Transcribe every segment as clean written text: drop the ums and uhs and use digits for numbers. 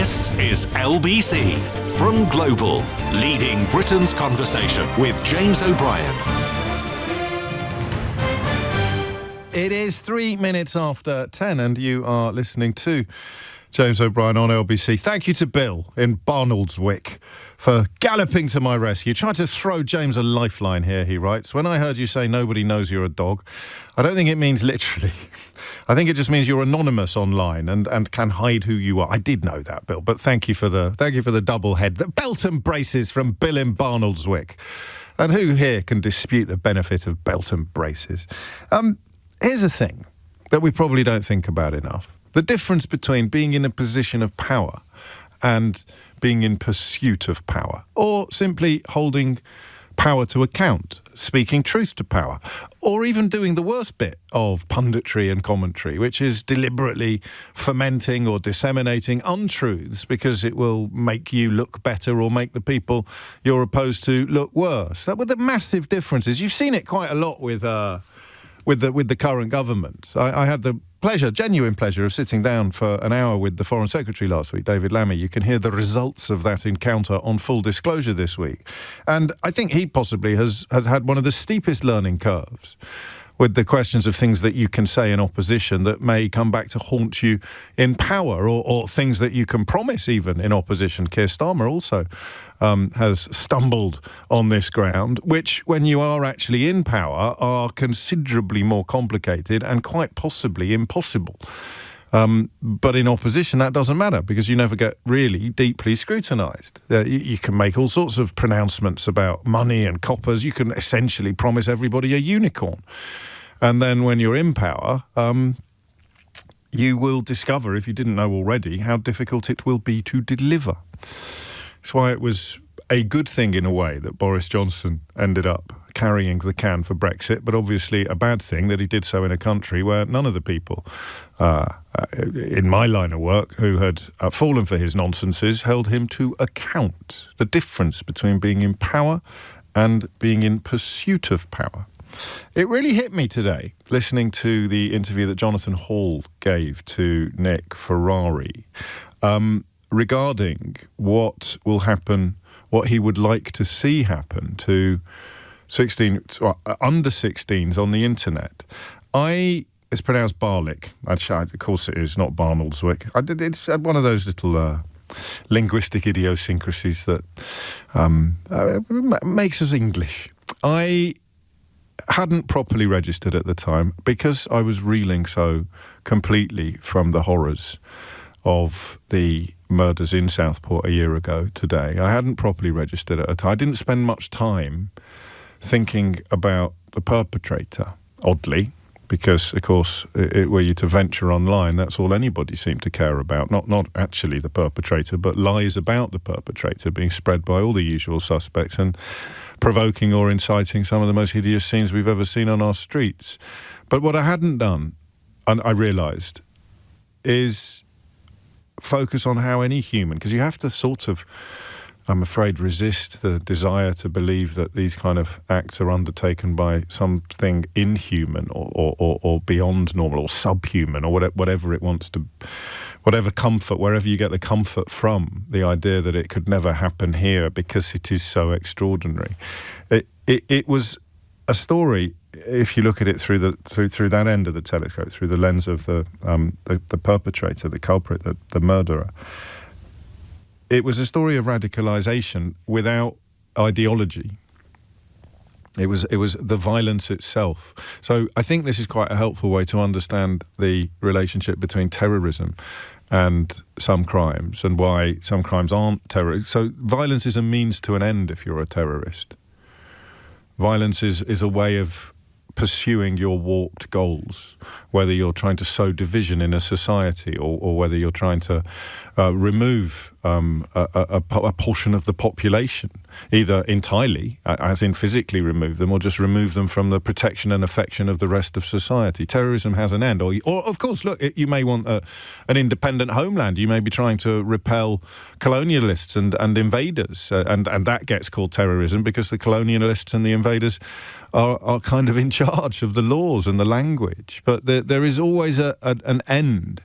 This is LBC from Global, leading Britain's conversation with James O'Brien. It is 3 minutes after 10 and you are listening to James O'Brien on LBC. Thank you to Bill in Barnoldswick for galloping to my rescue. Tried to throw James a lifeline here, he writes. When I heard you say nobody knows you're a dog, I don't think it means literally. I think it just means you're anonymous online and can hide who you are. I did know that, Bill, but thank you for the double head. The belt and braces from Bill in Barnoldswick. And who here can dispute the benefit of belt and braces? Here's a thing that we probably don't think about enough. The difference between being in a position of power and being in pursuit of power, or simply holding power to account, speaking truth to power, or even doing the worst bit of punditry and commentary, which is deliberately fomenting or disseminating untruths because it will make you look better or make the people you're opposed to look worse. That were the massive differences. You've seen it quite a lot with the current government. I had the genuine pleasure of sitting down for an hour with the Foreign Secretary last week, David Lammy. You can hear the results of that encounter on Full Disclosure this week. And I think he possibly has had one of the steepest learning curves with the questions of things that you can say in opposition that may come back to haunt you in power, or things that you can promise even in opposition. Keir Starmer also has stumbled on this ground, which, when you are actually in power, are considerably more complicated and quite possibly impossible. But in opposition, that doesn't matter because you never get really deeply scrutinised. You can make all sorts of pronouncements about money and coppers. You can essentially promise everybody a unicorn. And then when you're in power, you will discover, if you didn't know already, how difficult it will be to deliver. That's why it was a good thing in a way that Boris Johnson ended up carrying the can for Brexit, but obviously a bad thing that he did so in a country where none of the people in my line of work who had fallen for his nonsenses held him to account. The difference between being in power and being in pursuit of power. It really hit me today, listening to the interview that Jonathan Hall gave to Nick Ferrari regarding what will happen, what he would like to see happen to under 16s on the internet. It's pronounced Barlick. Of course it is, not Barnoldswick. It's one of those little linguistic idiosyncrasies that makes us English. I hadn't properly registered at the time because I was reeling so completely from the horrors of the murders in Southport a year ago today. I hadn't properly registered at the time. I didn't spend much time thinking about the perpetrator, oddly, because, of course, were you to venture online, that's all anybody seemed to care about. Not actually the perpetrator, but lies about the perpetrator being spread by all the usual suspects and provoking or inciting some of the most hideous scenes we've ever seen on our streets. But what I hadn't done, and I realised, is focus on how any human, because you have to sort of, I'm afraid, resist the desire to believe that these kind of acts are undertaken by something inhuman or beyond normal or subhuman or whatever it wants to, whatever comfort, wherever you get the comfort from, the idea that it could never happen here because it is so extraordinary. It was a story, if you look at it through that end of the telescope, through the lens of the perpetrator, the culprit, the murderer. It was a story of radicalisation without ideology. It was the violence itself. So I think this is quite a helpful way to understand the relationship between terrorism and some crimes and why some crimes aren't terrorist. So violence is a means to an end if you're a terrorist. Violence is a way of pursuing your warped goals, whether you're trying to sow division in a society or whether you're trying to remove a portion of the population, either entirely, as in physically remove them, or just remove them from the protection and affection of the rest of society. Terrorism has an end. Or of course, look, you may want an independent homeland. You may be trying to repel colonialists and invaders, and that gets called terrorism because the colonialists and the invaders are kind of in charge of the laws and the language. But there is always an end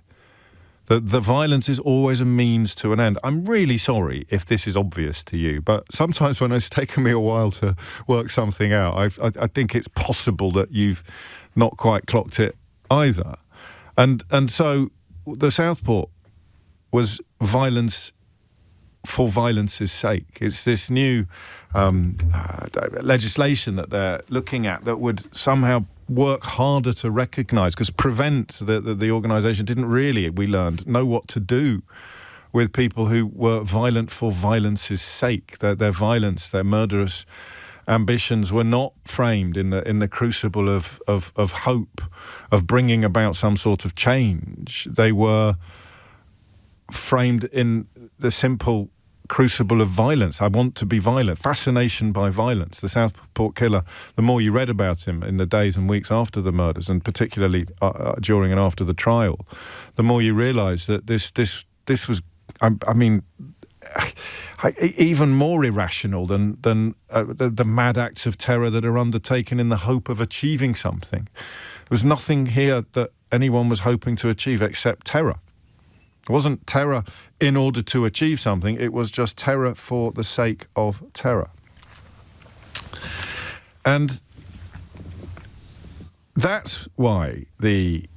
The violence is always a means to an end. I'm really sorry if this is obvious to you, but sometimes when it's taken me a while to work something out, I think it's possible that you've not quite clocked it either. And so the Southport was violence for violence's sake. It's this new legislation that they're looking at that would somehow work harder to recognise, because Prevent, the organisation, didn't really, we learned, know what to do with people who were violent for violence's sake. Their violence, their murderous ambitions were not framed in the crucible of hope, of bringing about some sort of change. They were framed in the simple crucible of violence. I want to be violent. Fascination by violence. The Southport killer, the more you read about him in the days and weeks after the murders, and particularly during and after the trial, the more you realise that this was, I mean, even more irrational than the mad acts of terror that are undertaken in the hope of achieving something. There was nothing here that anyone was hoping to achieve except terror. It wasn't terror in order to achieve something, it was just terror for the sake of terror. And that's why the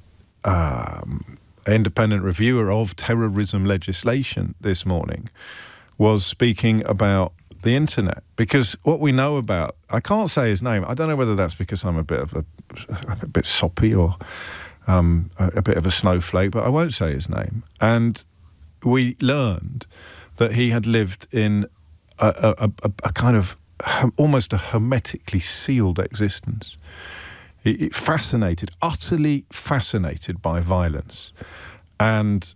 independent reviewer of terrorism legislation this morning was speaking about the internet. Because what we know about, I can't say his name, I don't know whether that's because I'm a bit soppy or a bit of a snowflake, but I won't say his name. And we learned that he had lived in a kind of almost a hermetically sealed existence. Utterly fascinated by violence, and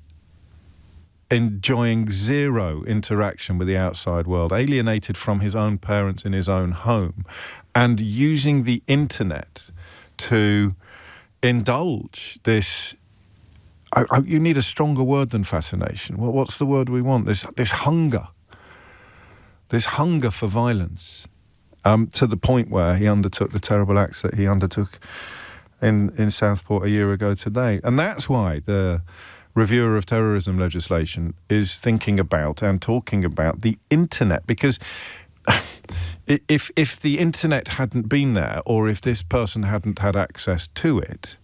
enjoying zero interaction with the outside world, alienated from his own parents in his own home, and using the internet to indulge this. You need a stronger word than fascination. Well, what's the word we want? This hunger for violence, to the point where he undertook the terrible acts that he undertook in Southport a year ago today. And that's why the reviewer of terrorism legislation is thinking about and talking about the internet, because if the internet hadn't been there, or if this person hadn't had access to it,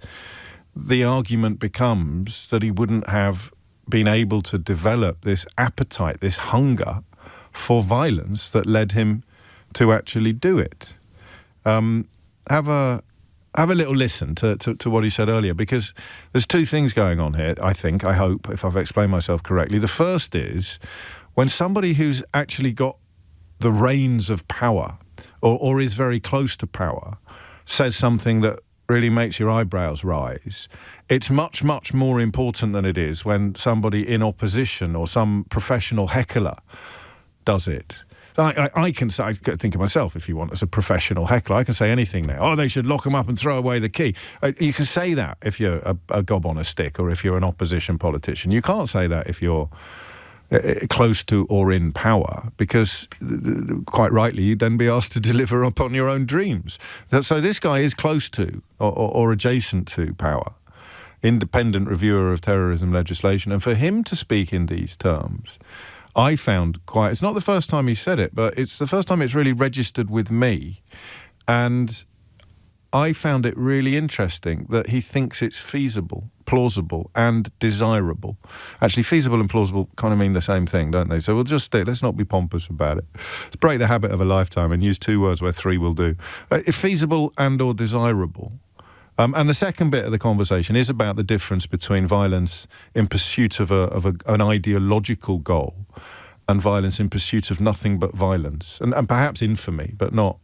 the argument becomes that he wouldn't have been able to develop this appetite, this hunger for violence that led him to actually do it. Have a little listen to what he said earlier, because there's two things going on here, I hope, if I've explained myself correctly. The first is when somebody who's actually got the reins of power, or is very close to power, says something that really makes your eyebrows rise, it's much, much more important than it is when somebody in opposition or some professional heckler does it. I can say, I think of myself, if you want, as a professional heckler, I can say anything now. Oh, they should lock them up and throw away the key. You can say that if you're a gob on a stick, or if you're an opposition politician. You can't say that if you're close to or in power, because quite rightly you'd then be asked to deliver upon your own dreams. So this guy is close to or adjacent to power, independent reviewer of terrorism legislation, and for him to speak in these terms, I found it's not the first time he said it, but it's the first time it's really registered with me, and I found it really interesting that he thinks it's feasible, plausible and desirable. Actually, feasible and plausible kind of mean the same thing, don't they? So we'll just let's not be pompous about it. Let's break the habit of a lifetime and use two words where three will do. Feasible and or desirable. And the second bit of the conversation is about the difference between violence in pursuit of an ideological goal and violence in pursuit of nothing but violence. And perhaps infamy, but not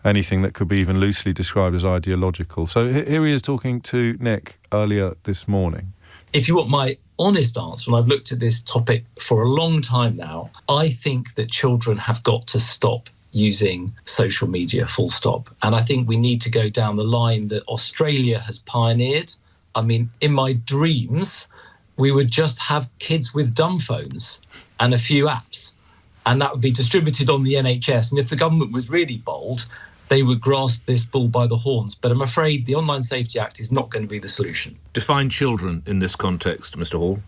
anything that could be even loosely described as ideological. So here he is talking to Nick earlier this morning. If you want my honest answer, and I've looked at this topic for a long time now, I think that children have got to stop using social media, full stop. And I think we need to go down the line that Australia has pioneered. I mean, in my dreams, we would just have kids with dumb phones and a few apps, and that would be distributed on the NHS. And if the government was really bold, they would grasp this bull by the horns. But I'm afraid the Online Safety Act is not going to be the solution. Define children in this context, Mr. Hall.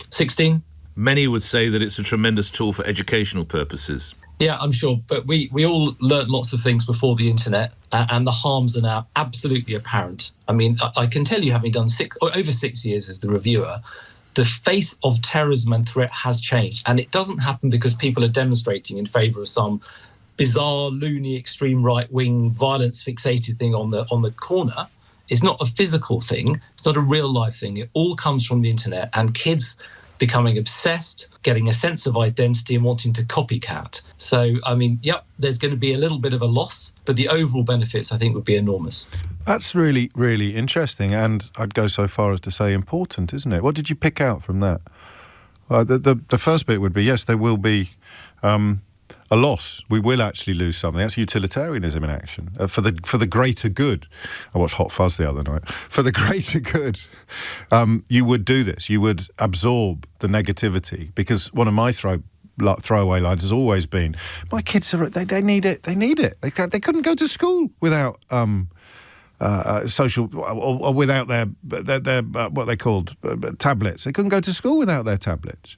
16. Many would say that it's a tremendous tool for educational purposes. Yeah, I'm sure. But we all learnt lots of things before the internet, and the harms are now absolutely apparent. I mean, I can tell you, having done over 6 years as the reviewer, the face of terrorism and threat has changed. And it doesn't happen because people are demonstrating in favour of some bizarre, loony, extreme right-wing, violence-fixated thing on the corner. It's not a physical thing. It's not a real-life thing. It all comes from the internet, and kids becoming obsessed, getting a sense of identity and wanting to copycat. So, I mean, yep, there's going to be a little bit of a loss, but the overall benefits, I think, would be enormous. That's really, really interesting, and I'd go so far as to say important, isn't it? What did you pick out from that? The first bit would be, yes, there will be a loss. We will actually lose something. That's utilitarianism in action. For the greater good. I watched Hot Fuzz the other night. For the greater good, you would do this. You would absorb the negativity, because one of my throwaway lines has always been, my kids they need it. They need it. They couldn't go to school without social or without their what they called tablets. They couldn't go to school without their tablets,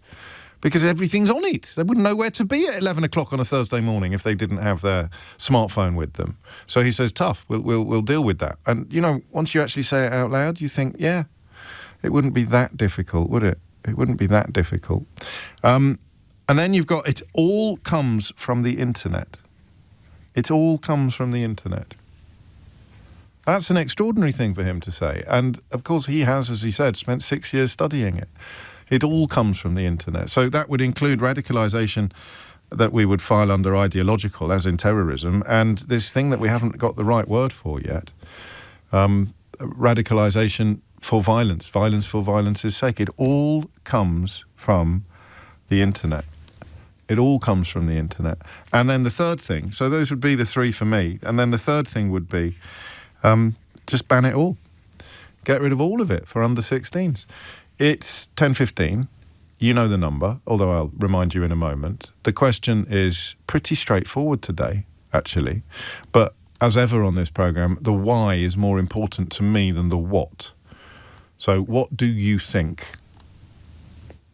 because everything's on it. They wouldn't know where to be at 11 o'clock on a Thursday morning if they didn't have their smartphone with them. So he says, tough, we'll deal with that. And, you know, once you actually say it out loud, you think, yeah, it wouldn't be that difficult, would it? It wouldn't be that difficult. And then you've got, it all comes from the internet. It all comes from the internet. That's an extraordinary thing for him to say. And, of course, he has, as he said, spent 6 years studying it. It all comes from the internet. So that would include radicalisation that we would file under ideological, as in terrorism, and this thing that we haven't got the right word for yet, radicalisation for violence, violence for violence' sake. It all comes from the internet. It all comes from the internet. And then the third thing, so those would be the three for me, and then the third thing would be just ban it all. Get rid of all of it for under 16s. It's 10:15. You know the number, although I'll remind you in a moment. The question is pretty straightforward today, actually. But as ever on this programme, the why is more important to me than the what. So what do you think?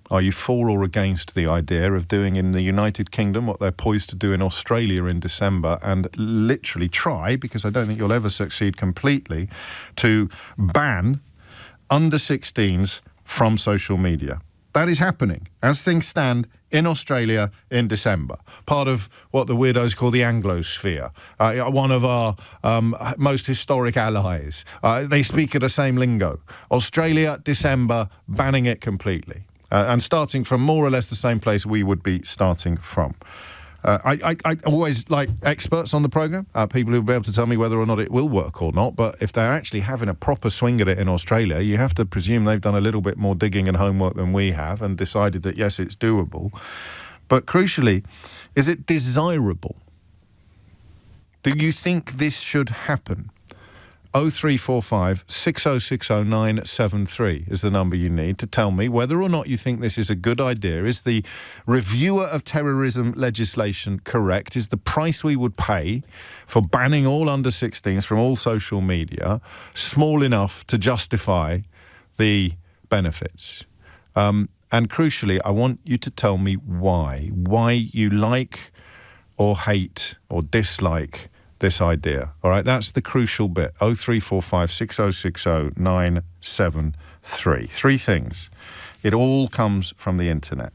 Are you for or against the idea of doing in the United Kingdom what they're poised to do in Australia in December, and literally try, because I don't think you'll ever succeed completely, to ban under 16s from social media? That is happening, as things stand, in Australia in December. Part of what the weirdos call the Anglosphere, one of our most historic allies. They speak the same lingo. Australia, December, banning it completely. And starting from more or less the same place we would be starting from. I always like experts on the programme, people who will be able to tell me whether or not it will work or not, but if they're actually having a proper swing at it in Australia, you have to presume they've done a little bit more digging and homework than we have and decided that, yes, it's doable. But crucially, is it desirable? Do you think this should happen? 0345 6060 973 is the number you need to tell me whether or not you think this is a good idea. Is the reviewer of terrorism legislation correct? Is the price we would pay for banning all under 16s from all social media small enough to justify the benefits? And crucially, I want you to tell me why you like or hate or dislike this idea. All right, that's the crucial bit. 0345 6060 973. Three things. It all comes from the internet.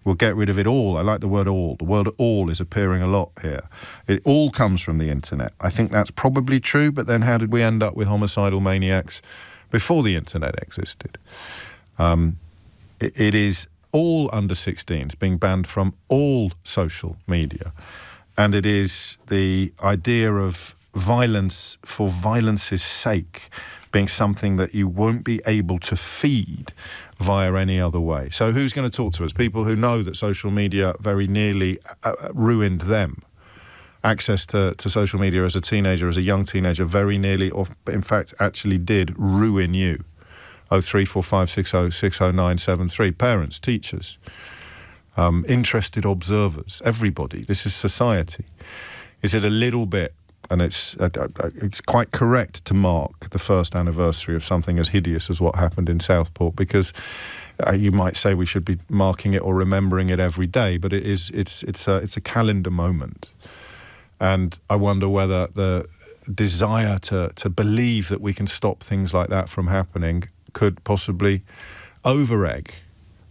We'll get rid of it all. I like the word all. The word all is appearing a lot here. It all comes from the internet. I think that's probably true, but then how did we end up with homicidal maniacs before the internet existed? It is all under 16s being banned from all social media. And it is the idea of violence for violence's sake being something that you won't be able to feed via any other way. So who's going to talk to us? People who know that social media very nearly ruined them. Access to social media as a teenager, as a young teenager, very nearly, or in fact actually did ruin you. 0345 6060 973. Parents, teachers. Interested observers, everybody. This is society. Is it a little bit, and it's quite correct to mark the first anniversary of something as hideous as what happened in Southport, because You might say we should be marking it or remembering it every day, but it's a calendar moment. And I wonder whether the desire to believe that we can stop things like that from happening could possibly over-egg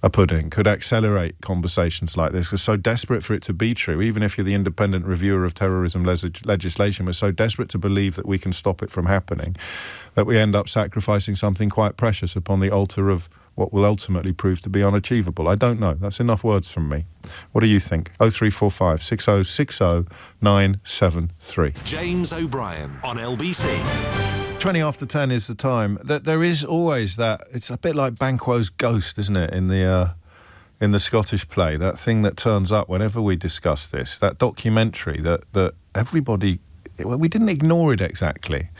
a pudding, could accelerate conversations like this. We're so desperate for it to be true, even if you're the independent reviewer of terrorism legislation, we're so desperate to believe that we can stop it from happening that we end up sacrificing something quite precious upon the altar of what will ultimately prove to be unachievable. I don't know. That's enough words from me. What do you think? 0345 6060 973. James O'Brien on LBC. 20 after 10 is the time. There is always that. It's a bit like Banquo's ghost, isn't it, in the Scottish play? That thing that turns up whenever we discuss this. That documentary that everybody. We didn't ignore it exactly,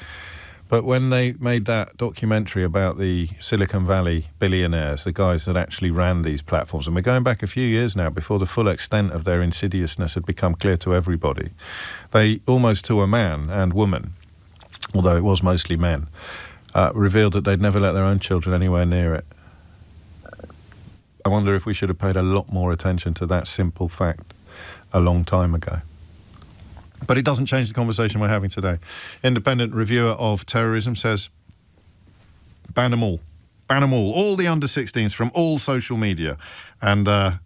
but when they made that documentary about the Silicon Valley billionaires, the guys that actually ran these platforms, and we're going back a few years now before the full extent of their insidiousness had become clear to everybody, they almost to a man and woman, although it was mostly men, revealed that they'd never let their own children anywhere near it. I wonder if we should have paid a lot more attention to that simple fact a long time ago. But it doesn't change the conversation we're having today. Independent reviewer of terrorism says, ban them all. Ban them all the under-16s from all social media, and the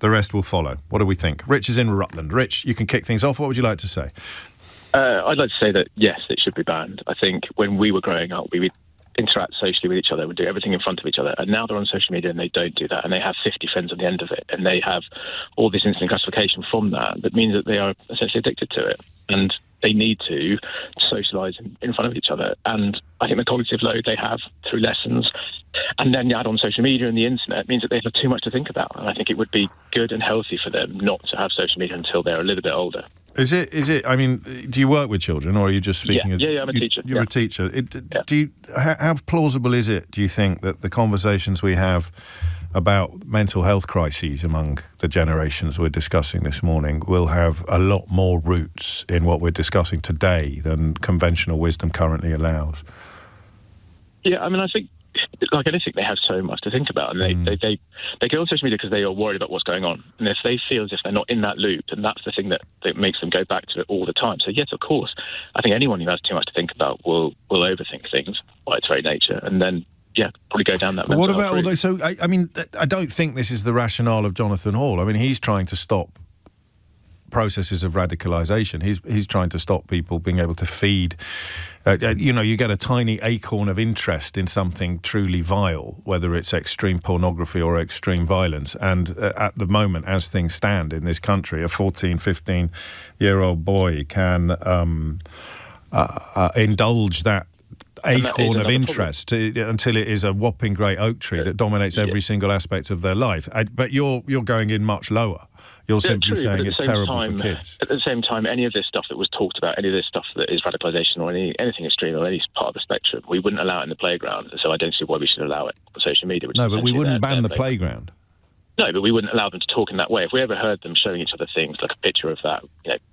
rest will follow. What do we think? Rich is in Rutland. Rich, you can kick things off. What would you like to say? I'd like to say that, yes, it should be banned. I think when we were growing up, we would interact socially with each other, would do everything in front of each other. And now they're on social media and they don't do that. And they have 50 friends at the end of it. And they have all this instant gratification from that means that they are essentially addicted to it. And they need to socialise in front of each other. And I think the cognitive load they have through lessons, and then you add on social media and the internet, means that they have too much to think about. And I think it would be good and healthy for them not to have social media until they're a little bit older. Is it? I mean, do you work with children, or are you just speaking? Yeah, I'm a teacher. You're a teacher. How plausible is it, do you think, that the conversations we have about mental health crises among the generations we're discussing this morning will have a lot more roots in what we're discussing today than conventional wisdom currently allows? Yeah, I mean, I think, like anything, they have so much to think about, and they go on social media because they are worried about what's going on. And if they feel as if they're not in that loop, then that's the thing that makes them go back to it all the time. So yes, of course, I think anyone who has too much to think about will overthink things by its very nature, and then probably go down that. But what about all those? So I mean, I don't think this is the rationale of Jonathan Hall. I mean, he's trying to stop processes of radicalisation. He's trying to stop people being able to feed. You get a tiny acorn of interest in something truly vile, whether it's extreme pornography or extreme violence. And at the moment, as things stand in this country, a 14, 15-year-old boy can indulge that acorn of interest until it is a whopping great oak tree that dominates every single aspect of their life. But you're going in much lower. You're simply saying it's terrible for kids. At the same time, any of this stuff that was talked about, any of this stuff that is radicalisation or anything extreme or any part of the spectrum, we wouldn't allow it in the playground. So I don't see why we should allow it on social media. No, but we wouldn't ban the playground. No, but we wouldn't allow them to talk in that way. If we ever heard them showing each other things, like a picture of that,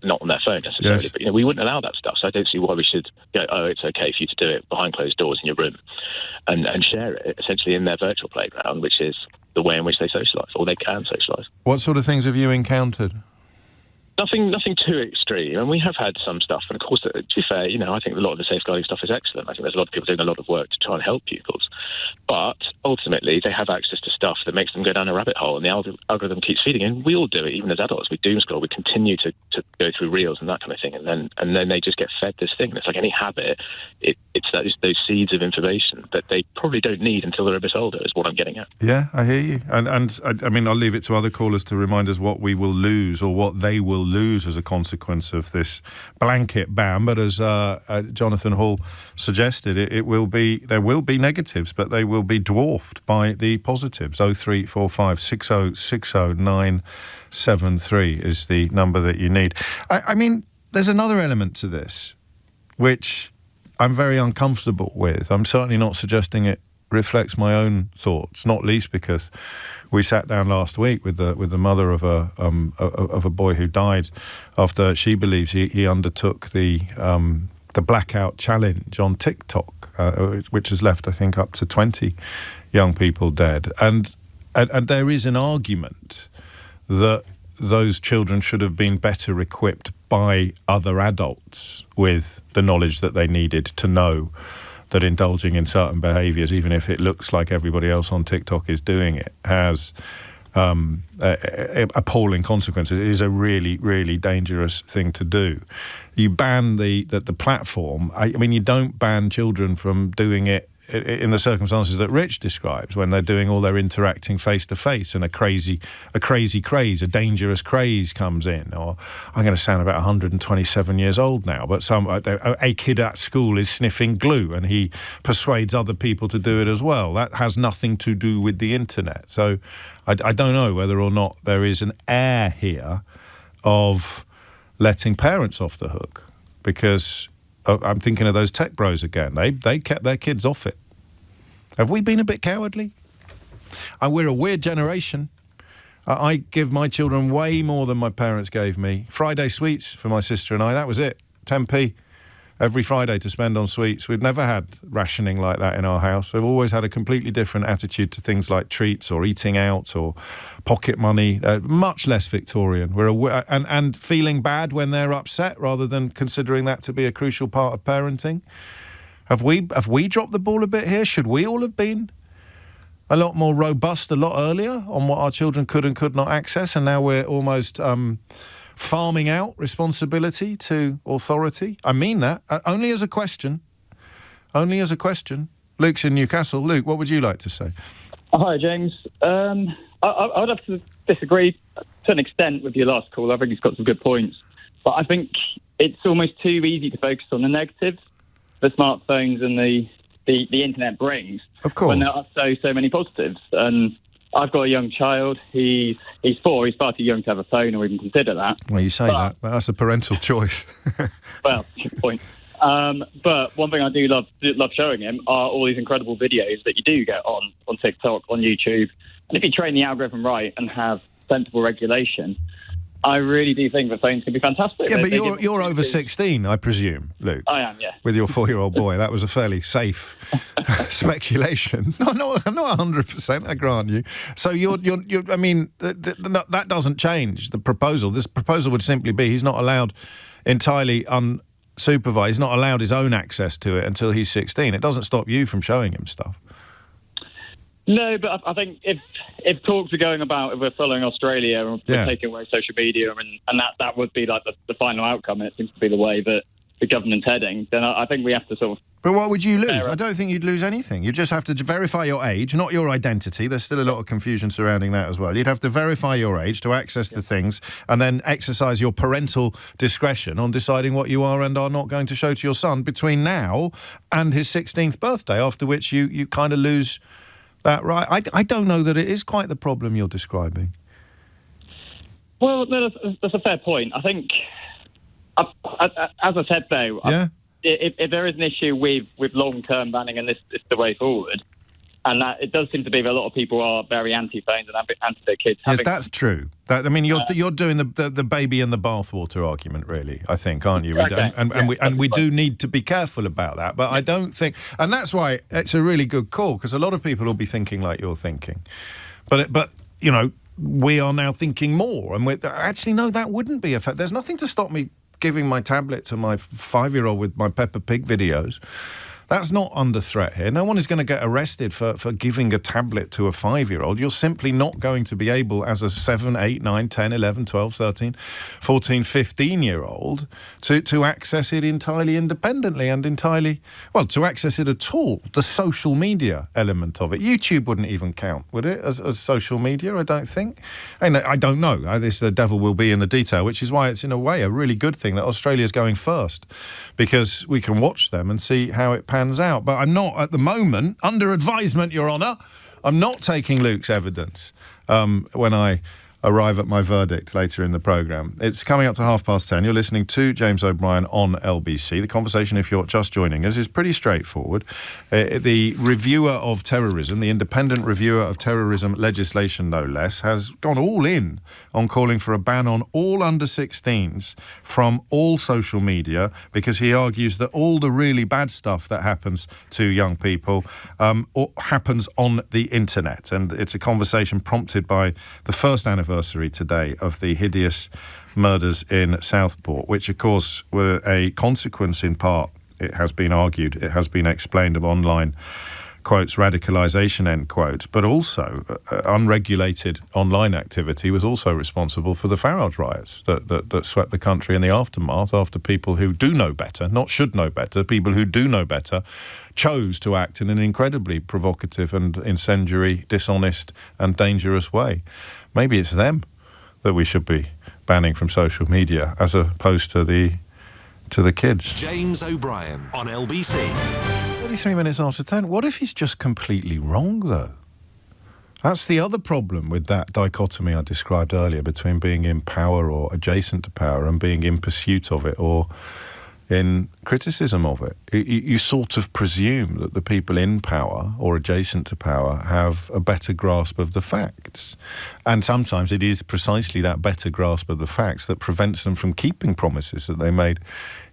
not on their phone necessarily, yes. But we wouldn't allow that stuff. So I don't see why we should go, it's okay for you to do it behind closed doors in your room and share it essentially in their virtual playground, which is the way in which they socialise, or they can socialise. What sort of things have you encountered? Nothing too extreme, and we have had some stuff. And of course, to be fair, I think a lot of the safeguarding stuff is excellent. I think there's a lot of people doing a lot of work to try and help pupils, but ultimately they have access to stuff that makes them go down a rabbit hole, and the algorithm keeps feeding. And we all do it, even as adults. We doom scroll. We continue to go through reels and that kind of thing, and then they just get fed this thing. And it's like any habit. It's those seeds of information that they probably don't need until they're a bit older. Is what I'm getting at. Yeah, I hear you. And I mean, I'll leave it to other callers to remind us what we will lose or what they will lose as a consequence of this blanket ban. But as Jonathan Hall suggested, there will be negatives, but they will be dwarfed by the positives. 0345 6060 973 is the number that you need. I mean, there's another element to this, which I'm very uncomfortable with. I'm certainly not suggesting it reflects my own thoughts, not least because we sat down last week with the mother of a boy who died after she believes he undertook the blackout challenge on TikTok, which has left, I think, up to 20 young people dead. And and there is an argument that those children should have been better equipped by other adults with the knowledge that they needed to know that indulging in certain behaviours, even if it looks like everybody else on TikTok is doing it, has appalling consequences. It is a really, really dangerous thing to do. You ban the platform. I mean, you don't ban children from doing it in the circumstances that Rich describes, when they're doing all their interacting face to face, and a crazy craze, a dangerous craze comes in. Or I'm going to sound about 127 years old now, but a kid at school is sniffing glue, and he persuades other people to do it as well. That has nothing to do with the internet. So I don't know whether or not there is an air here of letting parents off the hook, because I'm thinking of those tech bros again. They kept their kids off it. Have we been a bit cowardly? And we're a weird generation. I give my children way more than my parents gave me. Friday sweets for my sister and I, that was it. 10p every Friday to spend on sweets. We've never had rationing like that in our house. We've always had a completely different attitude to things like treats or eating out or pocket money. Much less Victorian. And feeling bad when they're upset rather than considering that to be a crucial part of parenting. Have we dropped the ball a bit here? Should we all have been a lot more robust a lot earlier on what our children could and could not access, and now we're almost farming out responsibility to authority? I mean that only as a question. Only as a question. Luke's in Newcastle. Luke, what would you like to say? Hi, James. I would have to disagree to an extent with your last call. I think he's got some good points, but I think it's almost too easy to focus on the negatives the smartphones and the internet brings. Of course. When there are so many positives. And I've got a young child. He's 4. He's far too young to have a phone or even consider that. Well, you say that, but that's a parental choice. Well, good point. But one thing I do love showing him are all these incredible videos that you do get on TikTok, on YouTube. And if you train the algorithm right and have sensible regulation, I really do think that phones can be fantastic. Yeah, but you're over 16, I presume, Luke. I am, yeah. With your 4-year-old boy. That was a fairly safe speculation. No, not 100%, I grant you. So I mean, that doesn't change the proposal. This proposal would simply be he's not allowed entirely unsupervised. He's not allowed his own access to it until he's 16. It doesn't stop you from showing him stuff. No, but I think if talks are going about, if we're following Australia and we're taking away social media and that would be like the final outcome, and it seems to be the way that the government's heading, then I think we have to sort of... But what would you lose? I don't think you'd lose anything. You just have to verify your age, not your identity. There's still a lot of confusion surrounding that as well. You'd have to verify your age to access the things and then exercise your parental discretion on deciding what you are and are not going to show to your son between now and his 16th birthday, after which you kind of lose... that right? I don't know that it is quite the problem you're describing. Well, no, that's a fair point. I think, as I said though, if there is an issue with long-term banning and this is the way forward, and that it does seem to be that a lot of people are very anti-phones and anti their kids. Yes, that's true. I mean, you're doing the baby and the bathwater argument, really, I think, aren't you? Okay. And we do need to be careful about that. But I don't think... And that's why it's a really good call, because a lot of people will be thinking like you're thinking. But you know, we are now thinking more. And actually, no, that wouldn't be a fact. There's nothing to stop me giving my tablet to my 5-year-old with my Peppa Pig videos. That's not under threat here. No one is going to get arrested for giving a tablet to a 5-year-old. You're simply not going to be able, as a 7, 8, 9, 10, 11, 12, 13, 14, 15-year-old, to access it entirely independently and entirely... Well, to access it at all. The social media element of it. YouTube wouldn't even count, would it, as social media, I don't think? And I don't know. The devil will be in the detail, which is why it's, in a way, a really good thing that Australia's going first, because we can watch them and see how it pans out. But I'm not, at the moment, under advisement, Your Honour, I'm not taking Luke's evidence when I arrive at my verdict later in the programme. It's coming up to 10:30. You're listening to James O'Brien on LBC. The conversation, if you're just joining us, is pretty straightforward. The reviewer of terrorism, the independent reviewer of terrorism legislation, no less, has gone all in on calling for a ban on all under-16s from all social media, because he argues that all the really bad stuff that happens to young people happens on the internet. And it's a conversation prompted by the first anniversary today of the hideous murders in Southport, which of course were a consequence in part, it has been argued, it has been explained, of online, quotes, radicalisation, end quotes, but also unregulated online activity was also responsible for the Farage riots that swept the country in the aftermath, after people who do know better, not should know better, people who do know better chose to act in an incredibly provocative and incendiary, dishonest and dangerous way. Maybe it's them that we should be banning from social media as opposed to the kids. James O'Brien on LBC. 33 minutes after 10. What if he's just completely wrong, though? That's the other problem with that dichotomy I described earlier between being in power or adjacent to power and being in pursuit of it or in criticism of it. You sort of presume that the people in power or adjacent to power have a better grasp of the facts. And sometimes it is precisely that better grasp of the facts that prevents them from keeping promises that they made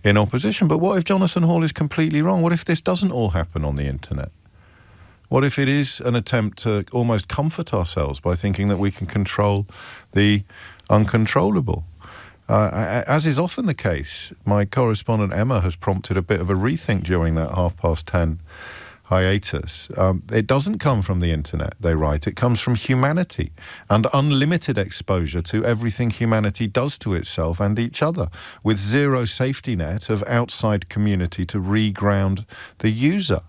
in opposition. But what if Jonathan Hall is completely wrong? What if this doesn't all happen on the internet? What if it is an attempt to almost comfort ourselves by thinking that we can control the uncontrollable? As is often the case, my correspondent Emma has prompted a bit of a rethink during that 10:30 hiatus. It doesn't come from the internet, they write. It comes from humanity and unlimited exposure to everything humanity does to itself and each other, with zero safety net of outside community to reground the user.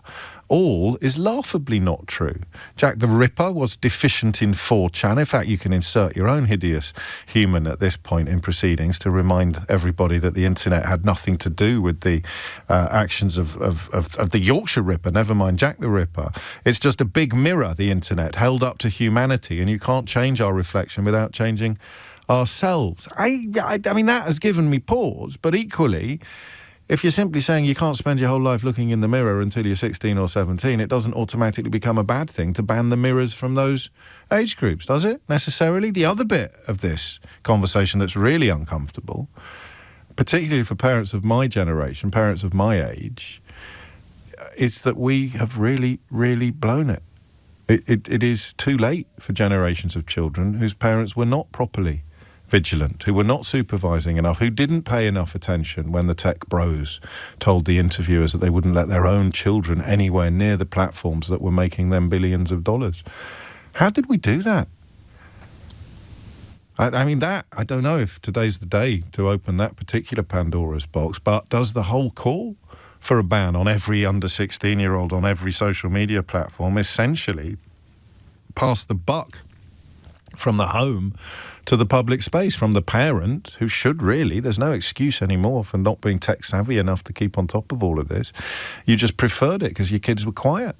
All is laughably not true. Jack the Ripper was deficient in 4chan. In fact, you can insert your own hideous human at this point in proceedings to remind everybody that the internet had nothing to do with the actions of the Yorkshire Ripper, never mind Jack the Ripper. It's just a big mirror, the internet, held up to humanity, and you can't change our reflection without changing ourselves. I mean, that has given me pause, but equally, if you're simply saying you can't spend your whole life looking in the mirror until you're 16 or 17, it doesn't automatically become a bad thing to ban the mirrors from those age groups, does it, necessarily? The other bit of this conversation that's really uncomfortable, particularly for parents of my generation, parents of my age, is that we have really, really blown it. It is too late for generations of children whose parents were not properly vigilant, who were not supervising enough, who didn't pay enough attention when the tech bros told the interviewers that they wouldn't let their own children anywhere near the platforms that were making them billions of dollars. How did we do that? I mean, I don't know if today's the day to open that particular Pandora's box, but does the whole call for a ban on every under 16-year-old on every social media platform essentially pass the buck from the home to the public space, from the parent who should really, there's no excuse anymore for not being tech savvy enough to keep on top of all of this. You just preferred it because your kids were quiet.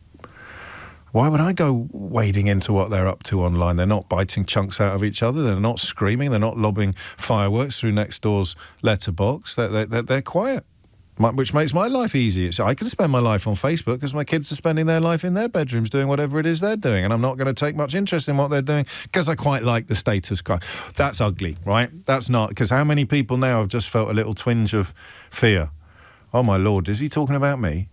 Why would I go wading into what they're up to online? They're not biting chunks out of each other. They're not screaming. They're not lobbing fireworks through next door's letterbox. They're quiet, which makes my life easier. So I can spend my life on Facebook because my kids are spending their life in their bedrooms doing whatever it is they're doing, and I'm not going to take much interest in what they're doing because I quite like the status quo. That's ugly, right? That's not, because how many people now have just felt a little twinge of fear? Oh my Lord, is he talking about me?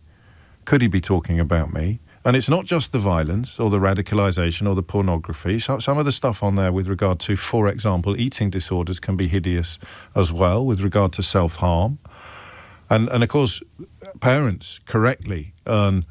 Could he be talking about me? And it's not just the violence or the radicalisation or the pornography. Some of the stuff on there with regard to, for example, eating disorders can be hideous as well, with regard to self-harm. And of course, parents correctly earn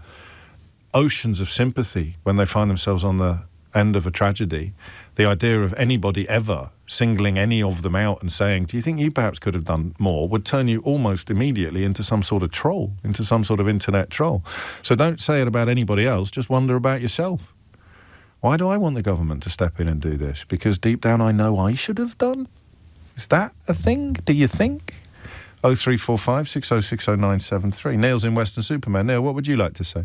oceans of sympathy when they find themselves on the end of a tragedy. The idea of anybody ever singling any of them out and saying, do you think you perhaps could have done more, would turn you almost immediately into some sort of troll, into some sort of internet troll. So don't say it about anybody else, just wonder about yourself. Why do I want the government to step in and do this? Because deep down I know I should have done? Is that a thing, do you think? 0345 6060 973. Neil's in Western Superman. Neil, what would you like to say?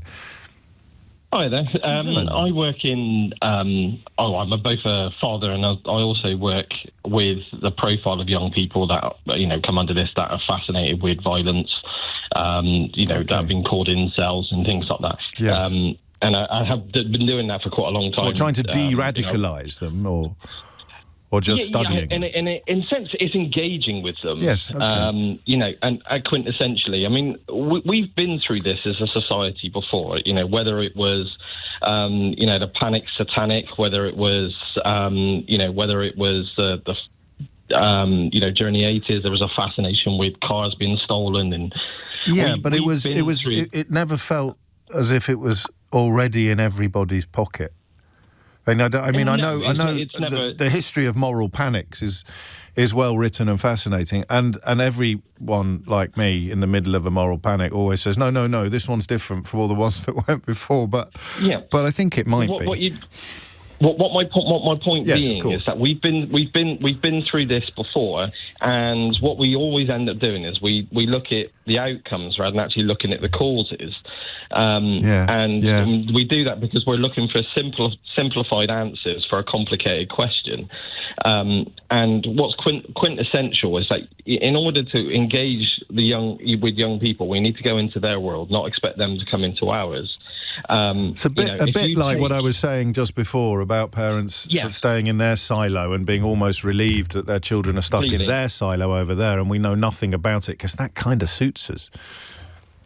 Hi there. I work in. I'm both a father and I also work with the profile of young people that come under this, that are fascinated with violence. That have been called incels and things like that. Yes. And I have been doing that for quite a long time. Or trying to de-radicalise them, or just studying. In a sense, it's engaging with them. Yes. Okay. And quintessentially, I mean, we've been through this as a society before. Whether it was, the panic satanic, whether it was, whether it was the during the 80s, there was a fascination with cars being stolen, and it never felt as if it was already in everybody's pocket. I know the history of moral panics is well written and fascinating, and everyone like me in the middle of a moral panic always says, no, this one's different from all the ones that went before. But I think it might be. What my point being is that we've been through this before, and what we always end up doing is we look at the outcomes rather than actually looking at the causes. We do that because we're looking for simplified answers for a complicated question. And what's quintessential is that in order to engage with young people, we need to go into their world, not expect them to come into ours. It's a bit like what I was saying just before about parents staying in their silo and being almost relieved that their children are stuck in their silo over there, and we know nothing about it because that kind of suits us.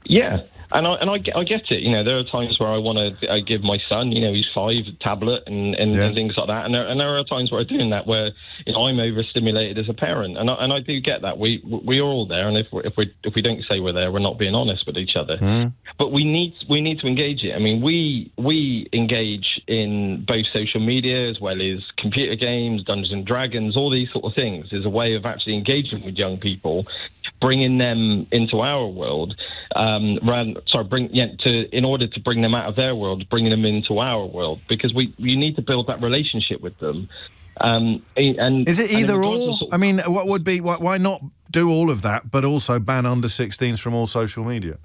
Yeah. And I get it. There are times where I want to give my son, he's 5, a tablet and things like that. And there are times where I'm doing that where I'm overstimulated as a parent, and I do get that. We are all there, and if we don't say we're there, we're not being honest with each other. Mm. But we need to engage it. I mean, we engage in both social media as well as computer games, Dungeons and Dragons, all these sort of things as a way of actually engaging with young people, bringing them into our world, in order to bring them out of their world, bringing them into our world, because you need to build that relationship with them. And is it either or? I mean, why not do all of that, but also ban under 16s from all social media?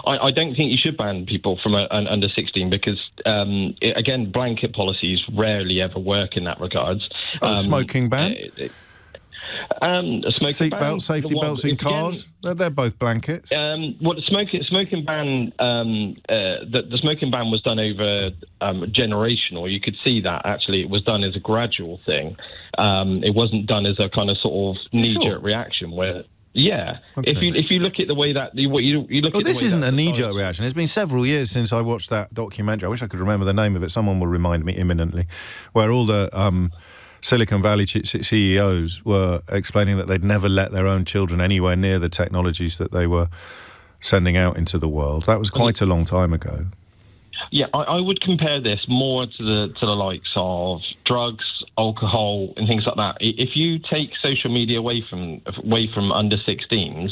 I don't think you should ban people from an under 16 because, again, blanket policies rarely ever work in that regards. Smoking ban? Safety belts in cars. They're both blankets. The smoking ban. The smoking ban was done over generational. You could see that actually it was done as a gradual thing. It wasn't done as a kind of sort of knee-jerk reaction where. Yeah, okay. If you look at the way that you look at this isn't a knee-jerk reaction. It's been several years since I watched that documentary. I wish I could remember the name of it. Someone will remind me imminently. Where all the Silicon Valley CEOs were explaining that they'd never let their own children anywhere near the technologies that they were sending out into the world. That was quite a long time ago. Yeah, I would compare this more to the likes of drugs, alcohol, and things like that. If you take social media away from under 16s,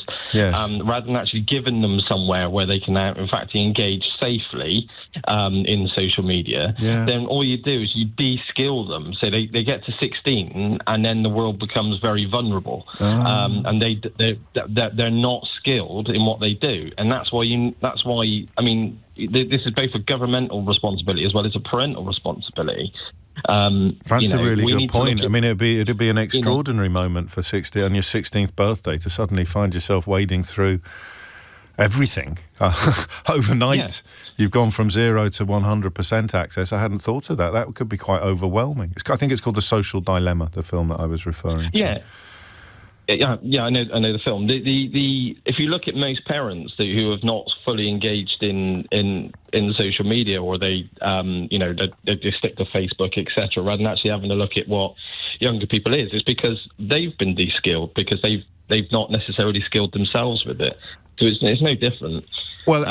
rather than actually giving them somewhere where they can, in fact, engage safely in social media, then all you do is you de-skill them. So they get to 16, and then the world becomes very vulnerable, and they're not skilled in what they do, and that's why. I mean. This is both a governmental responsibility as well as a parental responsibility. That's a really good point. I mean, it'd be an extraordinary moment for 60 on your 16th birthday to suddenly find yourself wading through everything overnight. You've gone from 0 to 100% access. I hadn't thought of that. That could be quite overwhelming. I think it's called The Social Dilemma, the film that I was referring to. Yeah, I know the film. The if you look at most parents who have not fully engaged in social media, or they just stick to Facebook, etc., rather than actually having a look at what younger people is because they've been de-skilled because they've not necessarily skilled themselves with it. So it's no different. Well,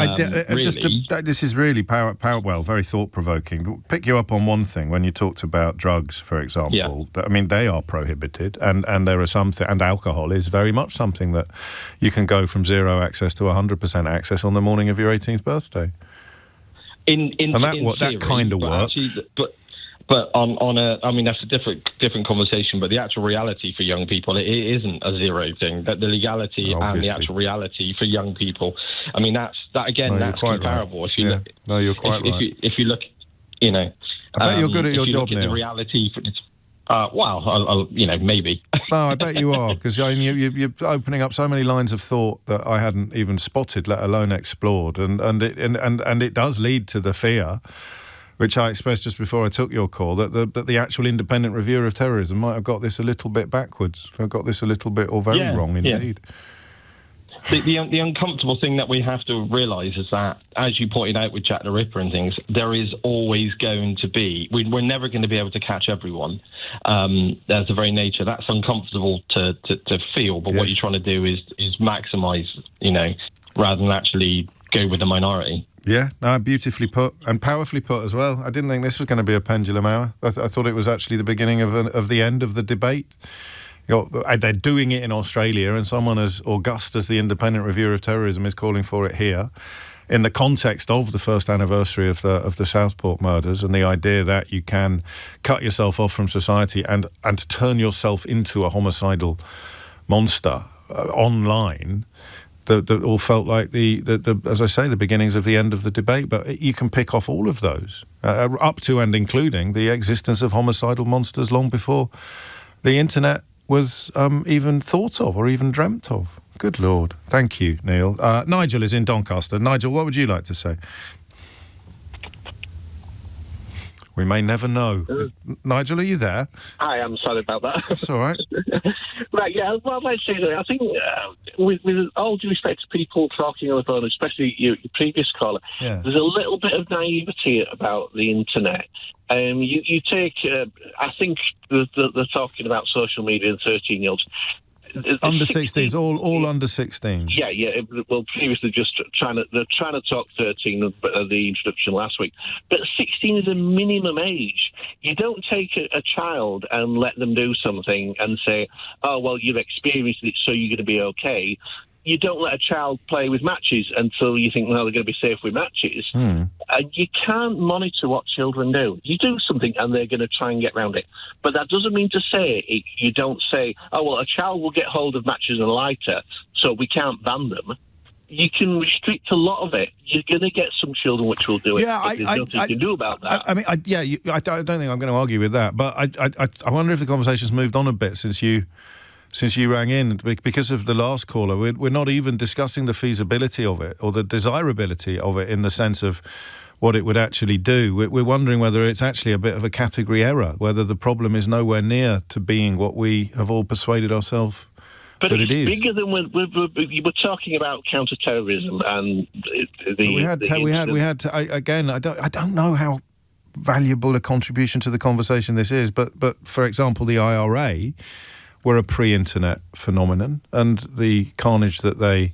this is really very thought-provoking. Pick you up on one thing when you talked about drugs, for example. I mean, they are prohibited, and there are and alcohol is very much something that you can go from 0 access to 100% access on the morning of your 18th birthday. That kind of works. But I mean, that's a different conversation. But the actual reality for young people, it isn't a zero thing. That the legality and the actual reality for young people, I mean, that's comparable. Right. If you look, no, you're quite right. If you look, you know, I bet you're good at your job, Neil. The reality for I'll maybe. No, I bet you are, because you're opening up so many lines of thought that I hadn't even spotted, let alone explored, and it does lead to the fear, which I expressed just before I took your call, that the actual independent reviewer of terrorism might have got this a little bit backwards, or got this a little bit, or very wrong indeed. The uncomfortable thing that we have to realise is that, as you pointed out with Jack the Ripper and things, there is always going to be... We're never going to be able to catch everyone. That's the very nature. That's uncomfortable to feel, but what you're trying to do is maximise, rather than actually go with the minority. Yeah, no, beautifully put and powerfully put as well. I didn't think this was going to be a pendulum hour. I thought it was actually the beginning of the end of the debate. They're doing it in Australia, and someone as august as the Independent Reviewer of Terrorism is calling for it here, in the context of the first anniversary of the Southport murders, and the idea that you can cut yourself off from society and turn yourself into a homicidal monster online. That all felt like the as I say, the beginnings of the end of the debate. But you can pick off all of those, up to and including the existence of homicidal monsters long before the internet was even thought of or even dreamt of. Good Lord. Thank you, Neil. Nigel is in Doncaster. Nigel, what would you like to say? We may never know. Nigel, are you there? Hi, I'm sorry about that. That's all right. Right, yeah, well, I'd like to say that I think, with all due respect to people talking on the phone, especially your previous caller, there's a little bit of naivety about the internet. You take, I think they're talking about social media and 13-year-olds. Under 16s, all under 16s. Yeah. Well, previously they're trying to talk 13 at the introduction last week, but 16 is a minimum age. You don't take a child and let them do something and say, "Oh, well, you've experienced it, so you're going to be okay." You don't let a child play with matches until you think, well, they're going to be safe with matches. And you can't monitor what children do. You do something and they're going to try and get around it. But that doesn't mean to say you don't say, oh, well, a child will get hold of matches and a lighter, so we can't ban them. You can restrict a lot of it. You're going to get some children which will do it. Yeah, there's nothing you can do about that. I don't think I'm going to argue with that. But I wonder if the conversation's moved on a bit since you rang in, because of the last caller. We're not even discussing the feasibility of it or the desirability of it in the sense of what it would actually do. We're wondering whether it's actually a bit of a category error, whether the problem is nowhere near to being what we have all persuaded ourselves that it is. But it's bigger than we're talking about counter-terrorism and I don't know how valuable a contribution to the conversation this is, but for example, the IRA were a pre-internet phenomenon, and the carnage that they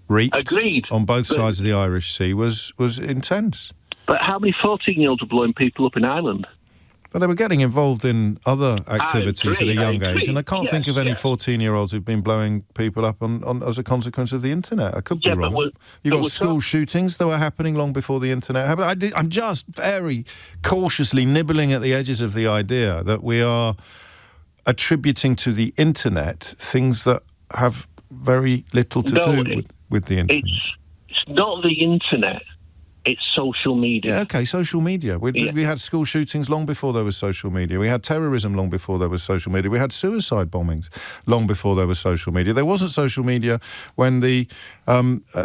reaped on both sides of the Irish Sea was intense. But how many 14-year-olds are blowing people up in Ireland? But they were getting involved in other activities at a young age, and I can't think of any 14-year-olds who've been blowing people up on as a consequence of the internet. I could be wrong. You got school shootings that were happening long before the internet happened. I'm just very cautiously nibbling at the edges of the idea that we are attributing to the internet things that have very little to do with the internet. It's not the internet. It's social media. Yeah, okay, social media. We had school shootings long before there was social media. We had terrorism long before there was social media. We had suicide bombings long before there was social media. There wasn't social media when the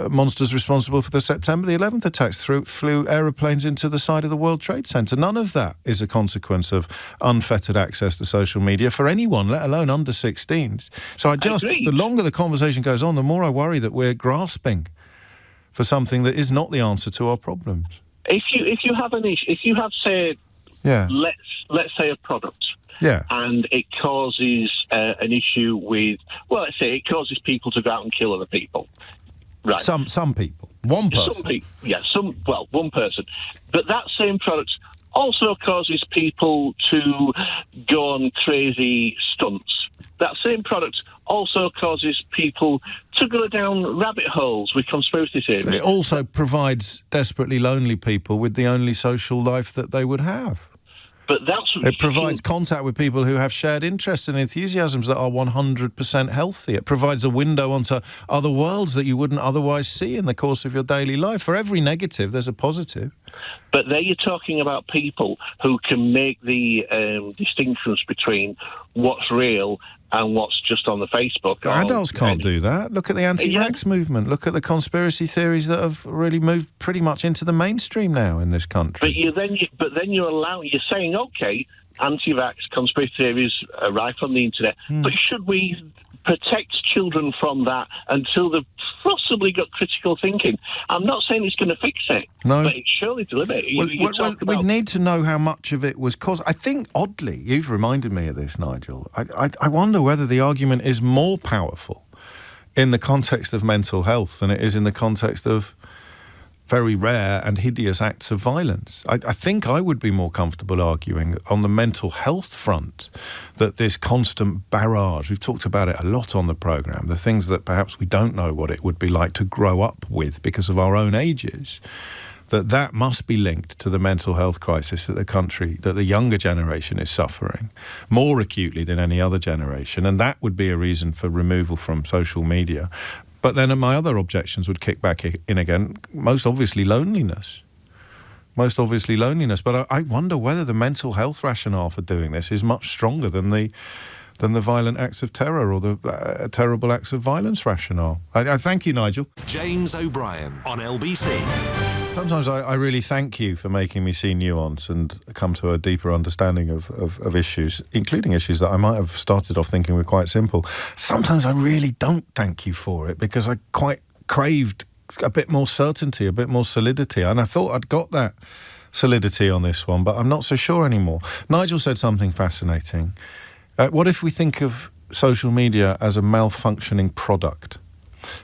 monsters responsible for the September the 11th attacks flew aeroplanes into the side of the World Trade Center. None of that is a consequence of unfettered access to social media for anyone, let alone under 16s. So the longer the conversation goes on, the more I worry that we're grasping for something that is not the answer to our problems. If you have an issue, if you have, say, let's say a product, and it causes an issue with, well, let's say it causes people to go out and kill other people, right? Some people, one person, one person, but that same product also causes people to go on crazy stunts. That same product also causes people to go down rabbit holes with conspiracy theories. It also provides desperately lonely people with the only social life that they would have. But that's it provides contact with people who have shared interests and enthusiasms that are 100% healthy. It provides a window onto other worlds that you wouldn't otherwise see in the course of your daily life. For every negative, there's a positive. But there you're talking about people who can make the distinctions between what's real and what's just on the Facebook. Adults can't do that. Look at the anti-vax movement. Look at the conspiracy theories that have really moved pretty much into the mainstream now in this country. But then you're saying, okay, anti-vax conspiracy theories are right on the internet, but should we protect children from that until they've possibly got critical thinking? I'm not saying it's going to fix it, but it's surely to limit it. We need to know how much of it was caused. I think, oddly, you've reminded me of this, Nigel. I wonder whether the argument is more powerful in the context of mental health than it is in the context of very rare and hideous acts of violence. I think I would be more comfortable arguing on the mental health front that this constant barrage, we've talked about it a lot on the programme, the things that perhaps we don't know what it would be like to grow up with because of our own ages, that must be linked to the mental health crisis that the younger generation is suffering more acutely than any other generation, and that would be a reason for removal from social media. But then my other objections would kick back in again, most obviously loneliness. But I wonder whether the mental health rationale for doing this is much stronger than the violent acts of terror or the terrible acts of violence rationale. I thank you, Nigel. James O'Brien on LBC. Sometimes I really thank you for making me see nuance and come to a deeper understanding of issues, including issues that I might have started off thinking were quite simple. Sometimes I really don't thank you for it because I quite craved a bit more certainty, a bit more solidity, and I thought I'd got that solidity on this one, but I'm not so sure anymore. Nigel said something fascinating. What if we think of social media as a malfunctioning product?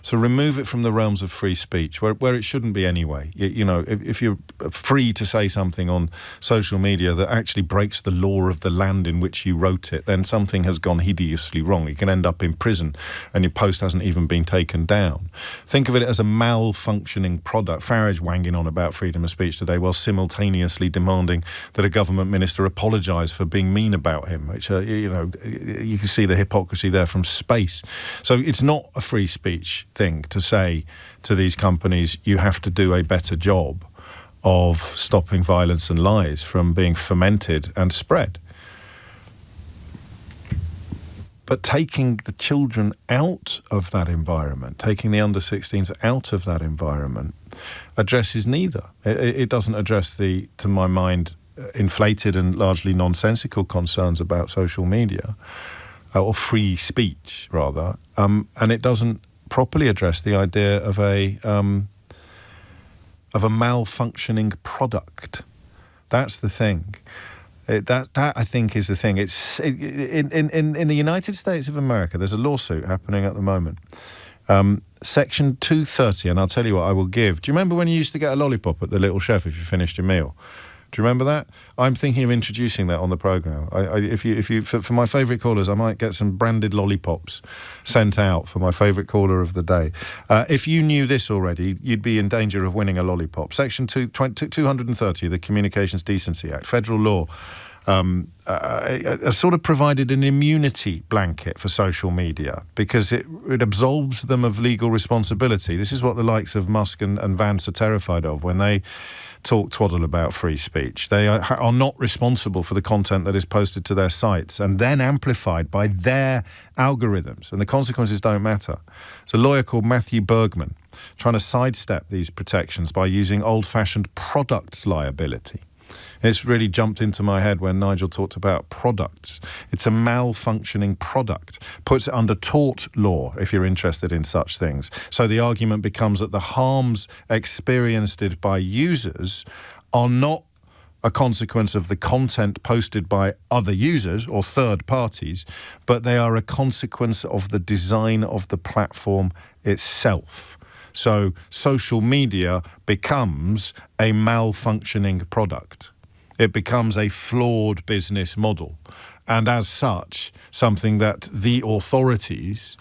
So remove it from the realms of free speech, where it shouldn't be anyway. You know, if you're free to say something on social media that actually breaks the law of the land in which you wrote it, then something has gone hideously wrong. You can end up in prison and your post hasn't even been taken down. Think of it as a malfunctioning product. Farage wanging on about freedom of speech today while simultaneously demanding that a government minister apologise for being mean about him, which, you can see the hypocrisy there from space. So it's not a free speech thing to say to these companies, you have to do a better job of stopping violence and lies from being fomented and spread. But taking the children out of that environment, taking the under-16s out of that environment, addresses neither. It doesn't address to my mind, inflated and largely nonsensical concerns about social media, or free speech, rather, and it doesn't properly address the idea of a malfunctioning product. That's the thing. That I think is the thing. It's in the United States of America. There's a lawsuit happening at the moment. Section 230, and I'll tell you what I will give. Do you remember when you used to get a lollipop at the Little Chef if you finished your meal? Do you remember that? I'm thinking of introducing that on the programme. For my favourite callers, I might get some branded lollipops sent out for my favourite caller of the day. If you knew this already, you'd be in danger of winning a lollipop. Section 230 of the Communications Decency Act, federal law, sort of provided an immunity blanket for social media because it absolves them of legal responsibility. This is what the likes of Musk and Vance are terrified of when they talk twaddle about free speech. They are not responsible for the content that is posted to their sites and then amplified by their algorithms, and the consequences don't matter. It's a lawyer called Matthew Bergman trying to sidestep these protections by using old-fashioned products liability. It's really jumped into my head when Nigel talked about products. It's a malfunctioning product. Puts it under tort law, if you're interested in such things. So the argument becomes that the harms experienced by users are not a consequence of the content posted by other users or third parties, but they are a consequence of the design of the platform itself. So social media becomes a malfunctioning product. It becomes a flawed business model, and as such, something that the authorities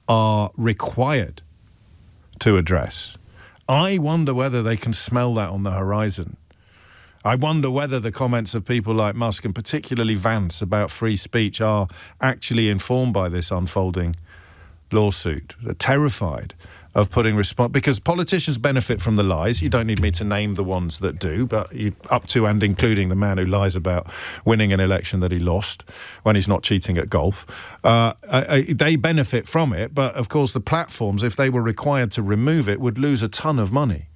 are required to address. I wonder whether they can smell that on the horizon. I wonder whether the comments of people like Musk and particularly Vance about free speech are actually informed by this unfolding lawsuit. They're terrified of putting because politicians benefit from the lies. You don't need me to name the ones that do, but up to and including the man who lies about winning an election that he lost when he's not cheating at golf. They benefit from it, but of course the platforms, if they were required to remove it, would lose a ton of money.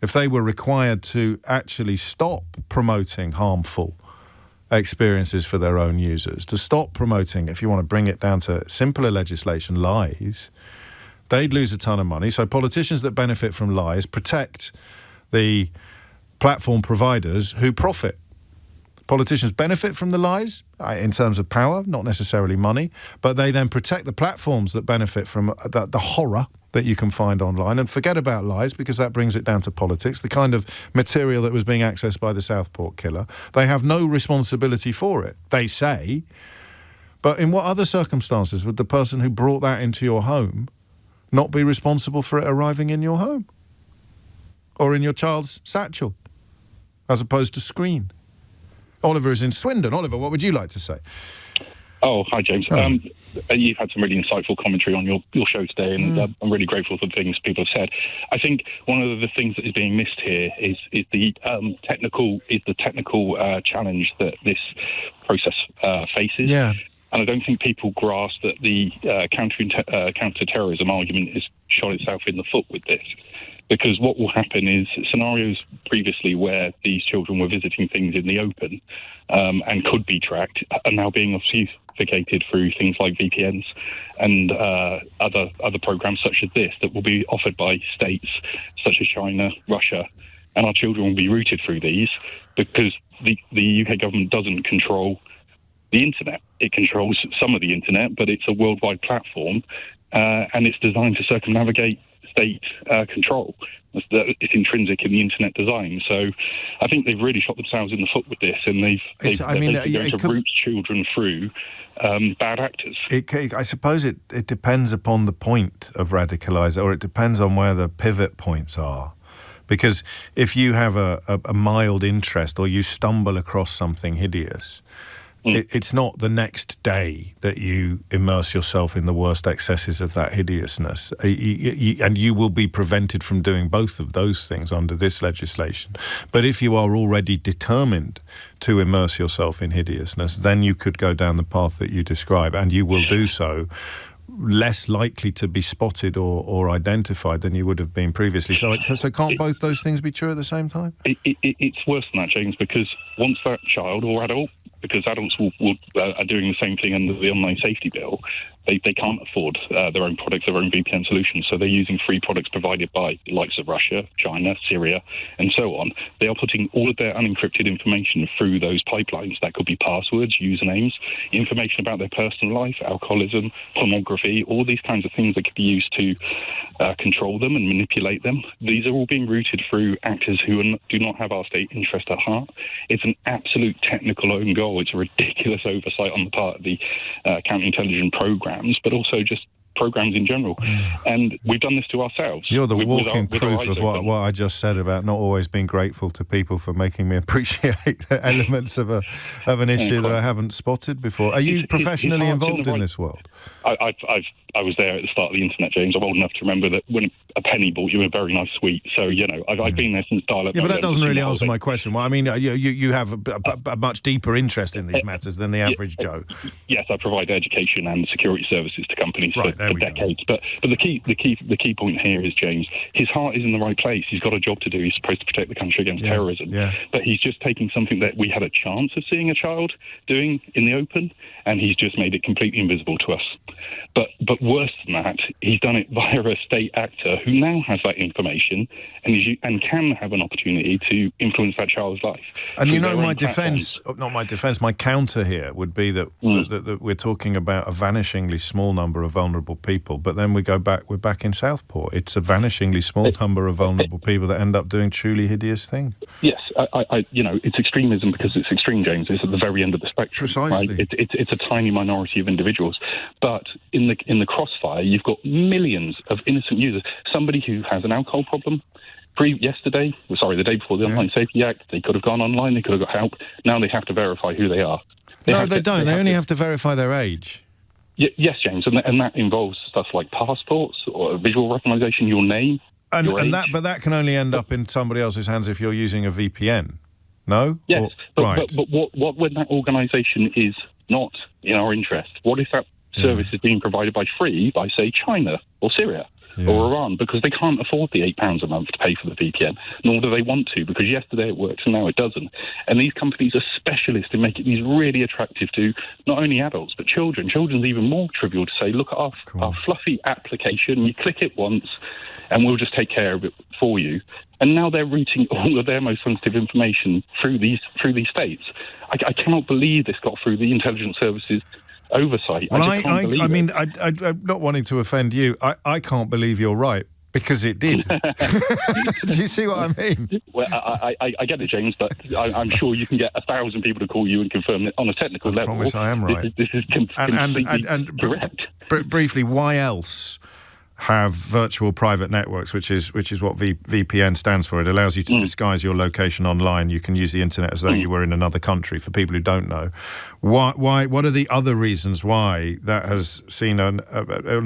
If they were required to actually stop promoting harmful experiences for their own users, to stop promoting, if you want to bring it down to simpler legislation, lies, they'd lose a ton of money. So politicians that benefit from lies protect the platform providers who profit. Politicians benefit from the lies in terms of power, not necessarily money, but they then protect the platforms that benefit from the horror that you can find online, and forget about lies because that brings it down to politics, the kind of material that was being accessed by the Southport killer. They have no responsibility for it, they say. But in what other circumstances would the person who brought that into your home not be responsible for it arriving in your home or in your child's satchel as opposed to screen? Oliver is in Swindon. Oliver, what would you like to say? Oh, hi, James. You've had some really insightful commentary on your show today, and I'm really grateful for the things people have said. I think one of the things that is being missed here is the technical challenge that this process faces. Yeah. And I don't think people grasp that the counter-terrorism argument has shot itself in the foot with this. Because what will happen is scenarios previously where these children were visiting things in the open and could be tracked are now being obfuscated through things like VPNs and other programs such as this that will be offered by states such as China, Russia, and our children will be routed through these because the UK government doesn't control the internet. It controls some of the internet, but it's a worldwide platform and it's designed to circumnavigate state control. It's intrinsic in the internet design. So I think they've really shot themselves in the foot with this, and they're going to route children through bad actors. I suppose it depends upon the point of radicalisation, or it depends on where the pivot points are. Because if you have a mild interest or you stumble across something hideous, it's not the next day that you immerse yourself in the worst excesses of that hideousness. And you will be prevented from doing both of those things under this legislation. But if you are already determined to immerse yourself in hideousness, then you could go down the path that you describe, and you will do so less likely to be spotted or identified than you would have been previously. So can't both those things be true at the same time? It's worse than that, James, because once that child or adult, because adults are doing the same thing under the online safety bill, they can't afford their own products, their own VPN solutions, so they're using free products provided by the likes of Russia, China, Syria, and so on. They are putting all of their unencrypted information through those pipelines. That could be passwords, usernames, information about their personal life, alcoholism, pornography, all these kinds of things that could be used to control them and manipulate them. These are all being routed through actors who do not have our state interest at heart. It's an absolute technical own goal. It's a ridiculous oversight on the part of the counterintelligence programs, but also just programs in general. And we've done this to ourselves. You're the walking proof of what I just said about not always being grateful to people for making me appreciate elements of an issue that I haven't spotted before. Are you professionally involved in this world? I was there at the start of the internet, James. I'm old enough to remember that when a penny bought you a very nice sweet. So, I've been there since dial-up. Yeah, but that doesn't really answer my question. Well, I mean, you have a much deeper interest in these matters than the average Joe. Yes, I provide education and security services to companies for decades. But the key point here is, James, his heart is in the right place. He's got a job to do. He's supposed to protect the country against terrorism. Yeah. But he's just taking something that we had a chance of seeing a child doing in the open, and he's just made it completely invisible to us. But worse than that, he's done it via a state actor who now has that information and can have an opportunity to influence that child's life. And my counter here would be that we're talking about a vanishingly small number of vulnerable people, but then we're back in Southport. It's a vanishingly small number of vulnerable people that end up doing truly hideous things. Yes, it's extremism because it's extreme, James. It's at the very end of the spectrum. Precisely. Right? It's a tiny minority of individuals. But in the crossfire, you've got millions of innocent users. Somebody who has an alcohol problem, the day before the Online Safety Act, they could have gone online, they could have got help. Now they have to verify who they are. They don't. They only have to verify their age. Yes, James, and that involves stuff like passports or visual recognition, your name, your age. But that can only end up in somebody else's hands if you're using a VPN. No? Yes, but what when that organisation is not in our interest? What if that service is being provided by say, China or Syria or Iran, because they can't afford the £8 a month to pay for the VPN, nor do they want to, because yesterday it worked and now it doesn't. And these companies are specialists in making these really attractive to not only adults, but children. Children's even more trivial to say, look at our fluffy application, you click it once, and we'll just take care of it for you. And now they're routing all of their most sensitive information through these states. I cannot believe this got through the intelligence services oversight. Well, I'm not wanting to offend you. I can't believe you're right, because it did. Do you see what I mean? Well, I get it, James, but I'm sure you can get 1,000 people to call you and confirm that on a technical level. I promise I am right. This is completely direct. Briefly, why else have virtual private networks, which is what VPN stands for? It allows you to disguise your location online. You can use the internet as though you were in another country. For people who don't know, what are the other reasons why that has seen an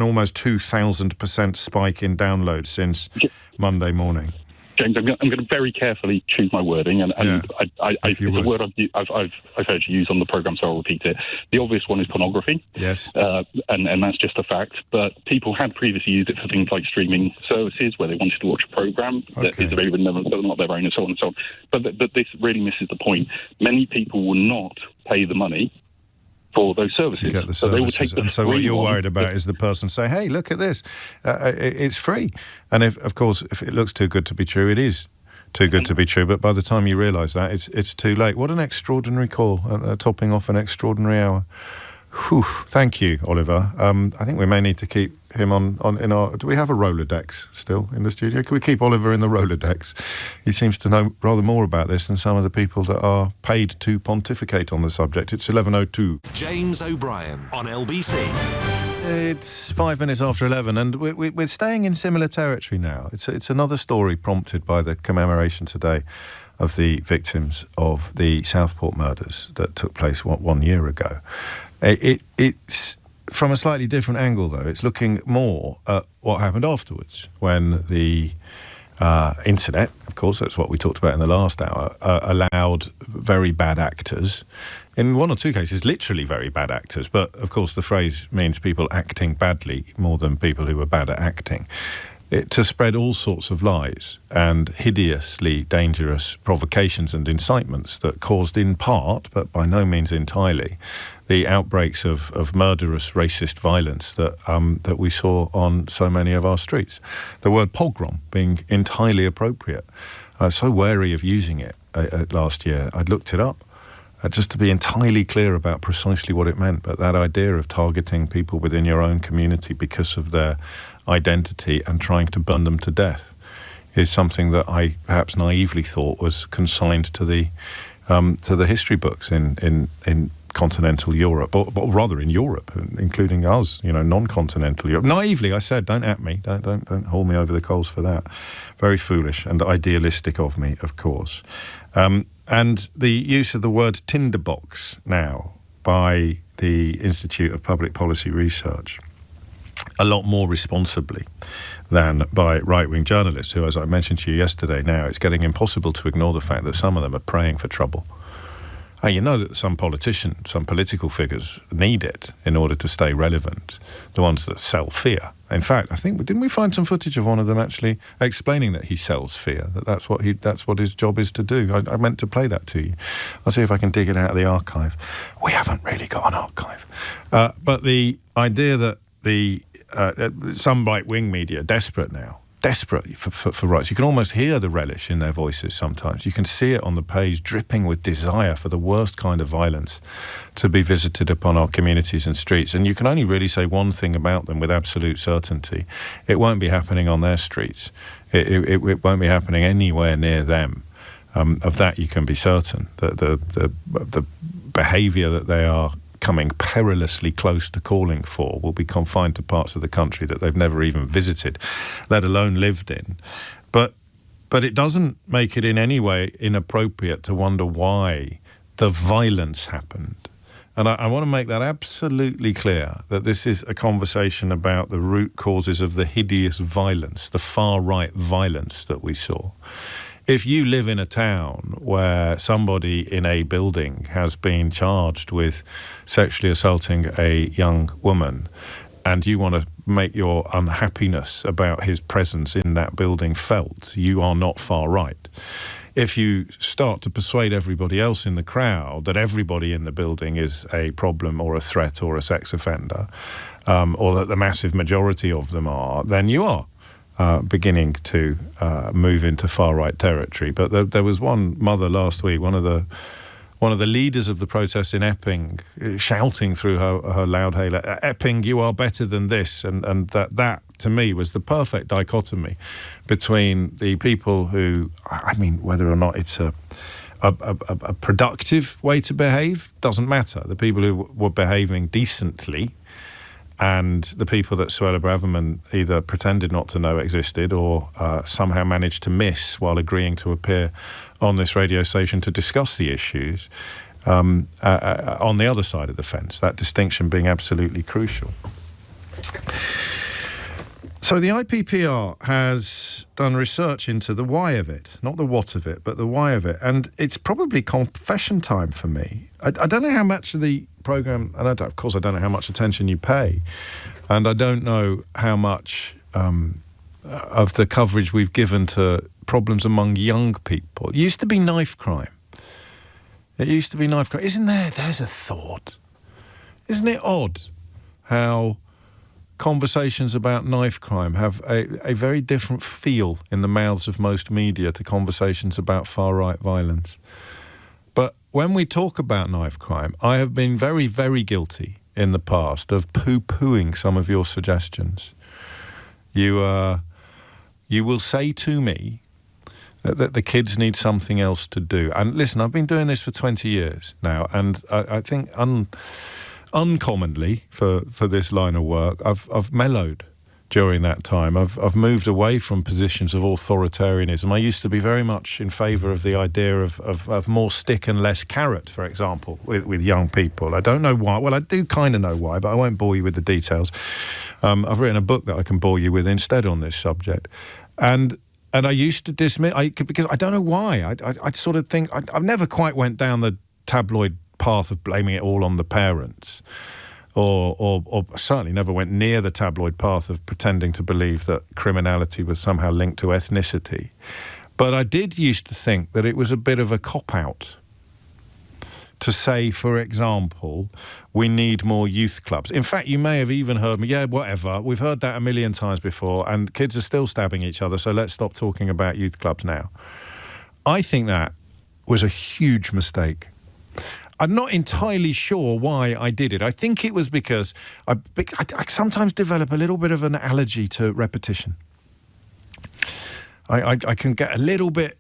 almost 2,000% spike in downloads since Monday morning? James, I'm going to very carefully choose my wording, and it's a word I've heard you use on the programme, so I'll repeat it. The obvious one is pornography. Yes. And that's just a fact. But people had previously used it for things like streaming services, where they wanted to watch a programme that is available, not their own, and so on and so on. But this really misses the point. Many people will not pay the money for those services. To get the services. So they will take and so what you're worried about is the person say, hey, look at this. It's free. And if it looks too good to be true, it is too good to be true. But by the time you realise that, it's too late. What an extraordinary call, topping off an extraordinary hour. Whew, thank you, Oliver. I think we may need to keep him in our... Do we have a Rolodex still in the studio? Can we keep Oliver in the Rolodex? He seems to know rather more about this than some of the people that are paid to pontificate on the subject. It's 11:02. James O'Brien on LBC. It's 5 minutes after 11, and we're staying in similar territory now. It's another story prompted by the commemoration today of the victims of the Southport murders that took place 1 year ago. It's from a slightly different angle, though. It's looking more at what happened afterwards, when the internet, of course, that's what we talked about in the last hour, allowed very bad actors, in one or two cases literally very bad actors, but of course the phrase means people acting badly more than people who were bad at acting, to spread all sorts of lies and hideously dangerous provocations and incitements that caused in part, but by no means entirely, the outbreaks of murderous racist violence that we saw on so many of our streets. The word pogrom being entirely appropriate. I was so wary of using it last year. I'd looked it up just to be entirely clear about precisely what it meant. But that idea of targeting people within your own community because of their identity and trying to burn them to death is something that I perhaps naively thought was consigned to the history books in continental Europe, or rather in Europe, including us, non-continental Europe. Naively, I said, don't at me, don't haul me over the coals for that. Very foolish and idealistic of me, of course. And the use of the word tinderbox now by the Institute of Public Policy Research, a lot more responsibly than by right-wing journalists who, as I mentioned to you yesterday, now it's getting impossible to ignore the fact that some of them are praying for trouble. And you know that some political figures need it in order to stay relevant, the ones that sell fear. In fact, I think, didn't we find some footage of one of them actually explaining that he sells fear, that's what his job is to do? I meant to play that to you. I'll see if I can dig it out of the archive. We haven't really got an archive. But the idea that some right-wing media are desperate for rights. You can almost hear the relish in their voices sometimes. You can see it on the page, dripping with desire for the worst kind of violence to be visited upon our communities and streets. And you can only really say one thing about them with absolute certainty. It won't be happening on their streets. It won't be happening anywhere near them. Of that you can be certain. The behaviour that they are coming perilously close to calling for will be confined to parts of the country that they've never even visited, let alone lived in. But But it doesn't make it in any way inappropriate to wonder why the violence happened. And I want to make that absolutely clear, that this is a conversation about the root causes of the hideous violence, the far-right violence that we saw. If you live in a town where somebody in a building has been charged with sexually assaulting a young woman, and you want to make your unhappiness about his presence in that building felt, you are not far right. If you start to persuade everybody else in the crowd that everybody in the building is a problem or a threat or a sex offender, or that the massive majority of them are, then you are beginning to move into far-right territory. But there was one mother last week, one of the leaders of the protest in Epping, shouting through her loudhailer, "Epping, you are better than this," and that to me was the perfect dichotomy between the people who, I mean, whether or not it's a productive way to behave doesn't matter. The people who were behaving decently, and the people that Suella Braverman either pretended not to know existed or somehow managed to miss while agreeing to appear on this radio station to discuss the issues on the other side of the fence, that distinction being absolutely crucial. So the IPPR has done research into the why of it, not the what of it, but the why of it. And it's probably confession time for me. I don't know how much of the programme, and of course I don't know how much attention you pay, and I don't know how much of the coverage we've given to problems among young people. It used to be knife crime. Isn't there? There's a thought. Isn't it odd how conversations about knife crime have a very different feel in the mouths of most media to conversations about far-right violence? But when we talk about knife crime, I have been very, very guilty in the past of poo-pooing some of your suggestions. You will say to me that the kids need something else to do. And listen, I've been doing this for 20 years now, and I think uncommonly for this line of work, I've mellowed during that time. I've moved away from positions of authoritarianism. I used to be very much in favour of the idea of more stick and less carrot, for example, with young people. I don't know why. Well, I do kind of know why, but I won't bore you with the details. I've written a book that I can bore you with instead on this subject. And I used to dismiss, because I don't know why. I sort of think, I've never quite went down the tabloid path of blaming it all on the parents, or certainly never went near the tabloid path of pretending to believe that criminality was somehow linked to ethnicity. But I did used to think that it was a bit of a cop-out to say, for example, we need more youth clubs. In fact, you may have even heard me, yeah, whatever, we've heard that a million times before, and kids are still stabbing each other, so let's stop talking about youth clubs now. I think that was a huge mistake. I'm not entirely sure why I did it. I think it was because I sometimes develop a little bit of an allergy to repetition. I can get a little bit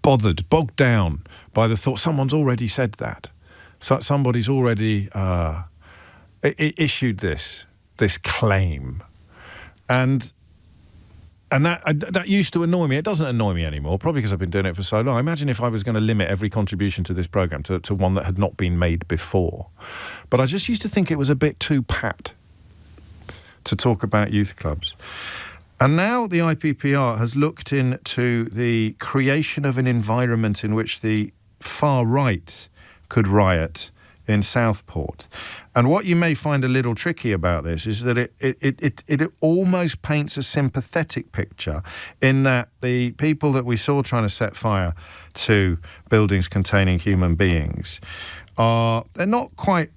bogged down by the thought someone's already said that. So somebody's already issued this claim. And that used to annoy me. It doesn't annoy me anymore, probably because I've been doing it for so long. Imagine if I was going to limit every contribution to this programme to one that had not been made before. But I just used to think it was a bit too pat to talk about youth clubs. And now the IPPR has looked into the creation of an environment in which the far right could riot in Southport. And what you may find a little tricky about this is that it almost paints a sympathetic picture, in that the people that we saw trying to set fire to buildings containing human beings they're not quite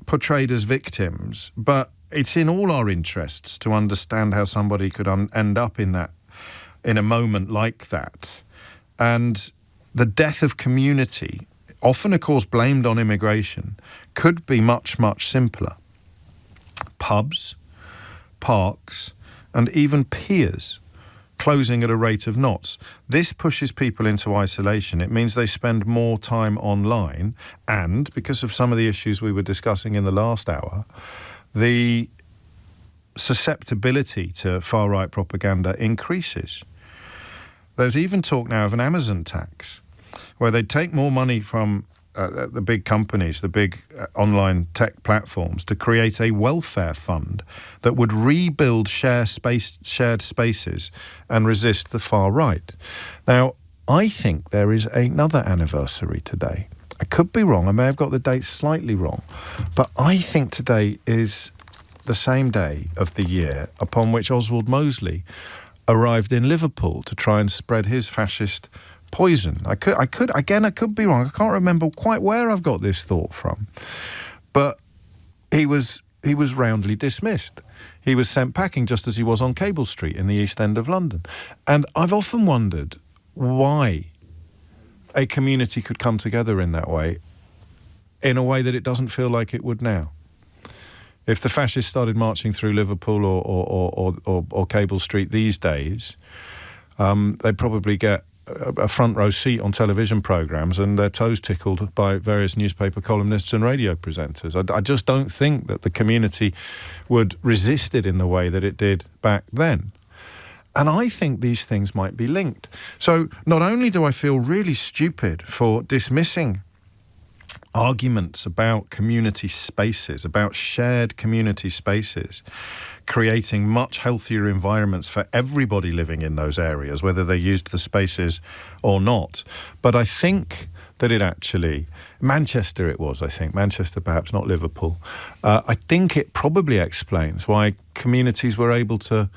portrayed as victims, but it's in all our interests to understand how somebody could end up in a moment like that. And the death of community, often, of course, blamed on immigration, could be much, much simpler. Pubs, parks, and even piers closing at a rate of knots. This pushes people into isolation. It means they spend more time online, and because of some of the issues we were discussing in the last hour, the susceptibility to far-right propaganda increases. There's even talk now of an Amazon tax, where they'd take more money from the big companies, the big online tech platforms, to create a welfare fund that would rebuild shared spaces and resist the far right. Now, I think there is another anniversary today. I could be wrong. I may have got the date slightly wrong. But I think today is the same day of the year upon which Oswald Mosley arrived in Liverpool to try and spread his fascist poison. I could be wrong. I can't remember quite where I've got this thought from. But he was roundly dismissed. He was sent packing just as he was on Cable Street in the East End of London. And I've often wondered why a community could come together in that way, in a way that it doesn't feel like it would now. If the fascists started marching through Liverpool or Cable Street these days, they'd probably get a front row seat on television programmes and their toes tickled by various newspaper columnists and radio presenters. I just don't think that the community would resist it in the way that it did back then. And I think these things might be linked. So not only do I feel really stupid for dismissing arguments about community spaces, about shared community spaces, creating much healthier environments for everybody living in those areas, whether they used the spaces or not. But I think that it actually, Manchester it was, I think, Manchester perhaps, not Liverpool. I think it probably explains why communities were able to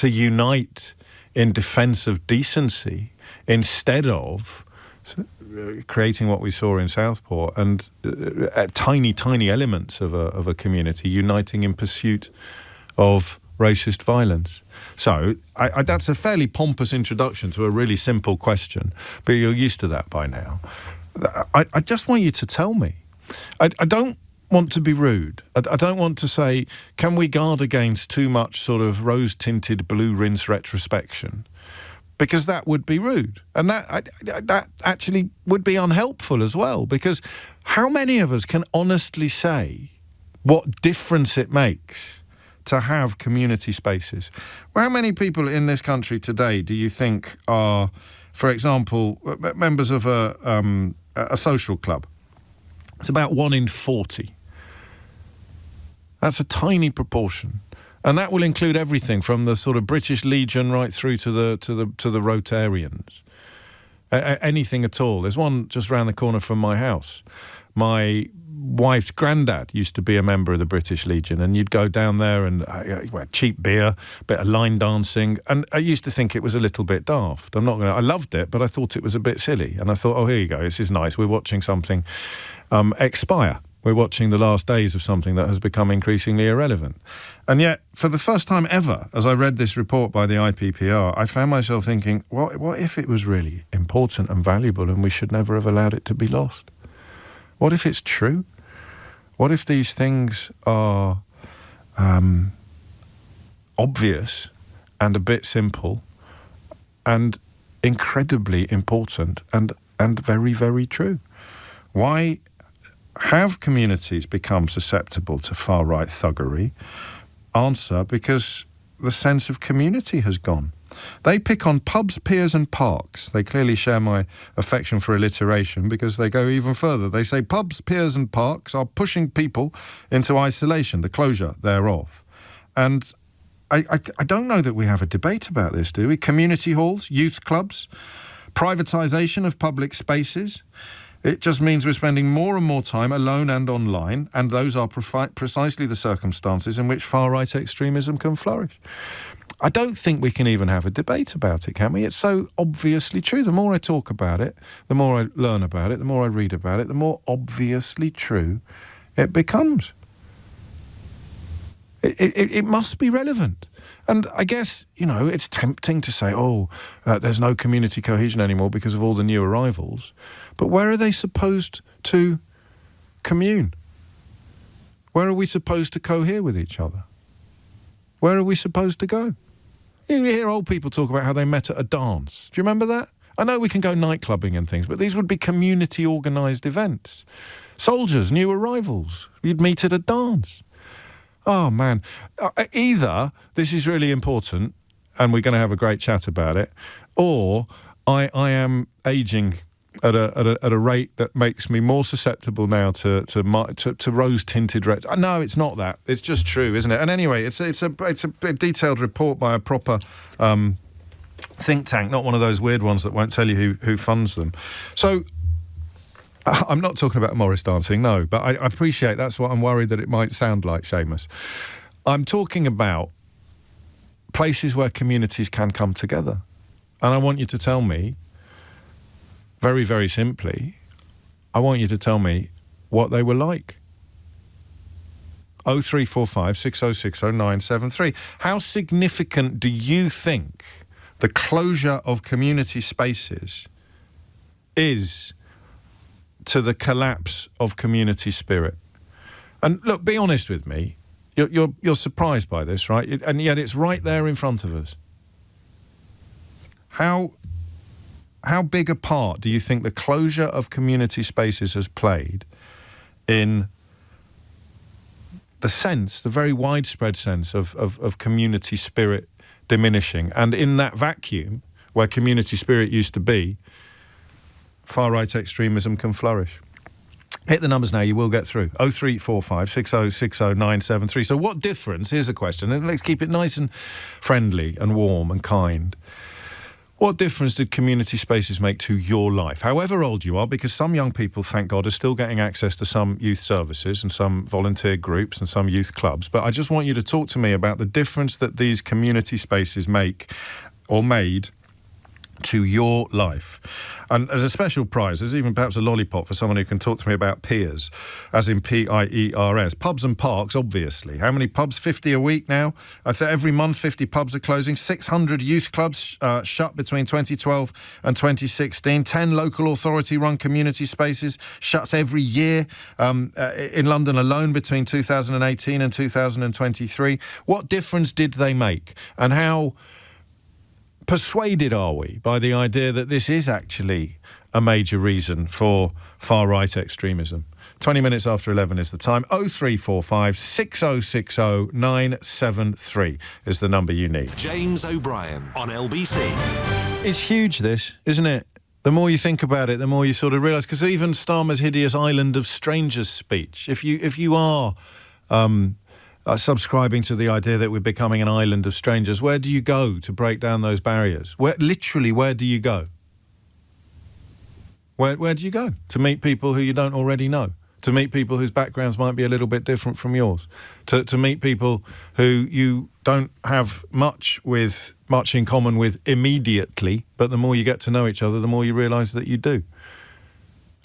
unite in defence of decency instead of creating what we saw in Southport and tiny elements of a community uniting in pursuit of racist violence. So that's a fairly pompous introduction to a really simple question, but you're used to that by now. I just want you to tell me. I don't want to be rude. I don't want to say, can we guard against too much sort of rose-tinted blue rinse retrospection? Because that would be rude. And that actually would be unhelpful as well, because how many of us can honestly say what difference it makes to have community spaces? Well, how many people in this country today do you think are, for example, members of a social club? It's about 1 in 40. That's a tiny proportion. And that will include everything from the sort of British Legion right through to the Rotarians. Anything at all. There's one just round the corner from my house. My wife's granddad used to be a member of the British Legion, and you'd go down there and cheap beer, bit of line dancing, and I used to think it was a little bit daft. I loved it, but I thought it was a bit silly. And I thought, oh, here you go, this is nice. We're watching something expire. We're watching the last days of something that has become increasingly irrelevant. And yet, for the first time ever, as I read this report by the IPPR, I found myself thinking, what if it was really important and valuable and we should never have allowed it to be lost? What if it's true? What if these things are obvious and a bit simple and incredibly important and very, very true? Why have communities become susceptible to far-right thuggery? Answer, because the sense of community has gone. They pick on pubs, piers and parks. They clearly share my affection for alliteration because they go even further. They say pubs, piers and parks are pushing people into isolation, the closure thereof. And I don't know that we have a debate about this, do we? Community halls, youth clubs, privatisation of public spaces. It just means we're spending more and more time alone and online, and those are precisely the circumstances in which far-right extremism can flourish. I don't think we can even have a debate about it, can we? It's so obviously true. The more I talk about it, the more I learn about it, the more I read about it, the more obviously true it becomes. It must be relevant. And I guess, it's tempting to say, there's no community cohesion anymore because of all the new arrivals. But where are they supposed to commune? Where are we supposed to cohere with each other? Where are we supposed to go? You hear old people talk about how they met at a dance. Do you remember that? I know we can go nightclubbing and things, but these would be community-organised events. Soldiers, new arrivals, you'd meet at a dance. Oh, man. Either this is really important and we're going to have a great chat about it, or I am ageing at a rate that makes me more susceptible now to rose tinted red. No, it's not that. It's just true, isn't it? And anyway, it's a detailed report by a proper think tank, not one of those weird ones that won't tell you who funds them. So I'm not talking about Morris dancing, no, but I appreciate that's what I'm worried that it might sound like, Seamus. I'm talking about places where communities can come together. And I want you to tell me, very, very simply, I want you to tell me what they were like. 0345 6060 973. How significant do you think the closure of community spaces is to the collapse of community spirit? And look, be honest with me. You're surprised by this, right? And yet it's right there in front of us. How big a part do you think the closure of community spaces has played in the very widespread sense of community spirit diminishing? And in that vacuum, where community spirit used to be, far-right extremism can flourish. Hit the numbers now, you will get through. 0345 6060 973. So what difference, here's a question, and let's keep it nice and friendly and warm and kind. What difference did community spaces make to your life, however old you are? Because some young people, thank God, are still getting access to some youth services and some volunteer groups and some youth clubs. But I just want you to talk to me about the difference that these community spaces make or made to your life. And as a special prize, there's even perhaps a lollipop for someone who can talk to me about peers, as in Piers. Pubs and parks, obviously. How many pubs? 50 a week now. I think every month 50 pubs are closing. 600 youth clubs shut between 2012 and 2016. 10 local authority-run community spaces shut every year in London alone between 2018 and 2023. What difference did they make? And how persuaded are we by the idea that this is actually a major reason for far-right extremism? 20 minutes after 11 is the time. 0345 6060 973 is the number you need. James O'Brien on LBC. It's huge, this, isn't it? The more you think about it, the more you sort of realise, because even Starmer's hideous island of strangers speech, if you are subscribing to the idea that we're becoming an island of strangers, where do you go to break down those barriers? Where do you go? Where do you go? To meet people who you don't already know? To meet people whose backgrounds might be a little bit different from yours? To meet people who you don't have much in common with immediately, but the more you get to know each other, the more you realise that you do.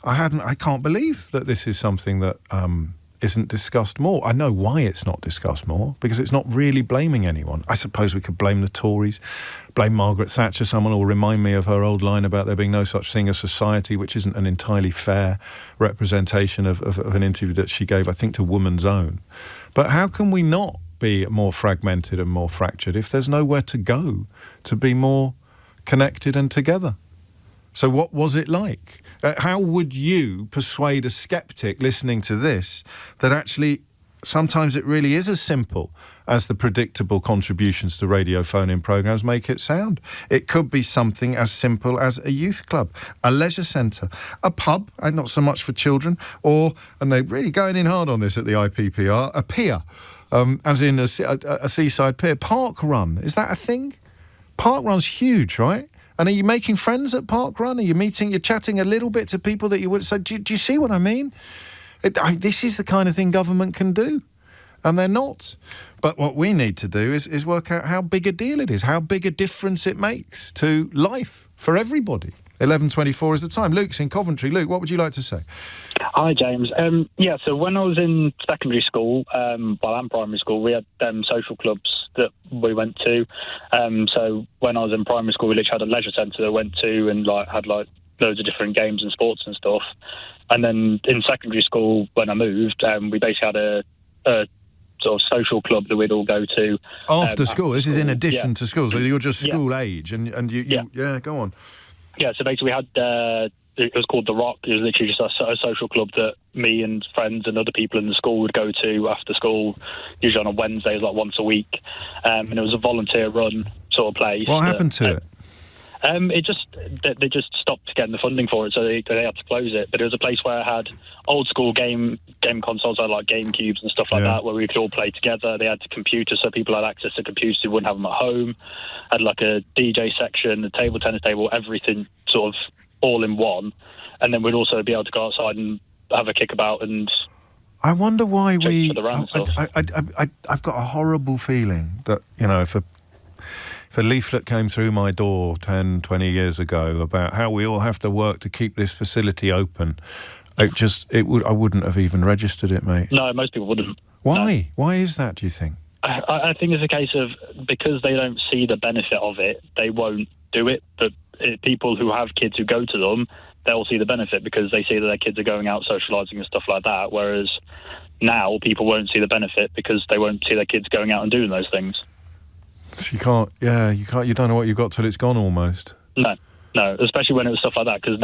I can't believe that this is something that isn't discussed more. I know why it's not discussed more, because it's not really blaming anyone. I suppose we could blame the Tories, blame Margaret Thatcher. Someone will remind me of her old line about there being no such thing as society, which isn't an entirely fair representation of an interview that she gave, I think, to Woman's Own. But how can we not be more fragmented and more fractured if there's nowhere to go to be more connected and together? So what was it like? How would you persuade a sceptic listening to this that actually sometimes it really is as simple as the predictable contributions to radio phone-in programmes make it sound? It could be something as simple as a youth club, a leisure centre, a pub, and not so much for children, or, and they're really going in hard on this at the IPPR, a pier, as in a seaside pier. Park run, is that a thing? Park run's huge, right? And are you making friends at Park Run? Are you you're chatting a little bit to people that you would... So do you see what I mean? This is the kind of thing government can do. And they're not. But what we need to do is work out how big a deal it is, how big a difference it makes to life for everybody. 11:24 is the time. Luke's in Coventry. Luke, what would you like to say? Hi, James. So when I was in secondary school, and primary school, we had social clubs that we went to. So when I was in primary school, we literally had a leisure centre that I went to and had loads of different games and sports and stuff. And then in secondary school, when I moved, we basically had a sort of social club that we'd all go to after school. This is in addition to school, so you're just school age, and you go on. Yeah, so basically we had it was called The Rock. It was literally just a social club that me and friends and other people in the school would go to after school, usually on a Wednesday, like once a week. And it was a volunteer-run sort of place. What happened to it? They just stopped getting the funding for it, so they had to close it. But it was a place where I had old school game consoles, like Game Cubes and stuff like that, where we could all play together. They had computers, so people had access to computers who wouldn't have them at home. Had like a DJ section, a table tennis table, everything sort of all in one. And then we'd also be able to go outside and have a kickabout and. I wonder why I've got a horrible feeling that, you know, if a leaflet came through my door 10, 20 years ago about how we all have to work to keep this facility open, I wouldn't have even registered it, mate. No, most people wouldn't. Why? No. Why is that, do you think? I think it's a case of because they don't see the benefit of it, they won't do it. But people who have kids who go to them, they'll see the benefit because they see that their kids are going out socialising and stuff like that. Whereas now people won't see the benefit because they won't see their kids going out and doing those things. You don't know what you've got till it's gone almost. No, especially when it was stuff like that. Because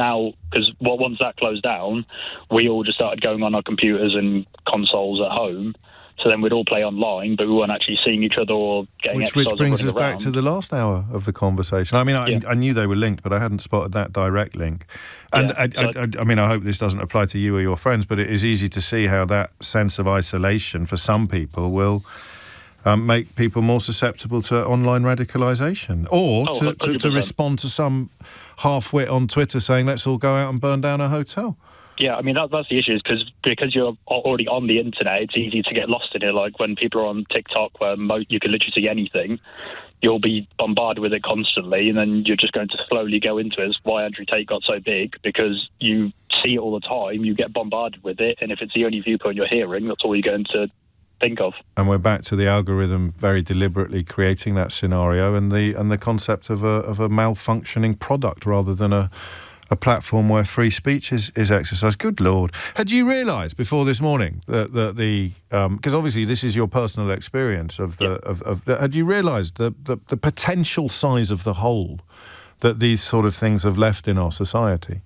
once that closed down, we all just started going on our computers and consoles at home. So then we'd all play online, but we weren't actually seeing each other or getting exercise. Which brings us back around. to the last hour of the conversation. I mean, I knew they were linked, but I hadn't spotted that direct link. And I mean, I hope this doesn't apply to you or your friends, but it is easy to see how that sense of isolation for some people will make people more susceptible to online radicalisation or to respond to some half-wit on Twitter saying, let's all go out and burn down a hotel. Yeah, I mean, that's the issue, is because you're already on the internet, it's easy to get lost in it. Like when people are on TikTok, where you can literally see anything, you'll be bombarded with it constantly, and then you're just going to slowly go into it. It's why Andrew Tate got so big, because you see it all the time, you get bombarded with it, and if it's the only viewpoint you're hearing, that's all you're going to think of. And we're back to the algorithm very deliberately creating that scenario and the concept of a malfunctioning product rather than a platform where free speech is exercised. Good Lord. Had you realised before this morning that because obviously this is your personal experience had you realised the potential size of the hole that these sort of things have left in our society?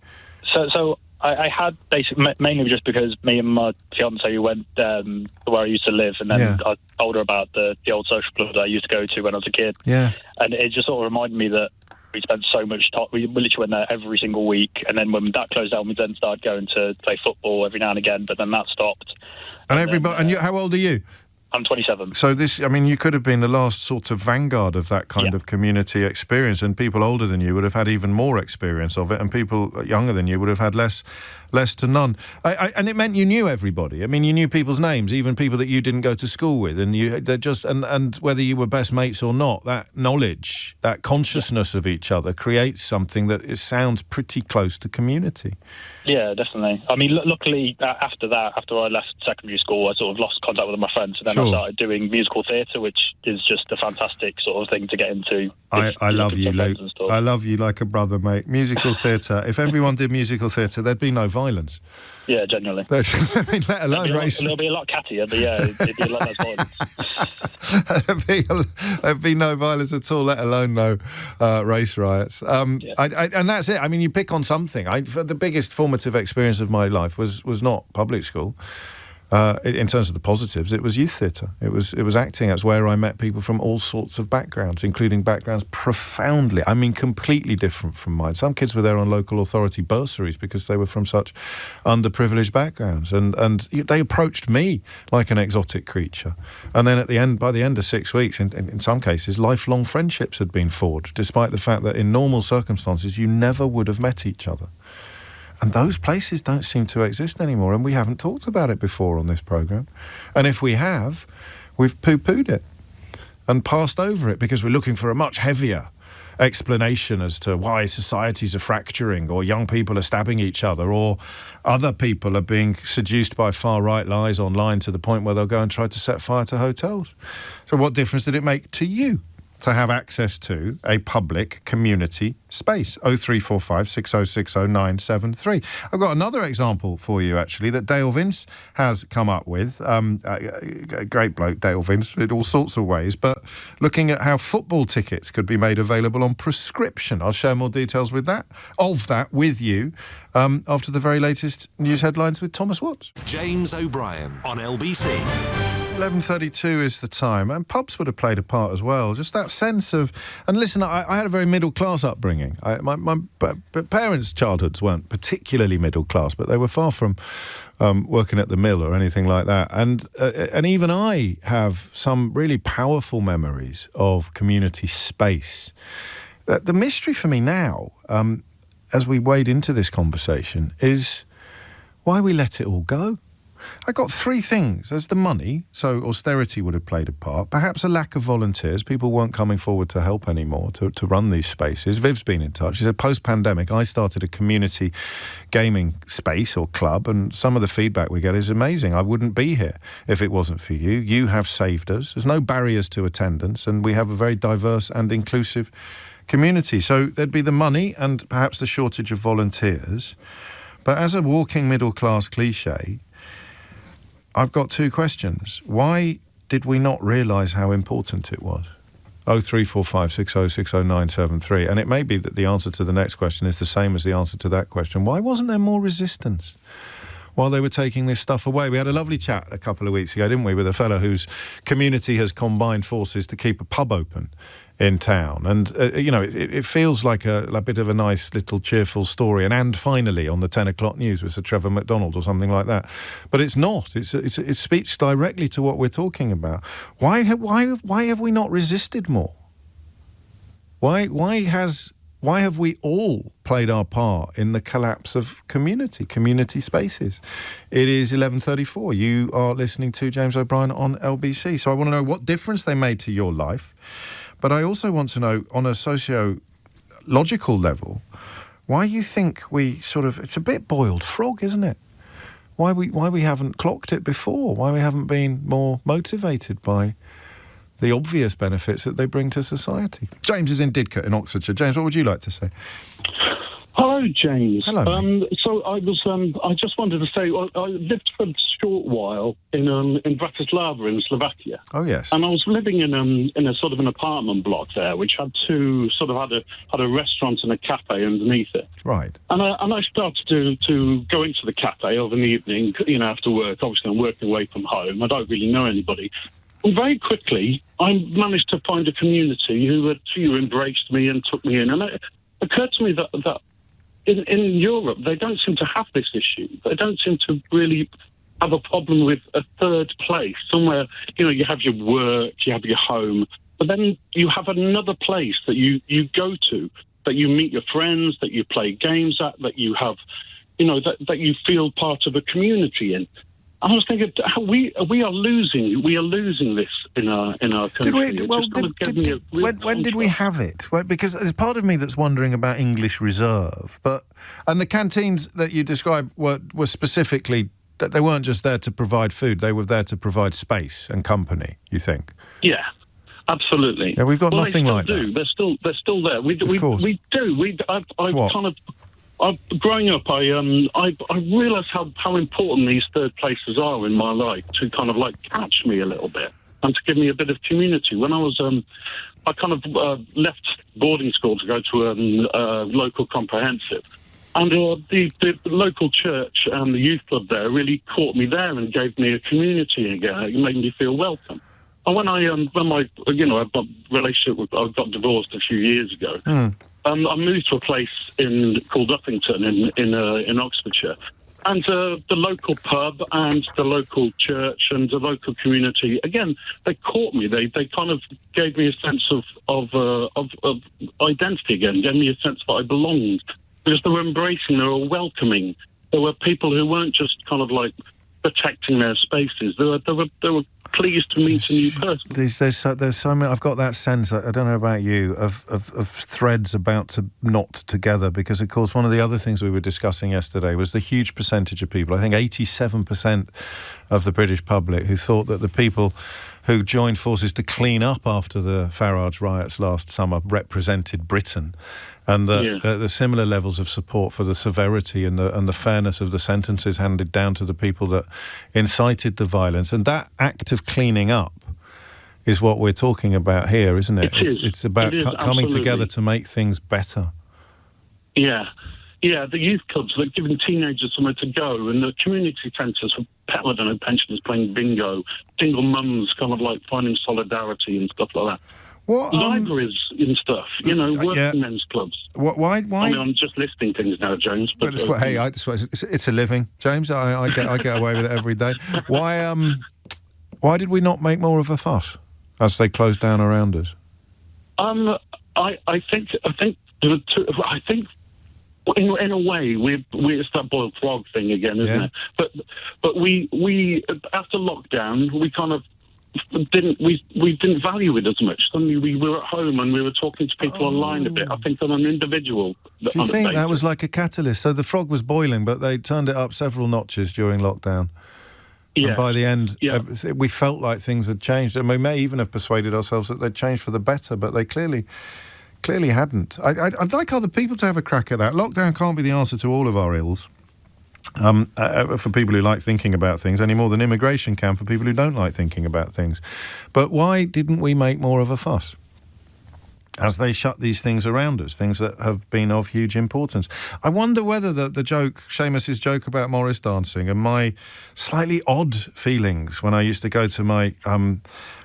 So I had basically, mainly just because me and my fiancée went to where I used to live, and then I told her about the old social club that I used to go to when I was a kid. Yeah. And it just sort of reminded me that we spent so much time. We literally went there every single week, and then when that closed down, we then started going to play football every now and again. But then that stopped. And how old are you? I'm 27. So you could have been the last sort of vanguard of that kind of community experience, and people older than you would have had even more experience of it, and people younger than you would have had less to none. And it meant you knew everybody. I mean, you knew people's names, even people that you didn't go to school with, and whether you were best mates or not, that knowledge, that consciousness of each other creates something that sounds pretty close to community. Yeah, definitely. I mean, luckily, after I left secondary school, I sort of lost contact with my friends, and then I started doing musical theatre, which is just a fantastic sort of thing to get into. I love you, Luke. I love you like a brother, mate. Musical theatre. If everyone did musical theatre, there'd be no violence. Yeah, generally. I mean, let alone race. It'll be a lot cattier, but yeah, it'd be a lot less violence. There'd be no violence at all, let alone no race riots. And that's it. I mean, you pick on something. The biggest formative experience of my life was not public school. In terms of the positives, it was youth theatre. It was acting. That's where I met people from all sorts of backgrounds, including backgrounds completely different from mine. Some kids were there on local authority bursaries because they were from such underprivileged backgrounds, and they approached me like an exotic creature. And then by the end of 6 weeks, in some cases, lifelong friendships had been forged, despite the fact that in normal circumstances you never would have met each other. And those places don't seem to exist anymore, and we haven't talked about it before on this programme. And if we have, we've poo-pooed it and passed over it because we're looking for a much heavier explanation as to why societies are fracturing, or young people are stabbing each other, or other people are being seduced by far-right lies online to the point where they'll go and try to set fire to hotels. So what difference did it make to you to have access to a public community space? 0345 6060 973. I've got another example for you, actually, that Dale Vince has come up with. A great bloke, Dale Vince, in all sorts of ways, but looking at how football tickets could be made available on prescription. I'll share more details with that with you after the very latest news headlines with Thomas Watts. James O'Brien on LBC. 11:32 is the time, and pubs would have played a part as well. Just that sense of, and listen, I had a very middle class upbringing. My parents' childhoods weren't particularly middle class, but they were far from working at the mill or anything like that. And even I have some really powerful memories of community space. The mystery for me now, as we wade into this conversation, is why we let it all go. I got three things. There's the money, so austerity would have played a part. Perhaps a lack of volunteers. People weren't coming forward to help anymore, to run these spaces. Viv's been in touch. She said, post-pandemic, I started a community gaming space or club, and some of the feedback we get is amazing. I wouldn't be here if it wasn't for you. You have saved us. There's no barriers to attendance, and we have a very diverse and inclusive community. So there'd be the money and perhaps the shortage of volunteers. But as a walking middle-class cliche, I've got two questions. Why did we not realise how important it was? 0345 60 60 973. And it may be that the answer to the next question is the same as the answer to that question. Why wasn't there more resistance while they were taking this stuff away? We had a lovely chat a couple of weeks ago, didn't we, with a fellow whose community has combined forces to keep a pub open in town. And, it feels like a bit of a nice little cheerful story. And finally, on the 10 o'clock news with Sir Trevor McDonald or something like that. But it's not. It speaks directly to what we're talking about. Why have we not resisted more? Why have we all played our part in the collapse of community spaces? It is 11:34. You are listening to James O'Brien on LBC. So I want to know what difference they made to your life. But I also want to know, on a socio-logical level, why you think we it's a bit boiled frog, isn't it? Why we haven't clocked it before? Why we haven't been more motivated by the obvious benefits that they bring to society? James is in Didcot in Oxfordshire. James, what would you like to say? Hello, James. Hello. So I just wanted to say, I lived for a short while in Bratislava in Slovakia. Oh yes. And I was living in a sort of an apartment block there, which had had a restaurant and a cafe underneath it. Right. And I started to go into the cafe of an evening, after work. Obviously, I'm working away from home. I don't really know anybody. And very quickly, I managed to find a community who embraced me and took me in. And it occurred to me that in Europe, they don't seem to have this issue. They don't seem to really have a problem with a third place, somewhere, you have your work, you have your home, but then you have another place that you go to, that you meet your friends, that you play games at, that you have, that you feel part of a community in. I was thinking, we are losing this in our country. When did we have it? Because there's part of me that's wondering about English reserve, and the canteens that you described were specifically that they weren't just there to provide food; they were there to provide space and company. You think? Yeah. Absolutely. Yeah, we've got nothing like that. They're still there. We do. Growing up, I realised how important these third places are in my life to kind of catch me a little bit and to give me a bit of community. When I was, I left boarding school to go to a local comprehensive, and the local church and the youth club there really caught me there and gave me a community again. It made me feel welcome. And when I got divorced a few years ago. I moved to a place called Uppington in Oxfordshire, and the local pub and the local church and the local community again, they caught me. They kind of gave me a sense of identity again, gave me a sense that I belonged, because they were embracing, they were welcoming. There were people who weren't just kind of protecting their spaces. They were pleased to meet a new person. There's so many. I've got that sense. I don't know about you, of threads about to knot together, because of course one of the other things we were discussing yesterday was the huge percentage of people. I think 87% of the British public who thought that the people who joined forces to clean up after the Farage riots last summer represented Britain. And the similar levels of support for the severity and the fairness of the sentences handed down to the people that incited the violence. And that act of cleaning up is what we're talking about here, isn't it? It's about coming together to make things better. Yeah. Yeah, the youth clubs, they're giving teenagers somewhere to go, and the community centres for I don't know, pensioners playing bingo, single mums kind of like finding solidarity and stuff like that. What, libraries and stuff, working men's clubs. Why? I mean, I'm just listing things now, James. But it's a living, James. I get away with it every day. Why did we not make more of a fuss as they closed down around us? I think in a way it's that boiled frog thing again, isn't it? But we after lockdown we kind of didn't value it as much. Suddenly we were at home and we were talking to people online a bit. I think on an individual. Do you think that was like a catalyst? So the frog was boiling, but they turned it up several notches during lockdown. Yeah. And by the end, we felt like things had changed. And we may even have persuaded ourselves that they'd changed for the better, but they clearly hadn't. I'd like other people to have a crack at that. Lockdown can't be the answer to all of our ills. For people who like thinking about things, any more than immigration can for people who don't like thinking about things. But why didn't we make more of a fuss as they shut these things around us, things that have been of huge importance? I wonder whether the joke, Seamus's joke about Morris dancing and my slightly odd feelings when I used to go to my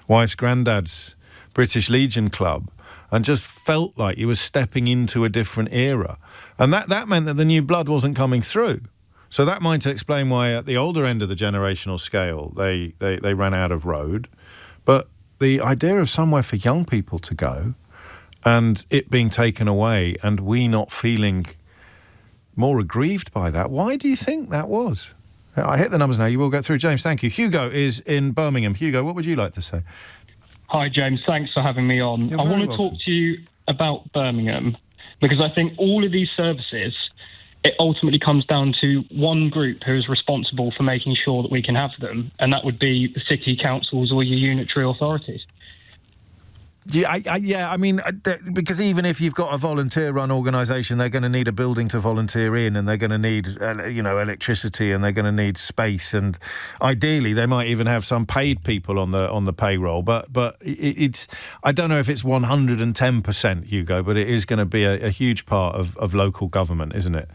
wife's granddad's British Legion Club and just felt like you were stepping into a different era. And that meant that the new blood wasn't coming through. So that might explain why at the older end of the generational scale they ran out of road. But the idea of somewhere for young people to go and it being taken away and we not feeling more aggrieved by that, why do you think that was? I hit the numbers now. You will get through. James, thank you. Hugo is in Birmingham. Hugo, what would you like to say? Hi, James. Thanks for having me on. I want to talk to you about Birmingham because I think all of these services, it ultimately comes down to one group who is responsible for making sure that we can have them, and that would be the city councils or your unitary authorities. I mean, because even if you've got a volunteer-run organisation, they're going to need a building to volunteer in, and they're going to need, electricity, and they're going to need space, and ideally they might even have some paid people on the payroll. But it's I don't know if it's 110%, Hugo, but it is going to be a huge part of local government, isn't it?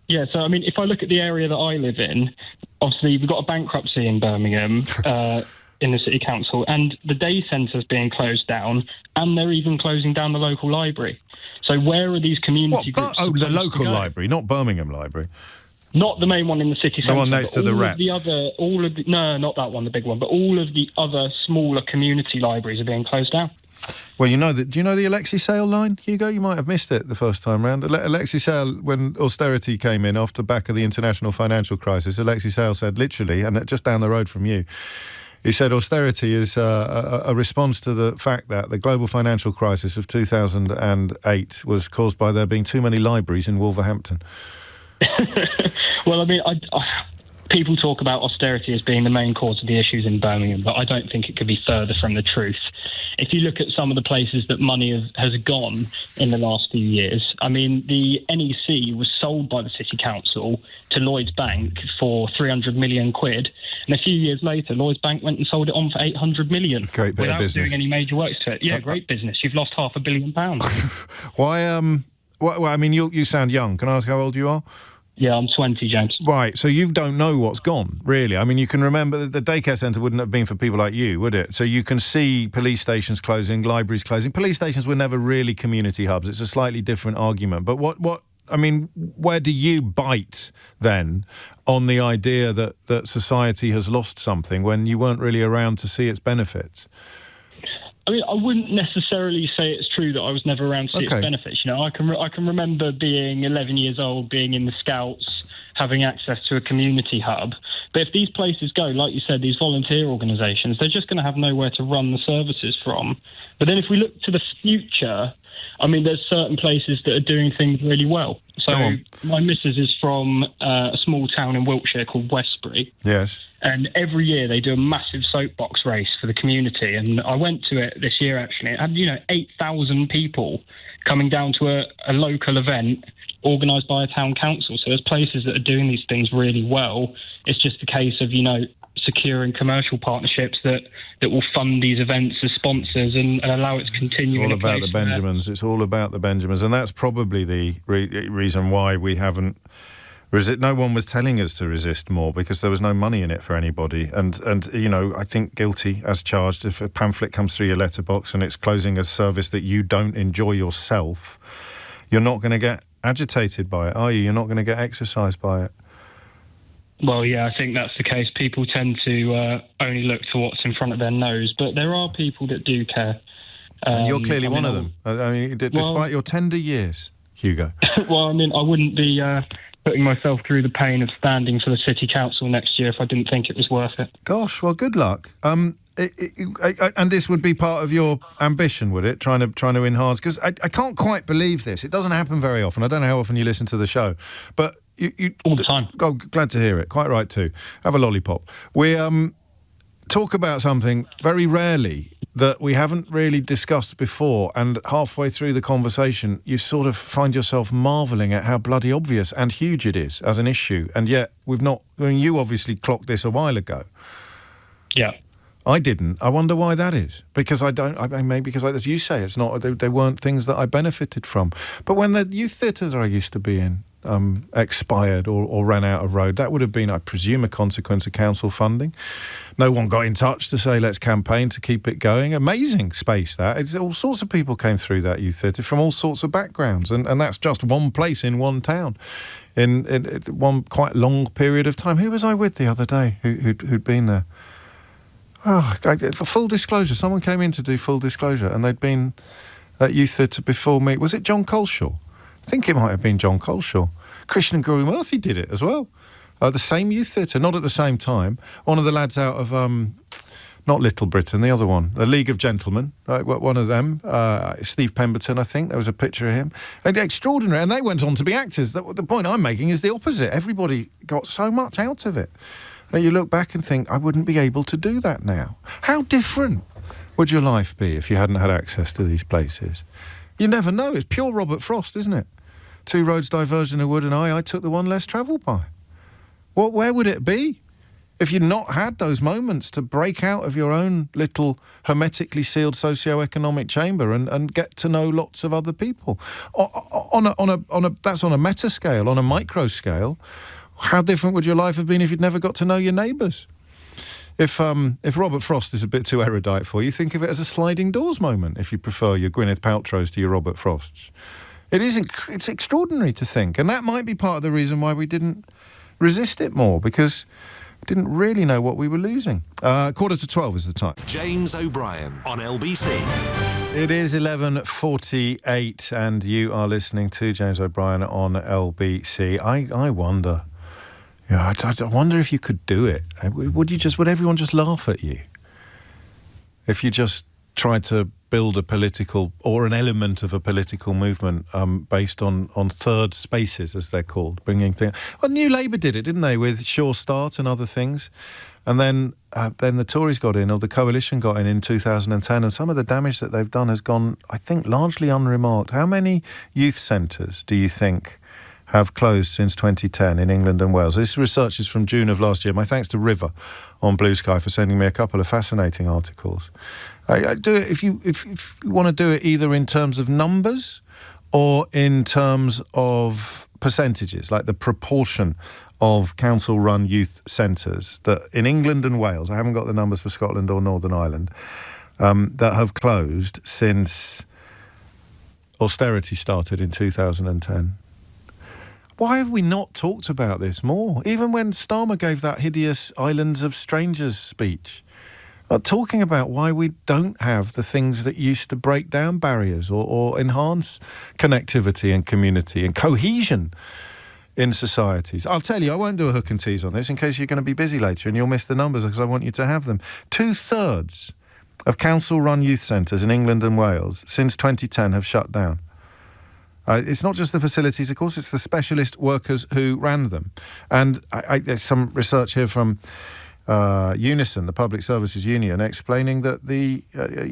Yeah. So I mean, if I look at the area that I live in, obviously we've got a bankruptcy in Birmingham. In the city council, and the day centre's being closed down, and they're even closing down the local library. So where are these community groups? The local library, not Birmingham Library. Not the main one in the city centre. The one next to the Rep. No, not that one, the big one. But all of the other smaller community libraries are being closed down. Well, do you know the Alexi Sale line, Hugo? You might have missed it the first time round. Alexi Sale, when austerity came in off the back of the international financial crisis, Alexi Sale said literally, and just down the road from you, he said austerity is a response to the fact that the global financial crisis of 2008 was caused by there being too many libraries in Wolverhampton. Well, I mean, people talk about austerity as being the main cause of the issues in Birmingham, but I don't think it could be further from the truth. If you look at some of the places that money has gone in the last few years, I mean, the NEC was sold by the City Council to Lloyds Bank for 300 million quid, and a few years later, Lloyds Bank went and sold it on for 800 million without doing any major works to it. Yeah, great business. You've lost £500 million. Why? Well, I mean, you sound young. Can I ask how old you are? Yeah, I'm 20, James. Right, so you don't know what's gone, really. I mean, you can remember that the daycare centre wouldn't have been for people like you, would it? So you can see police stations closing, libraries closing. Police stations were never really community hubs. It's a slightly different argument. But where do you bite, then, on the idea that society has lost something when you weren't really around to see its benefits? I mean, I wouldn't necessarily say it's true that I was never around to see its benefits. You know, I can remember being 11 years old, being in the Scouts, having access to a community hub. But if these places go, like you said, these volunteer organisations, they're just going to have nowhere to run the services from. But then if we look to the future, I mean, there's certain places that are doing things really well. So my missus is from a small town in Wiltshire called Westbury. Yes. And every year they do a massive soapbox race for the community. And I went to it this year, actually. It had, 8,000 people coming down to a local event organised by a town council. So there's places that are doing these things really well. It's just a case of, securing commercial partnersps that will fund these events as sponsors and allow it to continue. It's all about the Benjamins. It's all about the Benjamins. And that's probably the reason why we haven't No one was telling us to resist more because there was no money in it for anybody. And I think guilty as charged. If a pamphlet comes through your letterbox and it's closing a service that you don't enjoy yourself, you're not going to get agitated by it, are you? You're not going to get exercised by it. Well, yeah, I think that's the case. People tend to only look to what's in front of their nose, but there are people that do care. And you're clearly one of them. Despite your tender years, Hugo. Well, I wouldn't be putting myself through the pain of standing for the city council next year if I didn't think it was worth it. Gosh, well, good luck. And this would be part of your ambition, would it? Trying to enhance? Because I can't quite believe this. It doesn't happen very often. I don't know how often you listen to the show, but you all the time. Oh, glad to hear it. Quite right too. Have a lollipop. We talk about something very rarely that we haven't really discussed before, and halfway through the conversation, you sort of find yourself marvelling at how bloody obvious and huge it is as an issue, and yet we've not. You obviously clocked this a while ago. Yeah. I didn't. I wonder why that is. Because I don't. Maybe because, as you say, it's not. They weren't things that I benefited from. But when the youth theatre that I used to be in expired or ran out of road, that would have been, I presume, a consequence of council funding. No one got in touch to say let's campaign to keep it going. Amazing space that. All sorts of people came through that youth theatre from all sorts of backgrounds, and that's just one place in one town, in one quite long period of time. Who was I with the other day who'd been there? Oh, for full disclosure, someone came in to do full disclosure, and they'd been at youth theatre before me. Was it John Coleshaw? I think it might have been John Coleshaw. Krishnan Gurumurthy did it as well. The same youth theatre, not at the same time. One of the lads out of, not Little Britain, the other one, the League of Gentlemen, one of them, Steve Pemberton, I think. There was a picture of him. And extraordinary. And they went on to be actors. The point I'm making is the opposite. Everybody got so much out of it. And you look back and think, I wouldn't be able to do that now. How different would your life be if you hadn't had access to these places? You never know. It's pure Robert Frost, isn't it? Two roads diverged in a wood, and I took the one less travelled by. Where would it be if you'd not had those moments to break out of your own little hermetically sealed socio-economic chamber and get to know lots of other people? That's on a meta scale. On a micro scale, how different would your life have been if you'd never got to know your neighbours? If Robert Frost is a bit too erudite for you, think of it as a sliding doors moment, if you prefer your Gwyneth Paltrows to your Robert Frosts. It's extraordinary to think, and that might be part of the reason why we didn't resist it more, because we didn't really know what we were losing. 11:45 is the time. James O'Brien on LBC. It is 11:48, and you are listening to James O'Brien on LBC. I wonder... Yeah, I wonder if you could do it. Would everyone just laugh at you if you just tried to build a political or an element of a political movement based on third spaces, as they're called, bringing things? Well, New Labour did it, didn't they, with Sure Start and other things, and then the Tories got in, or the coalition got in 2010, and some of the damage that they've done has gone, I think, largely unremarked. How many youth centres do you think have closed since 2010 in England and Wales? This research is from June of last year. My thanks to River on Blue Sky for sending me a couple of fascinating articles. I do it if you want to do it either in terms of numbers or in terms of percentages, like the proportion of council-run youth centres that in England and Wales, I haven't got the numbers for Scotland or Northern Ireland, that have closed since austerity started in 2010. Why have we not talked about this more? Even when Starmer gave that hideous Islands of Strangers speech, talking about why we don't have the things that used to break down barriers or enhance connectivity and community and cohesion in societies. I'll tell you, I won't do a hook and tease on this in case you're going to be busy later and you'll miss the numbers because I want you to have them. 2/3 of council-run youth centres in England and Wales since 2010 have shut down. It's not just the facilities, of course, it's the specialist workers who ran them. And there's some research here from Unison, the Public Services Union, explaining that the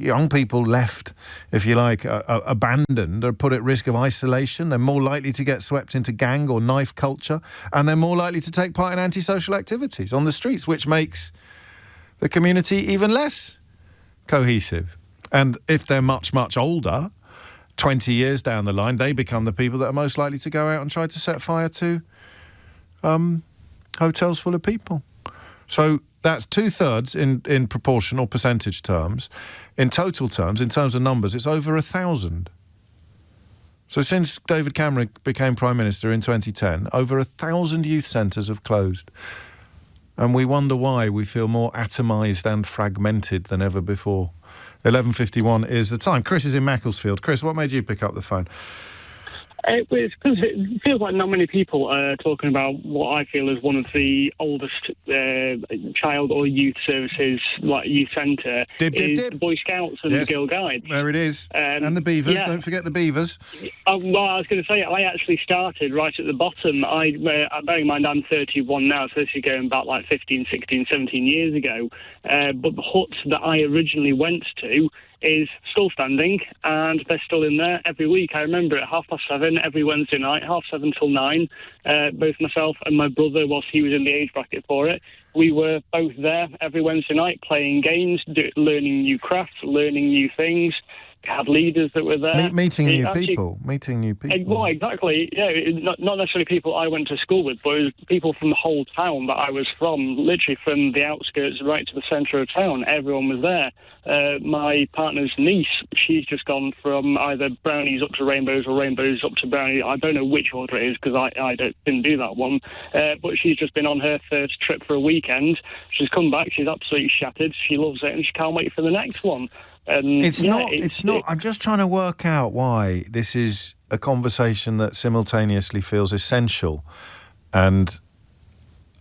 young people left, if you like, abandoned or put at risk of isolation. They're more likely to get swept into gang or knife culture, and they're more likely to take part in antisocial activities on the streets, which makes the community even less cohesive. And if they're much, much older, 20 years down the line, they become the people that are most likely to go out and try to set fire to hotels full of people. So that's 2/3 in proportion or percentage terms. In total terms, in terms of numbers, it's over 1,000. So since David Cameron became Prime Minister in 2010, over 1,000 youth centres have closed. And we wonder why we feel more atomised and fragmented than ever before. 11:51 is the time. Chris is in Macclesfield. Chris, what made you pick up the phone? It's because it feels like not many people are talking about what I feel is one of the oldest child or youth services, like youth centre, the Boy Scouts and the Girl Guides. There it is. And the Beavers. Yeah. Don't forget the Beavers. Well, I was going to say, I actually started right at the bottom. Bearing in mind I'm 31 now, so this is going back like 15, 16, 17 years ago. But the huts that I originally went to is still standing, and they're still in there every week. I remember at 7:30 every Wednesday night, 7:30 till 9, both myself and my brother, whilst he was in the age bracket for it, we were both there every Wednesday night playing games, learning new crafts, learning new things. Had leaders that were there. Meeting new people. Well, exactly. Yeah, not necessarily people I went to school with, but it was people from the whole town that I was from, literally from the outskirts right to the centre of town. Everyone was there. My partner's niece, she's just gone from either brownies up to rainbows or rainbows up to brownies. I don't know which order it is because I didn't do that one. But she's just been on her first trip for a weekend. She's come back. She's absolutely shattered. She loves it and she can't wait for the next one. It's not. I'm just trying to work out why this is a conversation that simultaneously feels essential and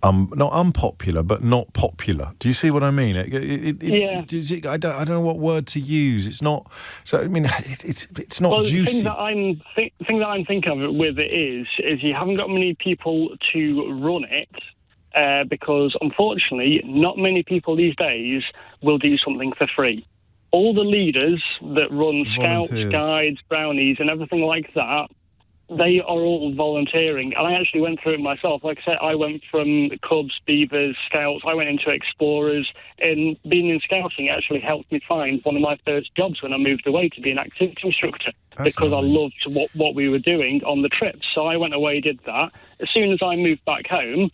not unpopular, but not popular. Do you see what I mean? I don't know what word to use. It's not. So I mean, it's not juicy. The thing that I'm thinking of with it is you haven't got many people to run it because unfortunately, not many people these days will do something for free. All the leaders that run Scouts, Guides, Brownies and everything like that, they are all volunteering. And I actually went through it myself. Like I said, I went from Cubs, Beavers, Scouts. I went into Explorers. And being in Scouting actually helped me find one of my first jobs when I moved away to be an activity instructor. Because I loved what we were doing on the trips. So I went away, did that. As soon as I moved back home,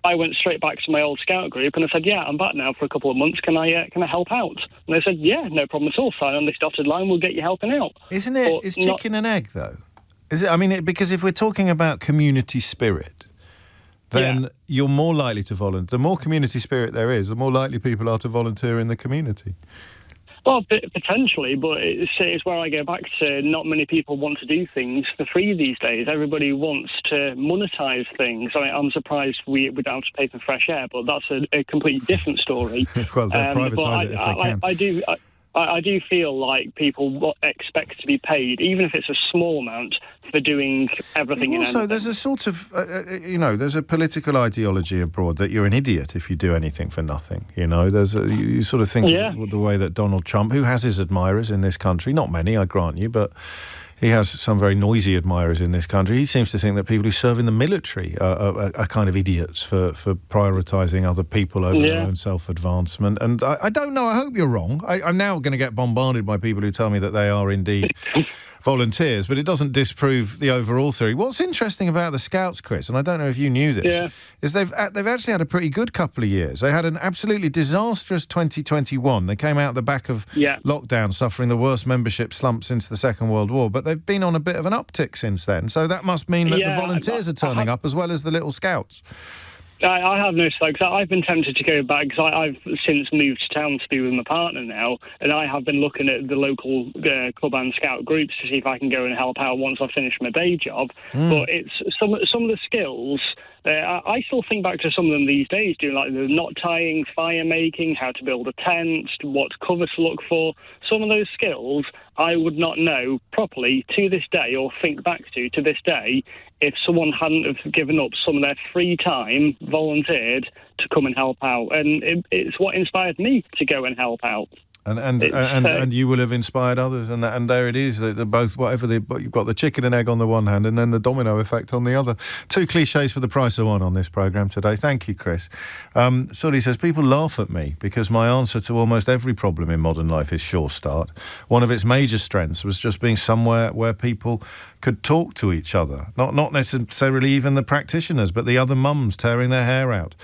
I went straight back to my old scout group and I said, yeah, I'm back now for a couple of months. Can I help out? And they said, yeah, no problem at all. Sign on this dotted line. We'll get you helping out. Isn't it? It's chicken and egg, though. Is it? I mean, because if we're talking about community spirit, then you're more likely to volunteer. The more community spirit there is, the more likely people are to volunteer in the community. Well, potentially, but it's where I go back to not many people want to do things for free these days. Everybody wants to monetise things. I mean, I'm surprised we don't have to pay for fresh air, but that's a completely different story. Well, they'll privatise it if they can. I do feel like people expect to be paid, even if it's a small amount, for doing everything. Also, there's a sort of, there's a political ideology abroad that you're an idiot if you do anything for nothing. You sort of think of the way that Donald Trump, who has his admirers in this country, not many, I grant you, but he has some very noisy admirers in this country. He seems to think that people who serve in the military are kind of idiots for prioritising other people over their own self-advancement. And I don't know, I hope you're wrong. I'm now going to get bombarded by people who tell me that they are indeed volunteers, but it doesn't disprove the overall theory. What's interesting about the Scouts, Chris, and I don't know if you knew this, is they've actually had a pretty good couple of years. They had an absolutely disastrous 2021. They came out the back of lockdown, suffering the worst membership slump since the Second World War, but they've been on a bit of an uptick since then. So that must mean that the volunteers are turning up as well as the little Scouts. I have noticed that because I've been tempted to go back because I've since moved to town to be with my partner now, and I have been looking at the local club and scout groups to see if I can go and help out once I finish my day job. But it's some of the skills. I still think back to some of them these days, doing like the knot tying, fire making, how to build a tent, what cover to look for. Some of those skills I would not know properly to this day, or think back to this day, if someone hadn't have given up some of their free time, volunteered to come and help out. And it's what inspired me to go and help out. And you will have inspired others, and there it is. They're both you've got the chicken and egg on the one hand, and then the domino effect on the other. 2 cliches for the price of one on this programme today. Thank you, Chris. Sully says, people laugh at me because my answer to almost every problem in modern life is Sure Start. One of its major strengths was just being somewhere where people could talk to each other, not necessarily even the practitioners, but the other mums tearing their hair out.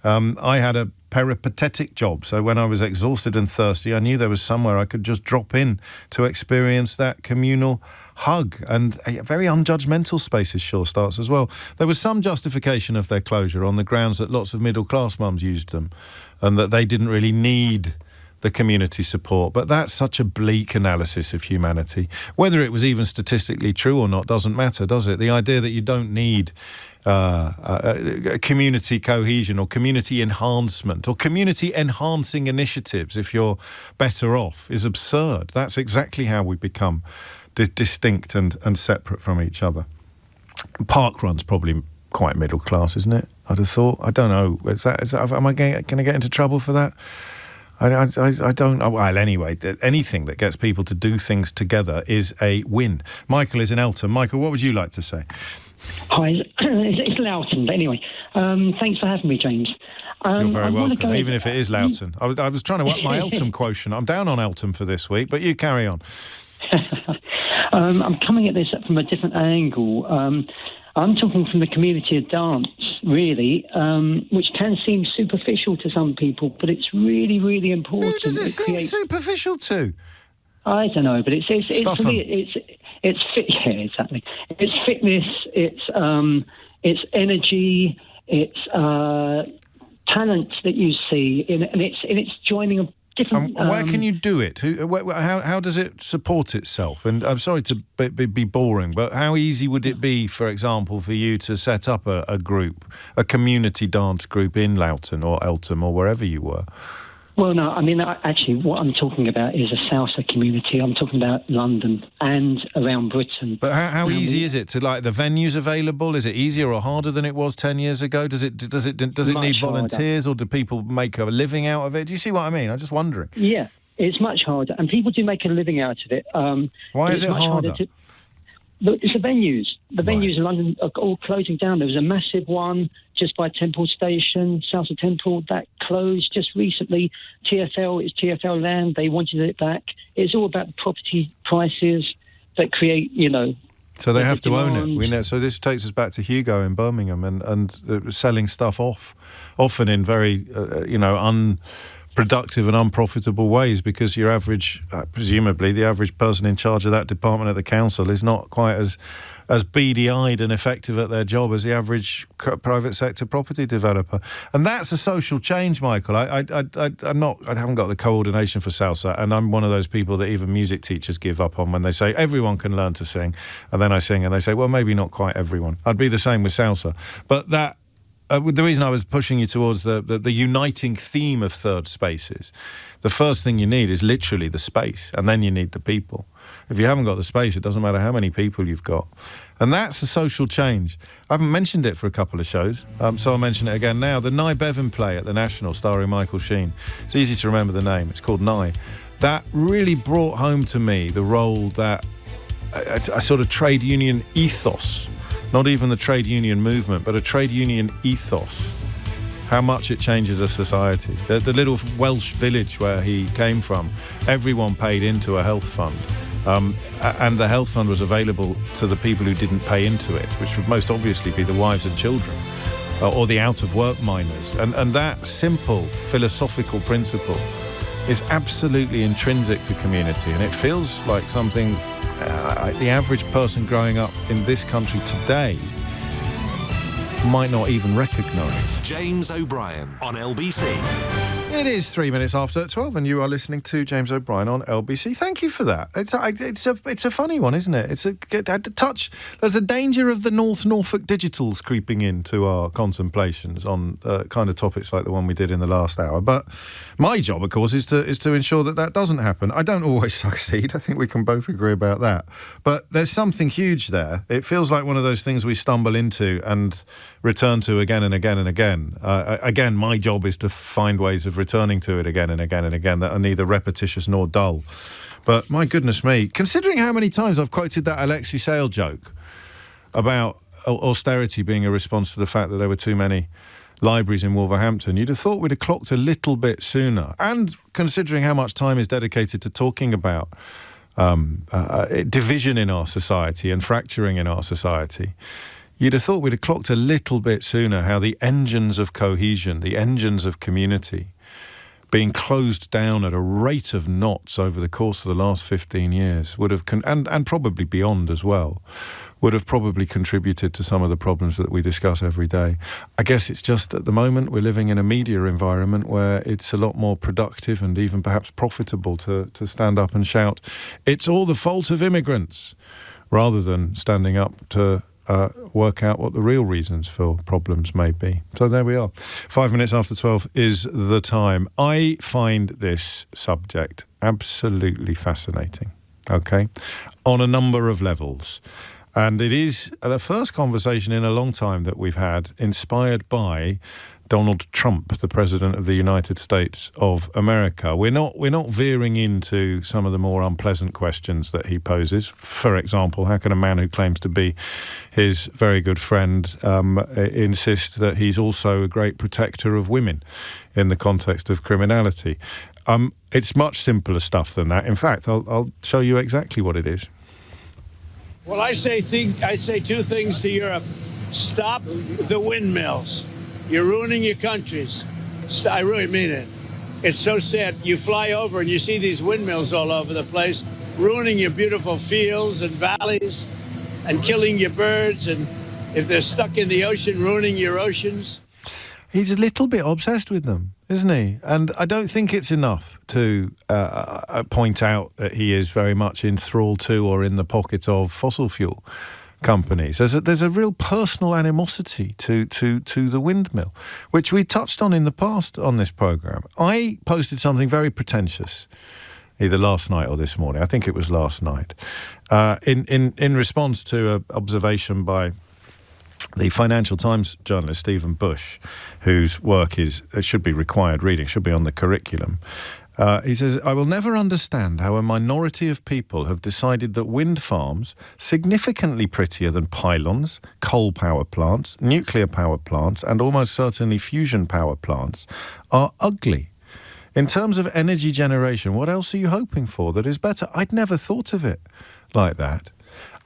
I had a peripatetic job, so when I was exhausted and thirsty, I knew there was somewhere I could just drop in to experience that communal hug, and a very unjudgmental spaces Sure Starts as well. There was some justification of their closure on the grounds that lots of middle-class mums used them and that they didn't really need the community support, but that's such a bleak analysis of humanity. Whether it was even statistically true or not doesn't matter, does it? The idea that you don't need community cohesion or community enhancement or community enhancing initiatives if you're better off is absurd. That's exactly how we become distinct and separate from each other. Parkrun's probably quite middle class, isn't it? I'd have thought. I don't know. Is that am I going to get into trouble for that? I don't know. Well, anyway, anything that gets people to do things together is a win. Michael is in Eltham. Michael, what would you like to say? Hi, it's Loughton. But anyway, thanks for having me, James. You're very welcome, even if it is Loughton. I was trying to up my Eltham quotient. I'm down on Eltham for this week, but you carry on. I'm coming at this from a different angle. I'm talking from the community of dance, really, which can seem superficial to some people, but it's really, really important. Who does it seem superficial to? I don't know, but it's fit. Yeah, exactly. It's fitness. It's energy. It's talent that you see, and it's joining a different. Where can you do it? How does it support itself? And I'm sorry to be boring, but how easy would it be, for example, for you to set up a group, a community dance group in Loughton or Eltham or wherever you were? Well, no, I mean, actually, what I'm talking about is a salsa community. I'm talking about London and around Britain. But how easy is it to, like, the venues available? Is it easier or harder than it was 10 years ago? Does it need volunteers, or do people make a living out of it? Do you see what I mean? I'm just wondering. Yeah, it's much harder, and people do make a living out of it. Why is it harder? Look, it's the venues. The venues in London are all closing down. There was a massive one just by Temple Station, Salsa Temple, that closed just recently. TfL is TfL land. They wanted it back. It's all about the property prices that create, So they have to own it. So this takes us back to Hugo in Birmingham and selling stuff off, often in very, unproductive and unprofitable ways, because your average, presumably the average person in charge of that department at the council is not quite as beady-eyed and effective at their job as the average private sector property developer. And that's a social change, Michael. I haven't got the coordination for salsa, and I'm one of those people that even music teachers give up on when they say everyone can learn to sing, and then I sing and they say, well, maybe not quite everyone. I'd be the same with salsa. But that the reason I was pushing you towards the uniting theme of third spaces, the first thing you need is literally the space, and then you need the people. If you haven't got the space, it doesn't matter how many people you've got. And that's a social change. I haven't mentioned it for a couple of shows, so I'll mention it again now. The Nye Bevan play at the National, starring Michael Sheen. It's easy to remember the name. It's called Nye. That really brought home to me the role that a sort of trade union ethos, not even the trade union movement, but a trade union ethos, how much it changes a society. The little Welsh village where he came from, everyone paid into a health fund. And the health fund was available to the people who didn't pay into it, which would most obviously be the wives and children, or the out-of-work miners. And that simple philosophical principle is absolutely intrinsic to community, and it feels like something the average person growing up in this country today might not even recognise. James O'Brien on LBC. It is 3 minutes after 12, and you are listening to James O'Brien on LBC. Thank you for that. It's a funny one, isn't it? It's a touch. There's a danger of the North Norfolk digitals creeping into our contemplations on kind of topics like the one we did in the last hour. But my job, of course, is to ensure that doesn't happen. I don't always succeed. I think we can both agree about that. But there's something huge there. It feels like one of those things we stumble into and return to again and again and again. Again, my job is to find ways of returning to it again and again and again that are neither repetitious nor dull. But my goodness me, considering how many times I've quoted that Alexei Sayle joke about austerity being a response to the fact that there were too many libraries in Wolverhampton, you'd have thought we'd have clocked a little bit sooner. And considering how much time is dedicated to talking about division in our society and fracturing in our society, you'd have thought we'd have clocked a little bit sooner how the engines of cohesion, the engines of community, being closed down at a rate of knots over the course of the last 15 years would have, and probably beyond as well, would have probably contributed to some of the problems that we discuss every day. I guess it's just at the moment we're living in a media environment where it's a lot more productive and even perhaps profitable to stand up and shout, it's all the fault of immigrants, rather than standing up to work out what the real reasons for problems may be. So there we are. 5 minutes after 12 is the time. I find this subject absolutely fascinating, okay, on a number of levels. And it is the first conversation in a long time that we've had inspired by Donald Trump, the President of the United States of America. We're not veering into some of the more unpleasant questions that he poses. For example, how can a man who claims to be his very good friend insist that he's also a great protector of women in the context of criminality? It's much simpler stuff than that. In fact, I'll show you exactly what it is. Well, I say two things to Europe. Stop the windmills. You're ruining your countries. I really mean it. It's so sad. You fly over and you see these windmills all over the place, ruining your beautiful fields and valleys and killing your birds. And if they're stuck in the ocean, ruining your oceans. He's a little bit obsessed with them, isn't he? And I don't think it's enough to point out that he is very much in thrall to or in the pocket of fossil fuel companies. There's a real personal animosity to the windmill, which we touched on in the past on this programme. I posted something very pretentious, either last night or this morning. I think it was last night, in response to an observation by the Financial Times journalist Stephen Bush, whose work should be required reading, should be on the curriculum. He says, I will never understand how a minority of people have decided that wind farms, significantly prettier than pylons, coal power plants, nuclear power plants, and almost certainly fusion power plants, are ugly. In terms of energy generation, what else are you hoping for that is better? I'd never thought of it like that.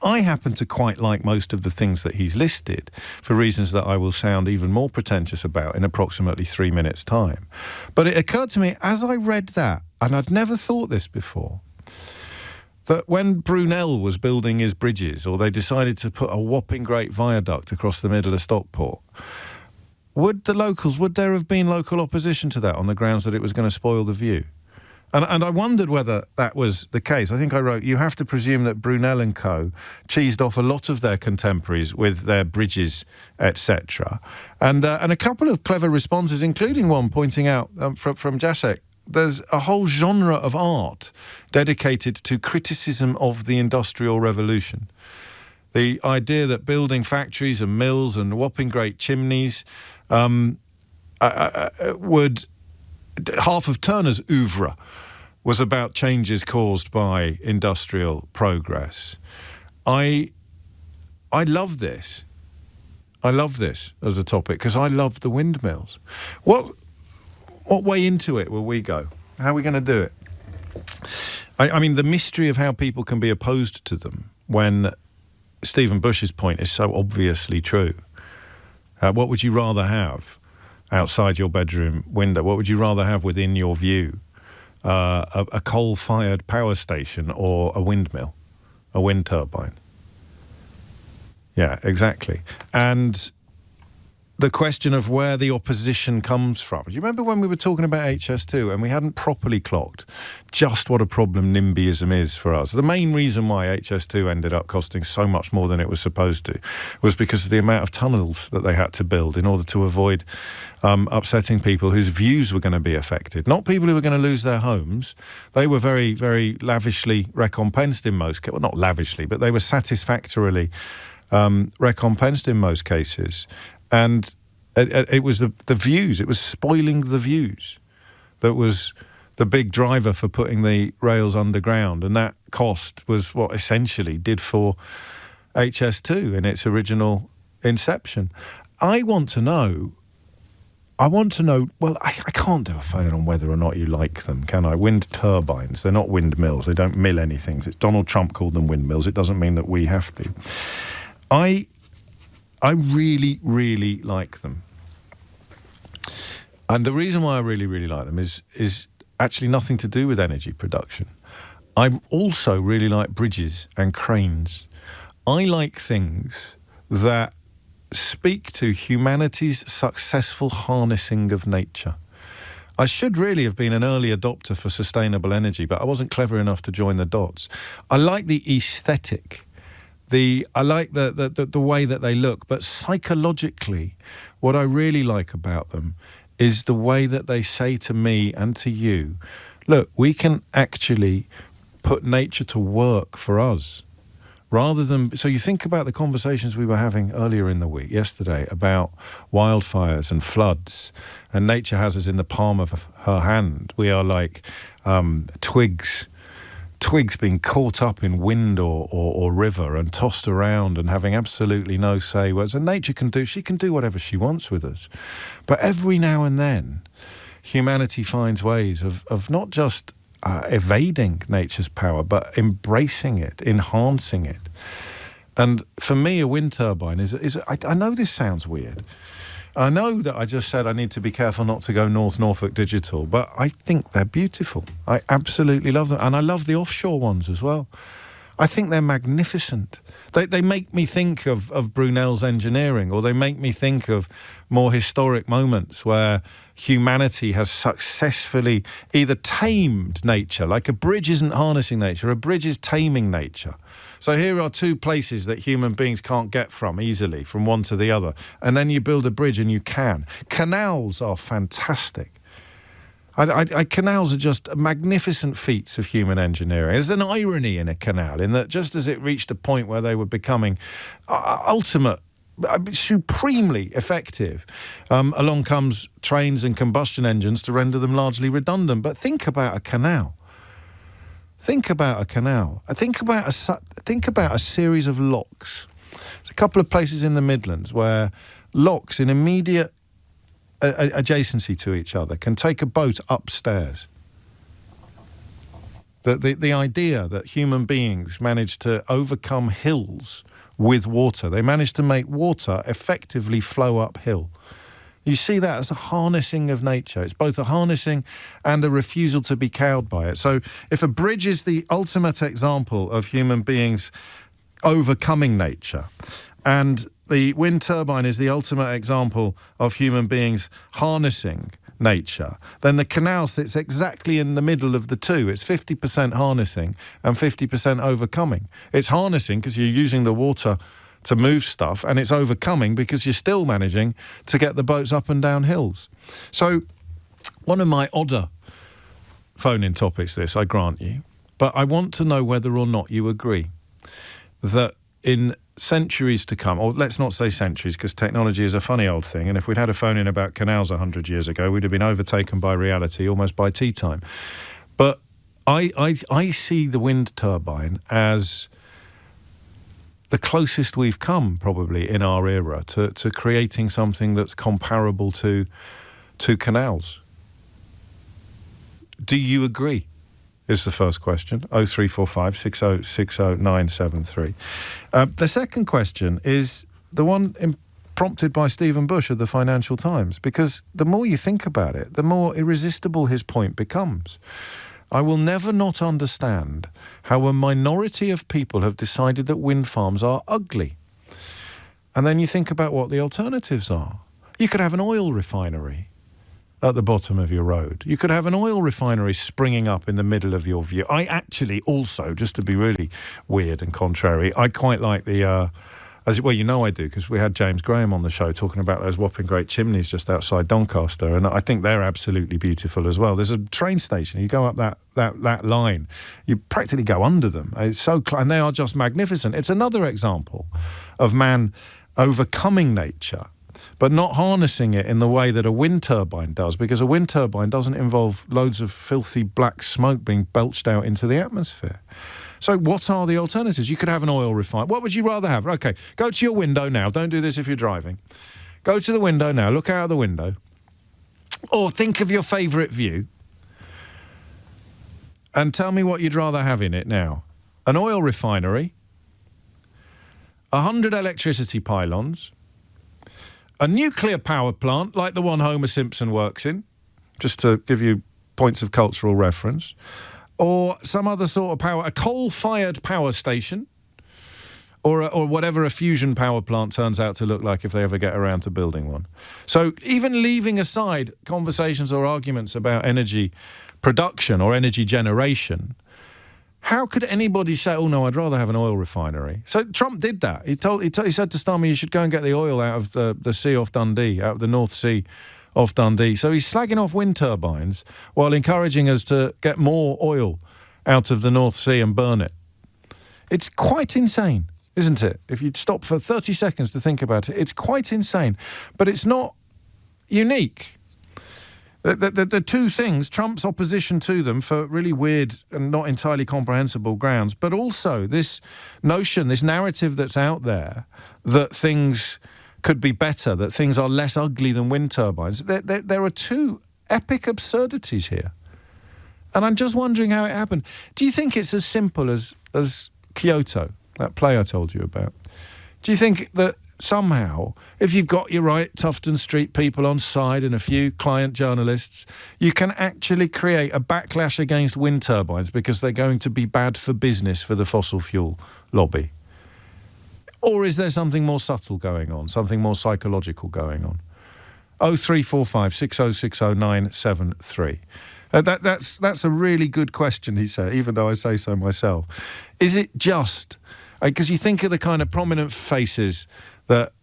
I happen to quite like most of the things that he's listed for reasons that I will sound even more pretentious about in approximately 3 minutes' time. But it occurred to me as I read that, and I'd never thought this before, that when Brunel was building his bridges, or they decided to put a whopping great viaduct across the middle of Stockport, would there have been local opposition to that on the grounds that it was going to spoil the view? And I wondered whether that was the case. I think I wrote, you have to presume that Brunel and co. cheesed off a lot of their contemporaries with their bridges, etc. And a couple of clever responses, including one pointing out from Jacek, there's a whole genre of art dedicated to criticism of the Industrial Revolution. The idea that building factories and mills and whopping great chimneys would... Half of Turner's oeuvre was about changes caused by industrial progress. I love this. I love this as a topic because I love the windmills. What way into it will we go? How are we going to do it? I mean, the mystery of how people can be opposed to them when Stephen Bush's point is so obviously true. What would you rather have outside your bedroom window? What would you rather have within your view? A coal-fired power station or a windmill? A wind turbine? Yeah, exactly. And the question of where the opposition comes from. Do you remember when we were talking about HS2 and we hadn't properly clocked just what a problem NIMBYism is for us? The main reason why HS2 ended up costing so much more than it was supposed to was because of the amount of tunnels that they had to build in order to avoid upsetting people whose views were going to be affected. Not people who were going to lose their homes. They were very, very lavishly recompensed in most cases. Well, not lavishly, but they were satisfactorily recompensed in most cases. And it was the views. It was spoiling the views that was the big driver for putting the rails underground, and that cost was what essentially did for HS2 in its original inception. I want to know, well, I can't do a phone on whether or not you like them, can I? Wind turbines, they're not windmills, they don't mill anything. It's Donald Trump called them windmills, it doesn't mean that we have to. I really, really like them. And the reason why I really, really like them is actually nothing to do with energy production. I also really like bridges and cranes. I like things that speak to humanity's successful harnessing of nature. I should really have been an early adopter for sustainable energy, but I wasn't clever enough to join the dots. I like the aesthetic. I like the way that they look, but psychologically, what I really like about them is the way that they say to me and to you, look, we can actually put nature to work for us. Rather than, so you think about the conversations we were having earlier in the week, yesterday, about wildfires and floods, and nature has us in the palm of her hand. We are like twigs being caught up in wind or river and tossed around and having absolutely no say. Whereas nature she can do whatever she wants with us. But every now and then, humanity finds ways of not just evading nature's power, but embracing it, enhancing it. And for me, a wind turbine I know this sounds weird. I know that I just said I need to be careful not to go North Norfolk digital, but I think they're beautiful. I absolutely love them. And I love the offshore ones as well. I think they're magnificent. They make me think of Brunel's engineering, or they make me think of more historic moments where humanity has successfully either tamed nature, like a bridge isn't harnessing nature, a bridge is taming nature. So here are two places that human beings can't get from easily, from one to the other. And then you build a bridge and you can. Canals are fantastic. Canals are just magnificent feats of human engineering. There's an irony in a canal, in that just as it reached a point where they were becoming supremely effective, along comes trains and combustion engines to render them largely redundant. But think about a canal. Think about a canal. Think about a series of locks. There's a couple of places in the Midlands where locks in immediate adjacency to each other can take a boat upstairs. The idea that human beings managed to overcome hills with water, they managed to make water effectively flow uphill. You see that as a harnessing of nature. It's both a harnessing and a refusal to be cowed by it. So if a bridge is the ultimate example of human beings overcoming nature, and the wind turbine is the ultimate example of human beings harnessing nature, then the canal sits exactly in the middle of the two. It's 50% harnessing and 50% overcoming. It's harnessing because you're using the water to move stuff, and it's overcoming because you're still managing to get the boats up and down hills. So one of my odder phone-in topics, this, I grant you, but I want to know whether or not you agree that in centuries to come, or let's not say centuries, because technology is a funny old thing, and if we'd had a phone-in about canals 100 years ago, we'd have been overtaken by reality almost by tea time. But I see the wind turbine as the closest we've come, probably, in our era to creating something that's comparable to canals. Do you agree? Is the first question. 0345 6060 973. The second question is the one prompted by Stephen Bush of the Financial Times, because the more you think about it, the more irresistible his point becomes. I will never not understand how a minority of people have decided that wind farms are ugly. And then you think about what the alternatives are. You could have an oil refinery at the bottom of your road. You could have an oil refinery springing up in the middle of your view. I actually also, just to be really weird and contrary, I quite like the... well, you know I do, because we had James Graham on the show talking about those whopping great chimneys just outside Doncaster, and I think they're absolutely beautiful as well. There's a train station. You go up that line, you practically go under them. It's so and they are just magnificent. It's another example of man overcoming nature but not harnessing it in the way that a wind turbine does, because a wind turbine doesn't involve loads of filthy black smoke being belched out into the atmosphere. So what are the alternatives? You could have an oil refinery. What would you rather have? Okay, go to your window now. Don't do this if you're driving. Go to the window now. Look out of the window. Or think of your favourite view and tell me what you'd rather have in it now. An oil refinery, 100 electricity pylons, a nuclear power plant like the one Homer Simpson works in, just to give you points of cultural reference, or some other sort of power, a coal-fired power station, or whatever a fusion power plant turns out to look like if they ever get around to building one. So even leaving aside conversations or arguments about energy production or energy generation, how could anybody say, oh, no, I'd rather have an oil refinery? So Trump did that. He said to Starmer, you should go and get the oil out of the sea off Dundee, out of the North Sea off Dundee. So he's slagging off wind turbines while encouraging us to get more oil out of the North Sea and burn it. It's quite insane, isn't it? If you stop for 30 seconds to think about it, it's quite insane. But it's not unique. The two things, Trump's opposition to them for really weird and not entirely comprehensible grounds, but also this notion, this narrative that's out there that things could be better, that things are less ugly than wind turbines. There are two epic absurdities here. And I'm just wondering how it happened. Do you think it's as simple as Kyoto, that play I told you about? Do you think that somehow, if you've got your right Tufton Street people on side and a few client journalists, you can actually create a backlash against wind turbines because they're going to be bad for business for the fossil fuel lobby? Or is there something more subtle going on, something more psychological going on? 0345 6060 973. That's a really good question, he said, even though I say so myself. Is it just... Because you think of the kind of prominent faces that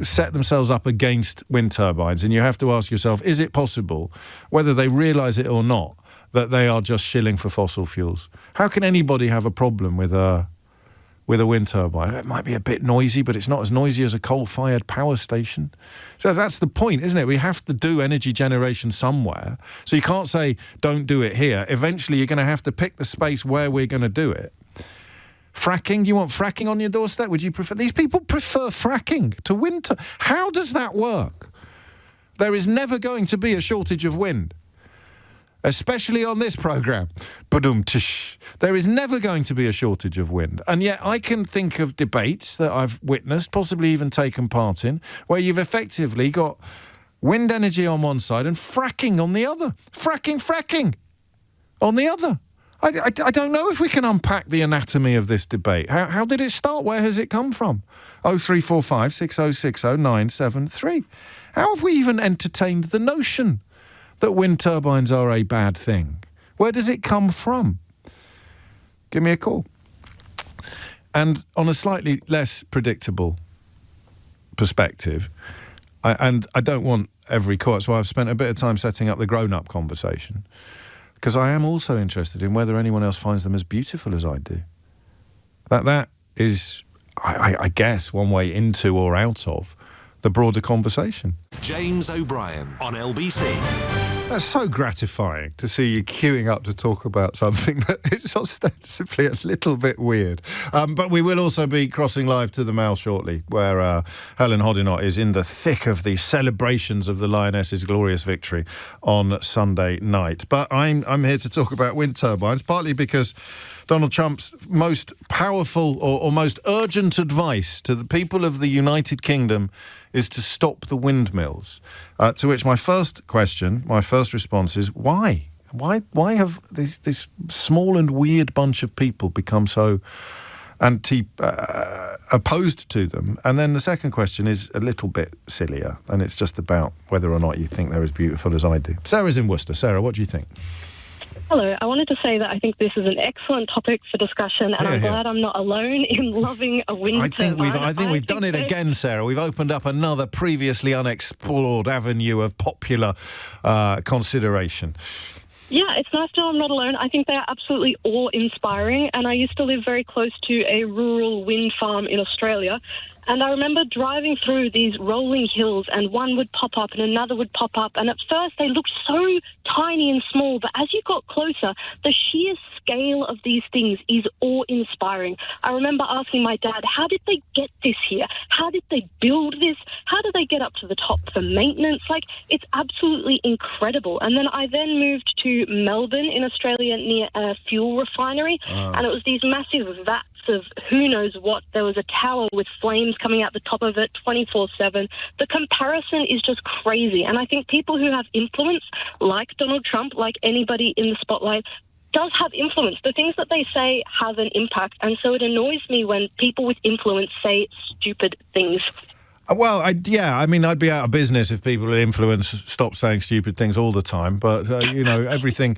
set themselves up against wind turbines, and you have to ask yourself, is it possible, whether they realise it or not, that they are just shilling for fossil fuels? How can anybody have a problem with a wind turbine? It might be a bit noisy, but it's not as noisy as a coal-fired power station. So that's the point, isn't it? We have to do energy generation somewhere. So you can't say, don't do it here. Eventually, you're going to have to pick the space where we're going to do it. Fracking? Do you want fracking on your doorstep? Would you prefer... These people prefer fracking to wind. How does that work? There is never going to be a shortage of wind. Especially on this programme. Badum-tish. There is never going to be a shortage of wind. And yet I can think of debates that I've witnessed, possibly even taken part in, where you've effectively got wind energy on one side and fracking on the other. Fracking on the other. I don't know if we can unpack the anatomy of this debate. How did it start? Where has it come from? 0345 6060 973. How have we even entertained the notion that wind turbines are a bad thing? Where does it come from? Give me a call. And on a slightly less predictable perspective, I don't want every call, so I've spent a bit of time setting up the grown-up conversation, because I am also interested in whether anyone else finds them as beautiful as I do. That is, I guess, one way into or out of the broader conversation. James O'Brien on LBC. That's so gratifying to see you queuing up to talk about something that is ostensibly a little bit weird. But we will also be crossing live to the Mail shortly, where Helen Hodinott is in the thick of the celebrations of the Lionesses' glorious victory on Sunday night. But I'm here to talk about wind turbines, partly because Donald Trump's most powerful or most urgent advice to the people of the United Kingdom is to stop the windmills. To which my first response is, why? Why have this small and weird bunch of people become so opposed to them? And then the second question is a little bit sillier, and it's just about whether or not you think they're as beautiful as I do. Sarah's in Worcester. Sarah, what do you think? Hello. I wanted to say that I think this is an excellent topic for discussion, and I'm glad I'm not alone in loving a wind turbine. I think we've done it again, Sarah. We've opened up another previously unexplored avenue of popular consideration. Yeah, it's nice to know I'm not alone. I think they are absolutely awe-inspiring, and I used to live very close to a rural wind farm in Australia, And I remember driving through these rolling hills, and one would pop up and another would pop up. And at first they looked so tiny and small, but as you got closer, the sheer scale of these things is awe-inspiring. I remember asking my dad, how did they get this here? How did they build this? How did they get up to the top for maintenance? Like, it's absolutely incredible. And then I moved to Melbourne in Australia near a fuel refinery, and it was these massive vats of who knows what. There was a tower with flames coming out the top of it 24/7. The comparison is just crazy. And I think people who have influence, like Donald Trump, like anybody in the spotlight, does have influence. The things that they say have an impact. And so it annoys me when people with influence say stupid things. Well, I'd be out of business if people with influence stopped saying stupid things all the time. But, everything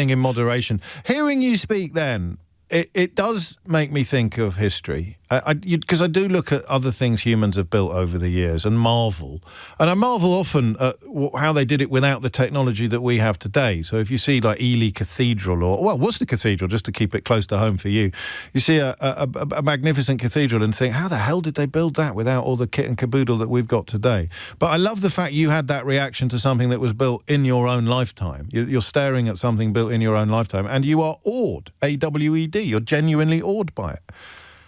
in moderation. Hearing you speak then, it does make me think of history. Because I do look at other things humans have built over the years and marvel. And I marvel often at how they did it without the technology that we have today. So if you see like Ely Cathedral or Worcester Cathedral, just to keep it close to home for you, you see a magnificent cathedral and think, how the hell did they build that without all the kit and caboodle that we've got today? But I love the fact you had that reaction to something that was built in your own lifetime. You're staring at something built in your own lifetime and you are awed, A-W-E-D. You're genuinely awed by it.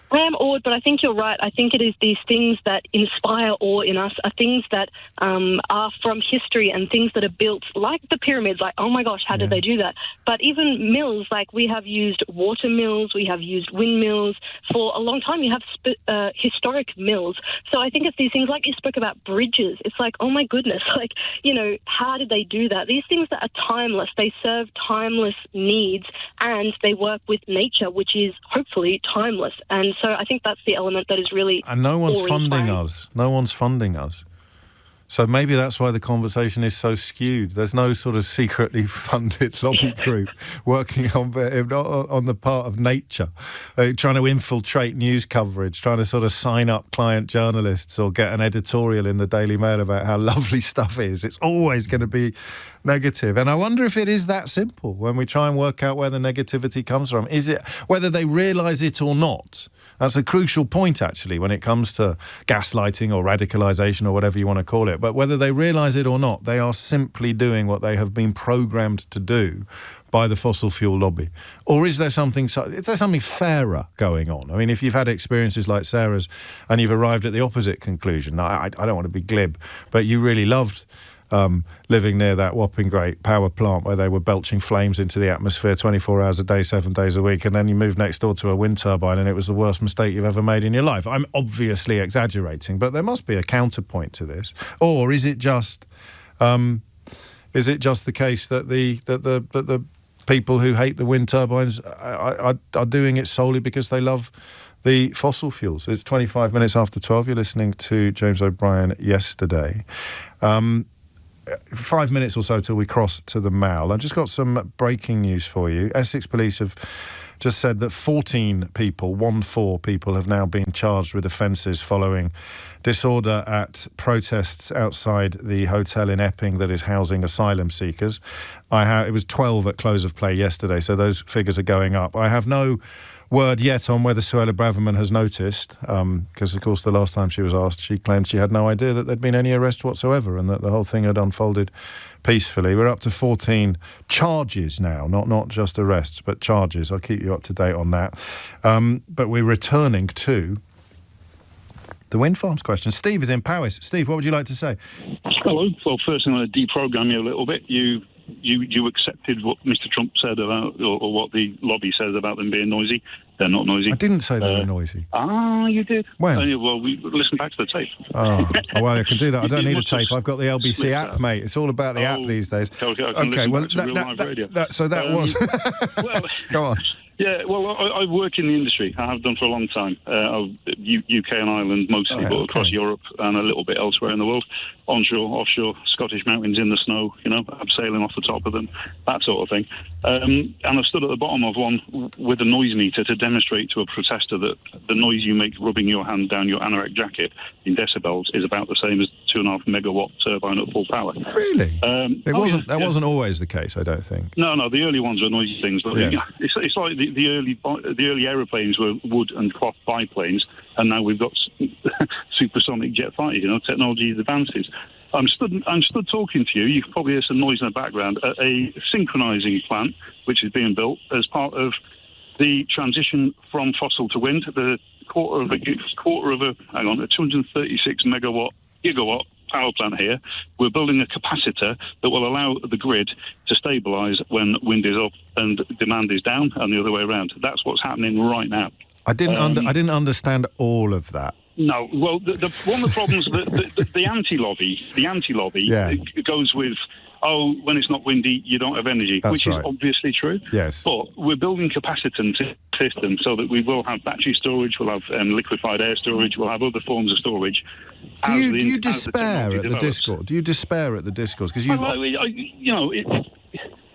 I am awed, but I think you're right. I think it is these things that inspire awe in us, are things that are from history and things that are built, like the pyramids, like, oh my gosh, how did they do that? But even mills, like we have used water mills, we have used windmills. For a long time, you have historic mills. So I think it's these things, like you spoke about bridges. It's like, oh my goodness, like, how did they do that? These things that are timeless, they serve timeless needs, and they work with nature, which is hopefully timeless. And so I think that's the element that is really... And no one's funding us. No one's funding us. So maybe that's why the conversation is so skewed. There's no sort of secretly funded lobby group working on the part of nature, trying to infiltrate news coverage, trying to sort of sign up client journalists or get an editorial in the Daily Mail about how lovely stuff is. It's always going to be negative. And I wonder if it is that simple when we try and work out where the negativity comes from. Is it whether they realise it or not? That's a crucial point, actually, when it comes to gaslighting or radicalisation or whatever you want to call it. But whether they realise it or not, they are simply doing what they have been programmed to do by the fossil fuel lobby. Or is there something fairer going on? I mean, if you've had experiences like Sarah's and you've arrived at the opposite conclusion, I don't want to be glib, but you really loved living near that whopping great power plant where they were belching flames into the atmosphere 24 hours a day, 7 days a week, and then you moved next door to a wind turbine and it was the worst mistake you've ever made in your life. I'm obviously exaggerating, but there must be a counterpoint to this. Or is it just the case that the people who hate the wind turbines are doing it solely because they love the fossil fuels? It's 25 minutes after 12. You're listening to James O'Brien Yesterday. 5 minutes or so till we cross to the Mall. I've just got some breaking news for you. Essex Police have just said that 14 people have now been charged with offences following disorder at protests outside the hotel in Epping that is housing asylum seekers. It was 12 at close of play yesterday, so those figures are going up. I have no word yet on whether Suella Braverman has noticed, because, of course, the last time she was asked, she claimed she had no idea that there'd been any arrest whatsoever and that the whole thing had unfolded peacefully. We're up to 14 charges now, not just arrests, but charges. I'll keep you up to date on that. But we're returning to the wind farms question. Steve is in Powys. Steve, what would you like to say? Hello. Well, first I'm going to deprogram you a little bit. You accepted what Mr. Trump said about, or what the lobby says about them being noisy. They're not noisy. I didn't say they were noisy. You did. When? Well, we listen back to the tape. Oh, well, I can do that. I don't need a tape. I've got the LBC app, mate. It's all about the app these days. Okay, well, that was... well, go on. Yeah, well, I work in the industry. I have done for a long time. UK and Ireland mostly, but across Europe and a little bit elsewhere in the world. Onshore, offshore, Scottish mountains in the snow, I'm sailing off the top of them, that sort of thing. And I've stood at the bottom of one with a noise meter to demonstrate to a protester that the noise you make rubbing your hand down your anorak jacket in decibels is about the same as 2.5 megawatt turbine at full power. Really? That wasn't always the case, I don't think. No, the early ones were noisy things, but it's like the early aeroplanes were wood and cloth biplanes, and now we've got supersonic jet fighters. Technology advances. I'm stood talking to you. You can probably hear some noise in the background at a synchronising plant, which is being built as part of the transition from fossil to wind. The quarter of a 236 gigawatt power plant here. We're building a capacitor that will allow the grid to stabilise when wind is up and demand is down, and the other way around. That's what's happening right now. I didn't understand all of that. No, well, one of the problems the anti-lobby goes with, when it's not windy, you don't have energy, which is obviously true. Yes. But we're building capacitance system so that we will have battery storage, we'll have liquefied air storage, we'll have other forms of storage. Do you despair at the discourse? Do you despair at the discourse? Because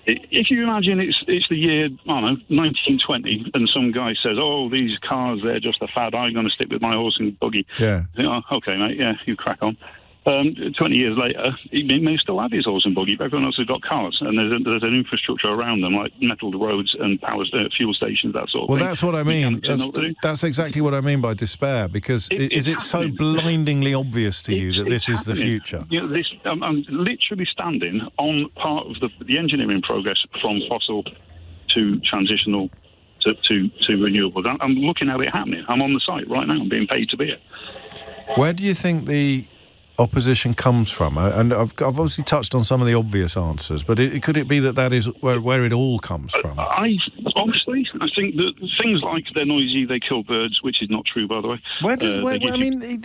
if you imagine it's the year, 1920, and some guy says, these cars, they're just a fad, I'm going to stick with my horse and buggy. Yeah. Okay, mate, yeah, you crack on. 20 years later, he may still have his horse and buggy, but everyone else has got cars, and there's an infrastructure around them, like metal roads and fuel stations, that sort of thing. Well, that's what I mean. That's exactly what I mean by despair, because is it so blindingly obvious to you that this is the future? I'm literally standing on part of the engineering progress from fossil to transitional to renewables. I'm looking at it happening. I'm on the site right now. I'm being paid to be here. Where do you think the opposition comes from? And I've obviously touched on some of the obvious answers, but could it be that is where it all comes from? I think that things like they're noisy, they kill birds, which is not true, by the way.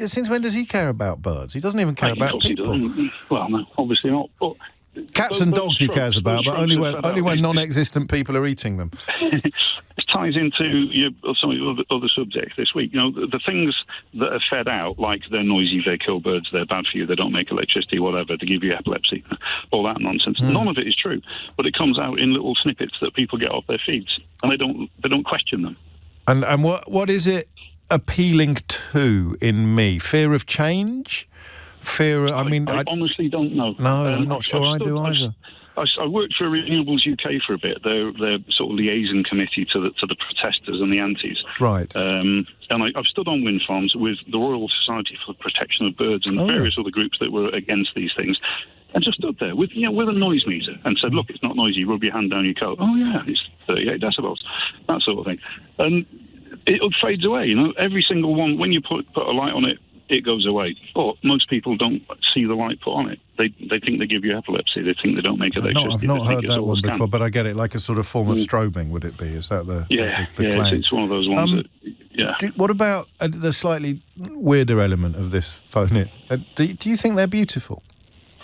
Since when does he care about birds? He doesn't even care about people. Well, no, obviously not. But cats and dogs he cares about, but only when non-existent people are eating them. It ties into some of your other subjects this week. The things that are fed out, like they're noisy, they kill birds, they're bad for you, they don't make electricity, whatever, they give you epilepsy, all that nonsense. None of it is true, but it comes out in little snippets that people get off their feeds, and they don't question them. And what is it appealing to in me? Fear of change? I honestly don't know. No, I'm not sure I do either. I worked for Renewables UK for a bit. They're sort of liaison committee to the protesters and the antis. Right. And I've stood on wind farms with the Royal Society for the Protection of Birds and various other groups that were against these things, and just stood there with a noise meter and said, "Look, it's not noisy. Rub your hand down your coat. Oh yeah, it's 38 decibels, that sort of thing." And it fades away. Every single one. When you put a light on it, it goes away. But most people don't see the light put on it. They think they give you epilepsy. They think they don't make electricity. I've not heard that one before, but I get it. Like a sort of form of strobing, would it be? Is that the claim? It's one of those ones what about the slightly weirder element of this phone? Do you think they're beautiful?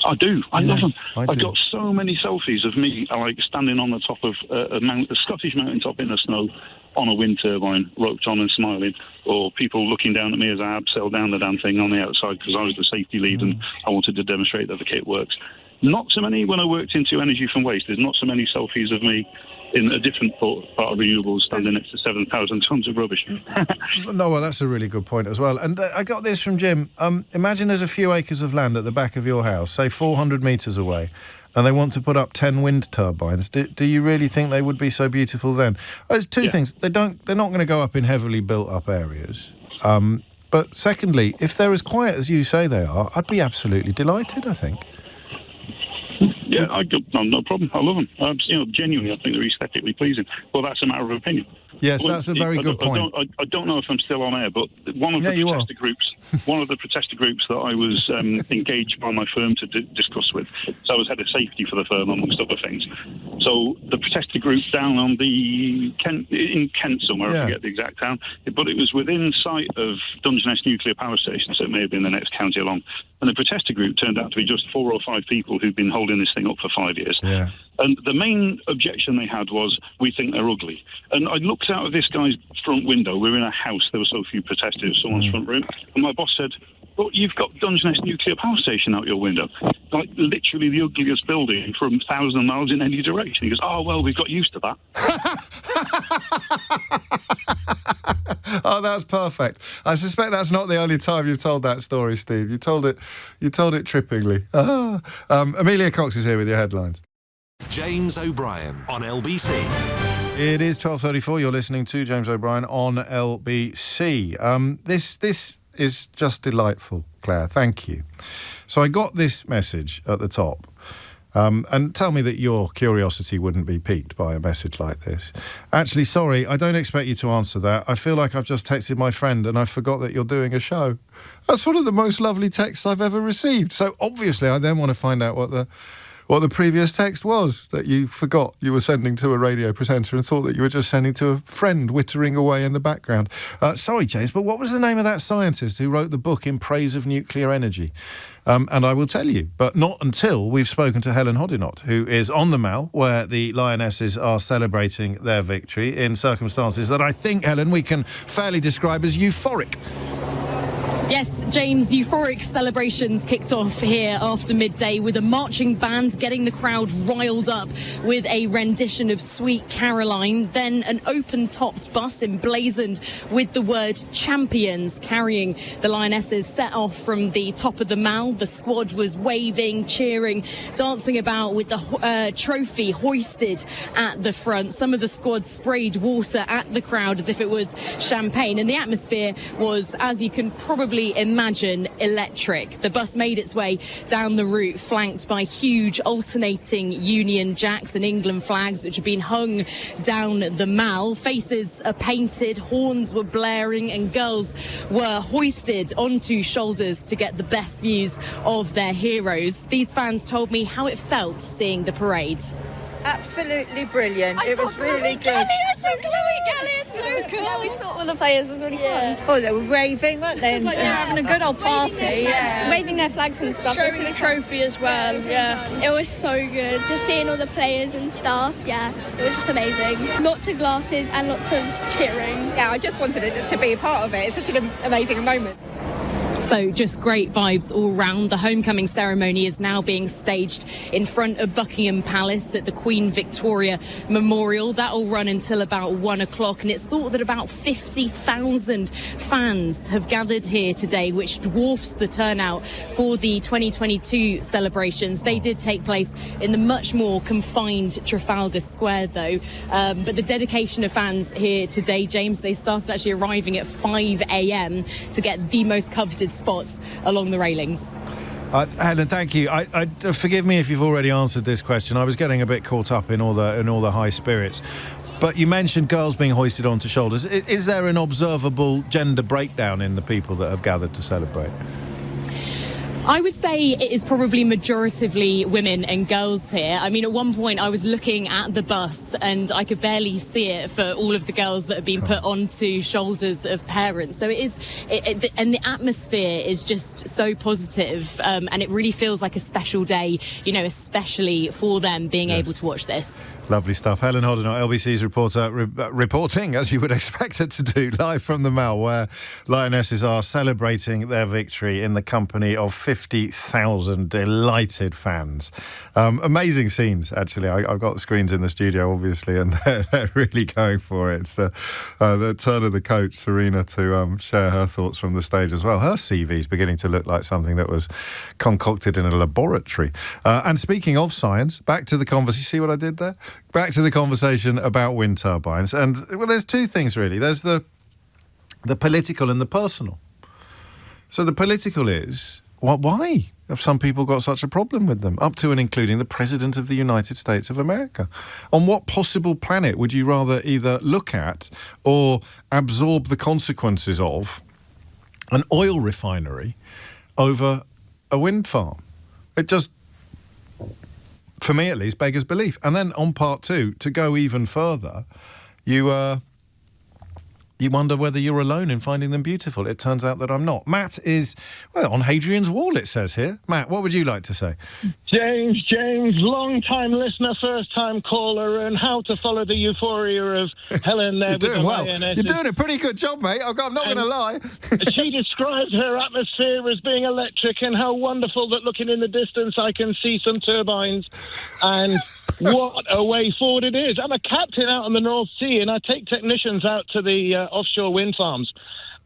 I do. I love them. I've got so many selfies of me like standing on the top of a Scottish mountaintop in the snow on a wind turbine, roped on and smiling, or people looking down at me as I abseil down the damn thing on the outside because I was the safety lead and I wanted to demonstrate that the kit works. Not so many when I worked into energy from waste. There's not so many selfies of me in a different part of renewables standing next to 7,000 tonnes of rubbish. No, well, that's a really good point as well. And I got this from Jim. Imagine there's a few acres of land at the back of your house, say 400 metres away, and they want to put up 10 wind turbines. Do you really think they would be so beautiful then? There's two things. They're not going to go up in heavily built-up areas. But secondly, if they're as quiet as you say they are, I'd be absolutely delighted, I think. Yeah, no problem. I love them. Genuinely, I think they're aesthetically pleasing. Well, that's a matter of opinion. Yes, that's a very good point. I don't know if I'm still on air, but one of the protester groups that I was engaged by my firm to discuss with. So I was head of safety for the firm, amongst other things. So the protester group down on in Kent somewhere, I forget the exact town, but it was within sight of Dungeness Nuclear Power Station, so it may have been the next county along. And the protester group turned out to be just 4 or 5 people who'd been holding this thing up for 5 years. Yeah. And the main objection they had was, we think they're ugly. And I looked out of this guy's front window. We were in a house. There were so few protesters, someone's front room. And my boss said, "Well, you've got Dungeness Nuclear Power Station out your window. Like, literally the ugliest building from 1,000 miles in any direction." He goes, "Oh, well, we've got used to that." Oh, that's perfect. I suspect that's not the only time you've told that story, Steve. You told it trippingly. Amelia Cox is here with your headlines. James O'Brien on LBC. It is 12:34. You're listening to James O'Brien on LBC. This is just delightful, Claire. Thank you. So I got this message at the top. And tell me that your curiosity wouldn't be piqued by a message like this. Actually, sorry, I don't expect you to answer that. I feel like I've just texted my friend and I forgot that you're doing a show. That's one of the most lovely texts I've ever received. So obviously I then want to find out what the previous text was that you forgot you were sending to a radio presenter and thought that you were just sending to a friend wittering away in the background. Sorry, James, but what was the name of that scientist who wrote the book in praise of nuclear energy? And I will tell you, but not until we've spoken to Helen Hodinott, who is on the Mall, where the Lionesses are celebrating their victory in circumstances that I think, Helen, we can fairly describe as euphoric. Yes, James, euphoric celebrations kicked off here after midday with a marching band getting the crowd riled up with a rendition of Sweet Caroline, then an open-topped bus emblazoned with the word champions carrying the Lionesses set off from the top of the Mall. The squad was waving, cheering, dancing about with the trophy hoisted at the front. Some of the squad sprayed water at the crowd as if it was champagne, and the atmosphere was, as you can probably imagine, electric. The bus made its way down the route, flanked by huge alternating Union Jacks and England flags which had been hung down the Mall. Faces are painted, horns were blaring, and girls were hoisted onto shoulders to get the best views of their heroes. These fans told me how it felt seeing the parade. Absolutely brilliant. It was really good. I saw Chloe Gallagher. So cool. We saw all the players. It was really fun. Oh, they were raving, weren't they? It was like they were having a good old party. Waving their flags and stuff. Showing the trophy as well. Yeah. It was so good. Just seeing all the players and stuff. Yeah, it was just amazing. Lots of glasses and lots of cheering. Yeah, I just wanted to be a part of it. It's such an amazing moment. So just great vibes all round. The homecoming ceremony is now being staged in front of Buckingham Palace at the Queen Victoria Memorial. That'll run until about 1 o'clock, and it's thought that about 50,000 fans have gathered here today, which dwarfs the turnout for the 2022 celebrations. They did take place in the much more confined Trafalgar Square, though. But the dedication of fans here today, James, they started actually arriving at 5 a.m. to get the most coveted spots along the railings. Helen, thank you. Forgive me if you've already answered this question. I was getting a bit caught up in all the high spirits. But you mentioned girls being hoisted onto shoulders. Is there an observable gender breakdown in the people that have gathered to celebrate? I would say it is probably majoritively women and girls here. I mean, at one point I was looking at the bus and I could barely see it for all of the girls that have been put onto shoulders of parents. So and the atmosphere is just so positive, and it really feels like a special day, especially for them being able to watch this. Lovely stuff. Helen Hodinott, LBC's reporter, reporting, as you would expect her to do, live from the Mall, where Lionesses are celebrating their victory in the company of 50,000 delighted fans. Amazing scenes, actually. I've got screens in the studio, obviously, and they're really going for it. It's the turn of the coach, Serena, to share her thoughts from the stage as well. Her CV's beginning to look like something that was concocted in a laboratory. And speaking of science, back to the conversation. You see what I did there? Back to the conversation about wind turbines. And, well, there's two things, really. There's the political and the personal. So the political is, why have some people got such a problem with them? Up to and including the President of the United States of America. On what possible planet would you rather either look at or absorb the consequences of an oil refinery over a wind farm? It just, for me at least, beggars belief. And then on part two, to go even further, you wonder whether you're alone in finding them beautiful. It turns out that I'm not. Matt is, on Hadrian's Wall, it says here. Matt, what would you like to say? James, long-time listener, first-time caller, and how to follow the euphoria of Helen there. You're doing well. You're doing a pretty good job, mate. I'm not going to lie. She describes her atmosphere as being electric, and how wonderful that looking in the distance I can see some turbines. And what a way forward it is. I'm a captain out on the North Sea, and I take technicians out to the offshore wind farms.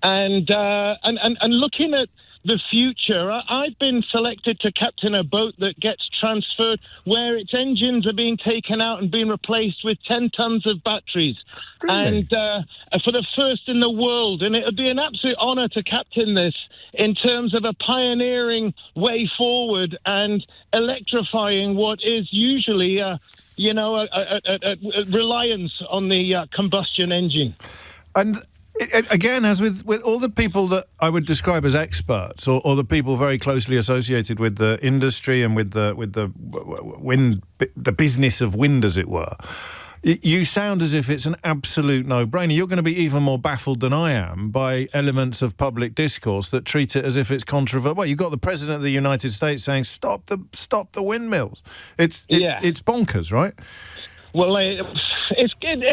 And looking at the future. I've been selected to captain a boat that gets transferred where its engines are being taken out and being replaced with 10 tons of batteries. Really? And for the first in the world. And it would be an absolute honour to captain this in terms of a pioneering way forward and electrifying what is usually a reliance on the combustion engine. And again, as with all the people that I would describe as experts, or the people very closely associated with the industry and with the business of wind, as it were, you sound as if it's an absolute no-brainer. You're going to be even more baffled than I am by elements of public discourse that treat it as if it's controversial. Well, you've got the President of the United States saying, stop the windmills. It's bonkers, right? Well, it's good.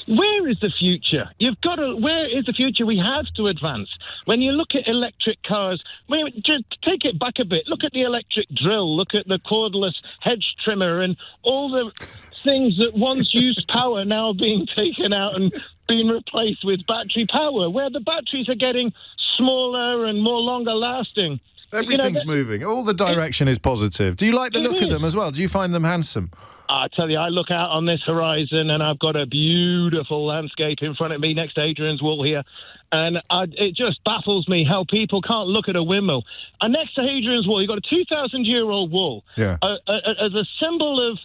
Where is the future? Where is the future? We have to advance. When you look at electric cars, just take it back a bit. Look at the electric drill. Look at the cordless hedge trimmer and all the things that once used power now being taken out and being replaced with battery power, where the batteries are getting smaller and more longer lasting. Everything's moving. All the direction is positive. Do you like the look of them as well? Do you find them handsome? I tell you, I look out on this horizon and I've got a beautiful landscape in front of me next to Hadrian's Wall here. And it just baffles me how people can't look at a windmill. And next to Hadrian's Wall, you've got a 2,000-year-old wall. Yeah. As a symbol of,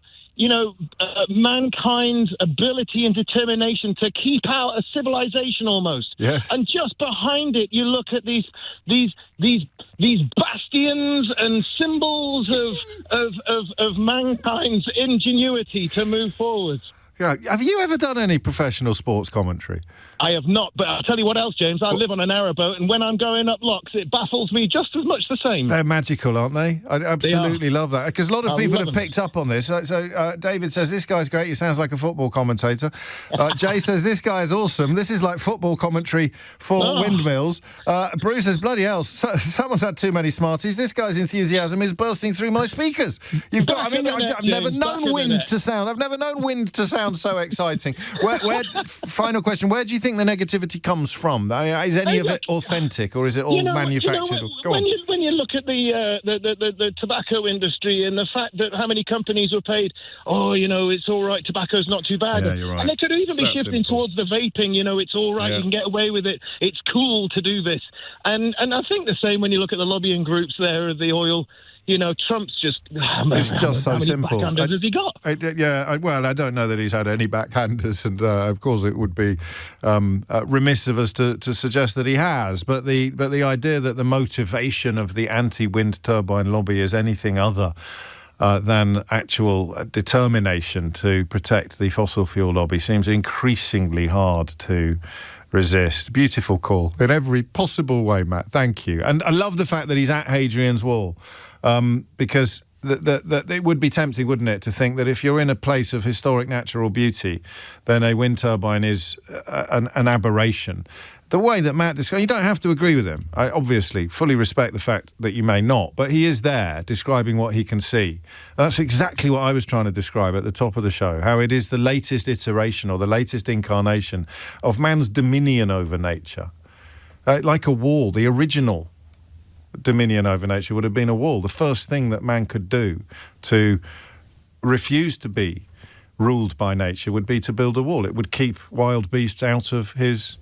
mankind's ability and determination to keep out a civilization almost. Yes. And just behind it, you look at these bastions and symbols of mankind's ingenuity to move forward. Yeah. Have you ever done any professional sports commentary? I have not, but I'll tell you what else, James. I live on a narrowboat, and when I'm going up locks, it baffles me just as much the same. They're magical, aren't they? I absolutely love that. Because a lot of people have picked up on this. So David says, this guy's great. He sounds like a football commentator. Jay says, this guy is awesome. This is like football commentary for windmills. Bruce says, bloody hell, someone's had too many Smarties. This guy's enthusiasm is bursting through my speakers. I've never known wind to sound so exciting. Final question, where do you think the negativity comes from? Is any of it authentic, or is it all manufactured? When you look at the tobacco industry and the fact that how many companies were paid, it's all right, tobacco's not too bad. Yeah, you're right. And they could even be shifting towards the vaping, it's all right, you can get away with it, it's cool to do this. And I think the same when you look at the lobbying groups there of the oil. Trump's just... it's just so simple. How many backhanders has he got? I don't know that he's had any backhanders, and of course it would be remiss of us to suggest that he has. But the idea that the motivation of the anti-wind turbine lobby is anything other than actual determination to protect the fossil fuel lobby seems increasingly hard to resist. Beautiful call in every possible way, Matt. Thank you. And I love the fact that he's at Hadrian's Wall, because it would be tempting, wouldn't it, to think that if you're in a place of historic natural beauty, then a wind turbine is an aberration. The way that Matt described, you don't have to agree with him. I obviously fully respect the fact that you may not, but he is there describing what he can see. And that's exactly what I was trying to describe at the top of the show, how it is the latest iteration or the latest incarnation of man's dominion over nature. Like a wall, the original dominion over nature would have been a wall. The first thing that man could do to refuse to be ruled by nature would be to build a wall. It would keep wild beasts out of his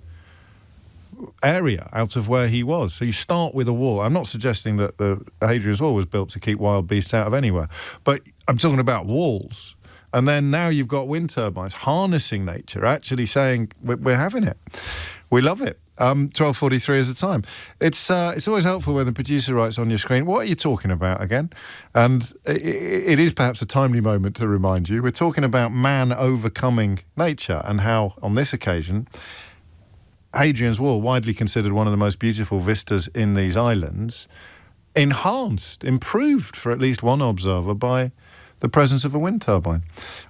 area, out of where he was. So you start with a wall. I'm not suggesting that the Hadrian's Wall was built to keep wild beasts out of anywhere, but I'm talking about walls. And then now you've got wind turbines harnessing nature, actually saying we're having it. We love it. 12:43 is the time. It's always helpful when the producer writes on your screen, what are you talking about again? And it is perhaps a timely moment to remind you, we're talking about man overcoming nature, and how, on this occasion, Hadrian's Wall, widely considered one of the most beautiful vistas in these islands, improved for at least one observer by the presence of a wind turbine.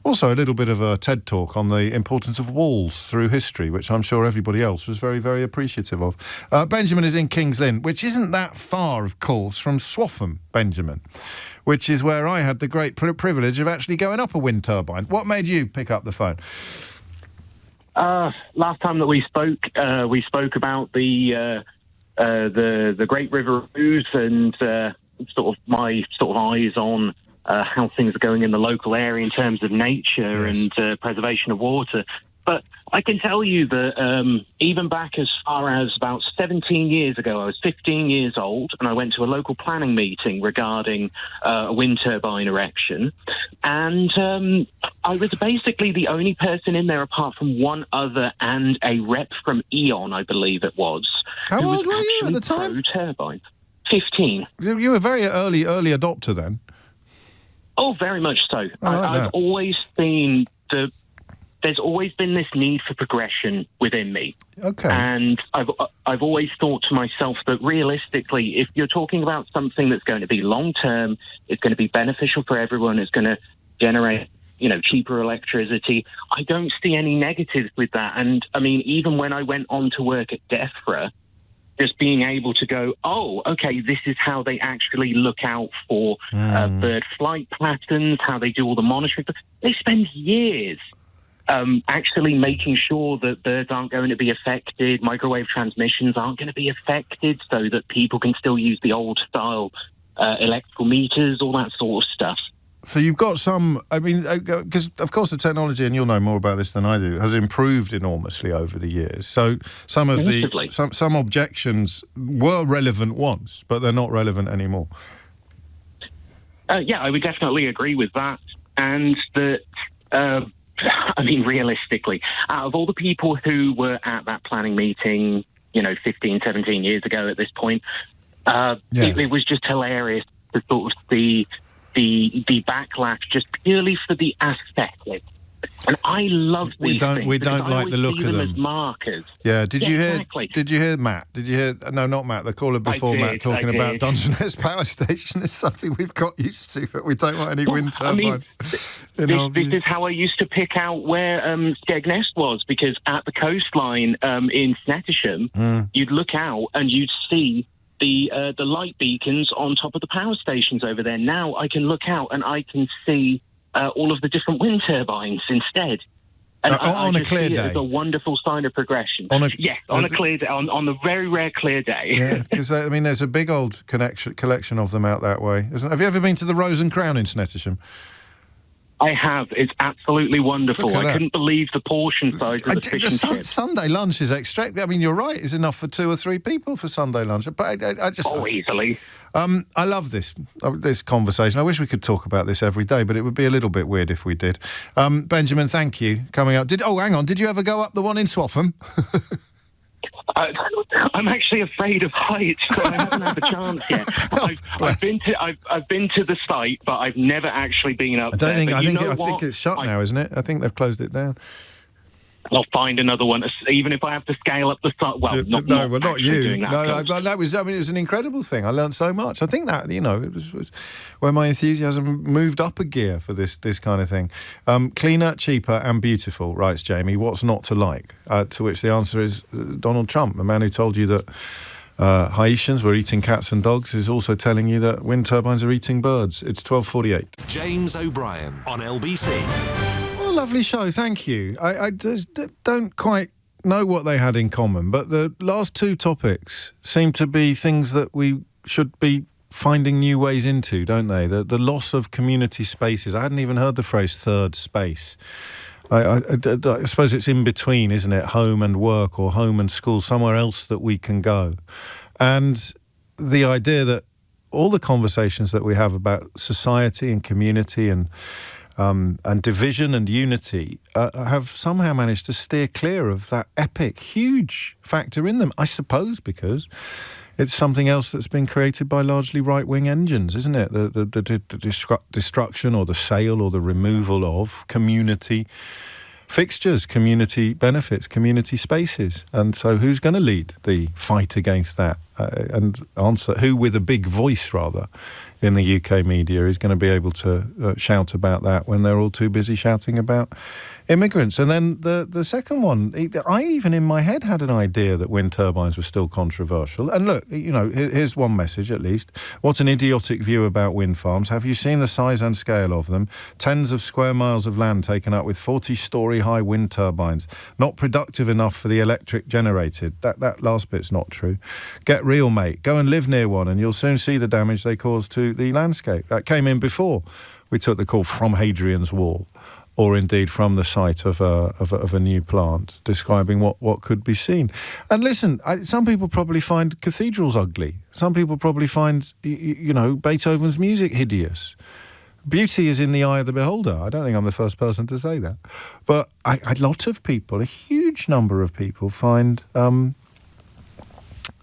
Also, a little bit of a TED talk on the importance of walls through history, which I'm sure everybody else was very, very appreciative of. Benjamin is in King's Lynn, which isn't that far, of course, from Swaffham, Benjamin, which is where I had the great privilege of actually going up a wind turbine. What made you pick up the phone? Last time that we spoke about the the Great River Ouse and sort of my sort of eyes on how things are going in the local area in terms of nature and preservation of water. But I can tell you that even back as far as about 17 years ago, I was 15 years old, and I went to a local planning meeting regarding a wind turbine erection. And I was basically the only person in there, apart from one other and a rep from E.ON, I believe it was. How old were you at the time? Turbine. 15. You were a very early adopter then. Oh, very much so. I've always seen there's always been this need for progression within me. Okay. And I've always thought to myself that realistically, if you're talking about something that's going to be long-term, it's going to be beneficial for everyone, it's going to generate, cheaper electricity, I don't see any negatives with that. And, I mean, even when I went on to work at DEFRA, just being able to go, oh, okay, this is how they actually look out for bird flight patterns, how they do all the monitoring. They spend years actually making sure that birds aren't going to be affected, microwave transmissions aren't going to be affected, so that people can still use the old-style electrical meters, all that sort of stuff. So you've got some, because of course the technology, and you'll know more about this than I do, has improved enormously over the years. So some of some objections were relevant once, but they're not relevant anymore. Yeah, I would definitely agree with that. And that, realistically, out of all the people who were at that planning meeting, 15, 17 years ago at this point, it was just hilarious to sort of see the backlash just purely for the aesthetic. And I love these things. We don't like the look of them as markers. Yeah. Did you hear Matt? No, not Matt. The caller before Matt talking about Dungeness Power Station is something we've got used to, but we don't want any wind turbines. This is how I used to pick out where Skegness was, because at the coastline in Snettisham, you'd look out and you'd see the light beacons on top of the power stations over there. Now I can look out and I can see all of the different wind turbines instead. And on a clear day. It's a wonderful sign of progression. On a clear day, on the very rare clear day. Yeah, because there's a big old collection of them out that way. Have you ever been to the Rose and Crown in Snettisham? I have. It's absolutely wonderful. I couldn't believe the portion size of the fish and chips. Sunday lunch is extra. I mean, you're right. It's enough for 2 or 3 people for Sunday lunch. But I just... Oh, easily. I love this conversation. I wish we could talk about this every day, but it would be a little bit weird if we did. Benjamin, thank you. Coming up. Hang on. Did you ever go up the one in Swaffham? I'm actually afraid of heights, so I haven't had the chance yet. I've been to the site, but I've never actually been up there. I think it's shut now, isn't it? I think they've closed it down. I'll find another one, even if I have to scale up the site. Well, not you. Doing that. It was an incredible thing. I learned so much. I think that it was where my enthusiasm moved up a gear for this kind of thing. Cleaner, cheaper, and beautiful, writes Jamie. What's not to like? To which the answer is Donald Trump, the man who told you that Haitians were eating cats and dogs, is also telling you that wind turbines are eating birds. It's 12:48. James O'Brien on LBC. Lovely show, thank you. I just don't quite know what they had in common, but the last 2 topics seem to be things that we should be finding new ways into, don't they? The loss of community spaces. I hadn't even heard the phrase third space. I suppose it's in between, isn't it? Home and work, or home and school, somewhere else that we can go. And the idea that all the conversations that we have about society and community and division and unity have somehow managed to steer clear of that epic, huge factor in them, I suppose, because it's something else that's been created by largely right-wing engines, isn't it? The destruction or the sale or the removal of community fixtures, community benefits, community spaces. And so who's going to lead the fight against that? And answer, who with a big voice, rather, in the UK media is going to be able to shout about that when they're all too busy shouting about immigrants. And then the second one, I even in my head had an idea that wind turbines were still controversial. And look, here's one message at least. What an idiotic view about wind farms. Have you seen the size and scale of them? Tens of square miles of land taken up with 40-storey high wind turbines. Not productive enough for the electric generated. That last bit's not true. Get real, mate. Go and live near one and you'll soon see the damage they cause to the landscape. That came in before we took the call from Hadrian's Wall, or indeed from the site of a new plant, describing what could be seen. And listen, some people probably find cathedrals ugly. Some people probably find, Beethoven's music hideous. Beauty is in the eye of the beholder. I don't think I'm the first person to say that. But a lot of people, a huge number of people, find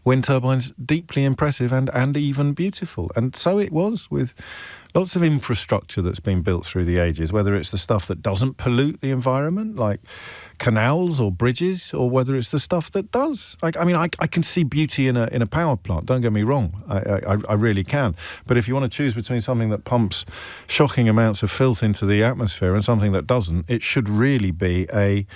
wind turbines deeply impressive and even beautiful. And so it was with lots of infrastructure that's been built through the ages, whether it's the stuff that doesn't pollute the environment, like canals or bridges, or whether it's the stuff that does. I can see beauty in a power plant, don't get me wrong. I really can. But if you want to choose between something that pumps shocking amounts of filth into the atmosphere and something that doesn't, it should really be a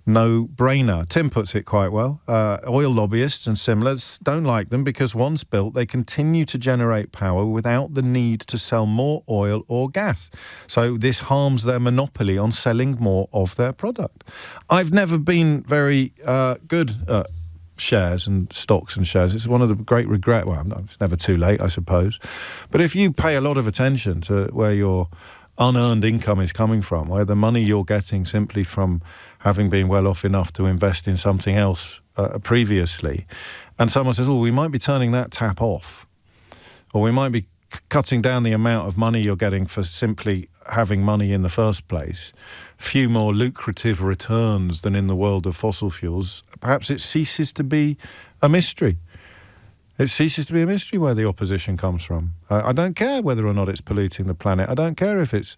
no-brainer. Tim puts it quite well. Oil lobbyists and similars don't like them because once built, they continue to generate power without the need to sell more oil or gas. So this harms their monopoly on selling more of their product. I've never been very good at shares and stocks and shares. It's one of the great regret. Well, it's never too late, I suppose. But if you pay a lot of attention to where your unearned income is coming from, where the money you're getting simply from having been well off enough to invest in something else previously, and someone says, we might be turning that tap off, or we might be cutting down the amount of money you're getting for simply having money in the first place, few more lucrative returns than in the world of fossil fuels, perhaps it ceases to be a mystery. It ceases to be a mystery where the opposition comes from. I don't care whether or not it's polluting the planet. I don't care if it's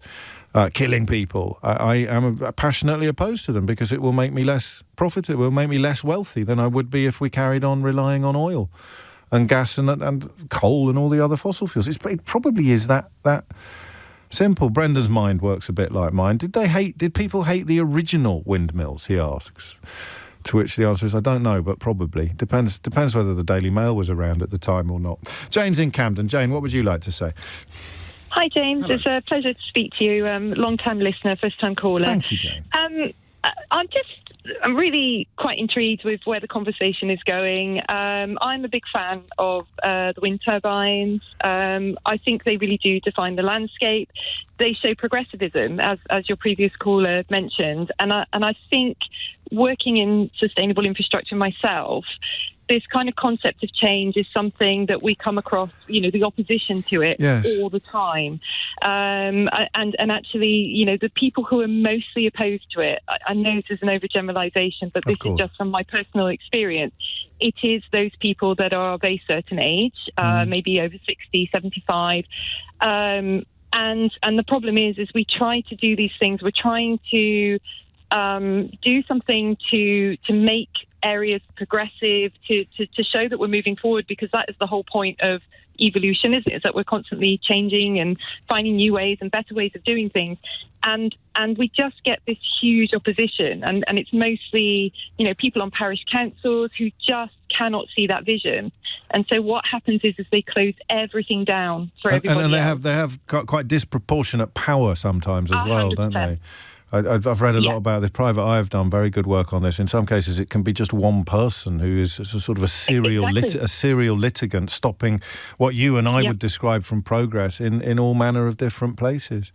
killing people. I am passionately opposed to them because it will make me less profitable. It will make me less wealthy than I would be if we carried on relying on oil and gas and coal and all the other fossil fuels. It probably is that simple. Brendan's mind works a bit like mine. Did people hate the original windmills, he asks? To which the answer is, I don't know, but probably. Depends whether the Daily Mail was around at the time or not. Jane's in Camden. Jane, what would you like to say? Hi, James. Hello. It's a pleasure to speak to you. Long-time listener, first-time caller. Thank you, Jane. I'm really quite intrigued with where the conversation is going. I'm a big fan of the wind turbines. I think they really do define the landscape. They show progressivism, as your previous caller mentioned. And I think working in sustainable infrastructure myself, this kind of concept of change is something that we come across, the opposition to it all the time. And actually, the people who are mostly opposed to it, I know this is an overgeneralization, but this is just from my personal experience. It is those people that are of a certain age, maybe over 60, 75. And the problem is we try to do these things. We're trying to do something to make areas progressive, to show that we're moving forward, because that is the whole point of evolution, isn't it? Is that we're constantly changing and finding new ways and better ways of doing things. And we just get this huge opposition, and it's mostly, people on parish councils who just cannot see that vision. And so what happens is they close everything down for everybody. And they have got quite disproportionate power sometimes as well, 100%. Don't they? I've read a lot about this. Private Eye have done very good work on this. In some cases, it can be just one person who is sort of a serial litigant, stopping what you and I would describe from progress in all manner of different places.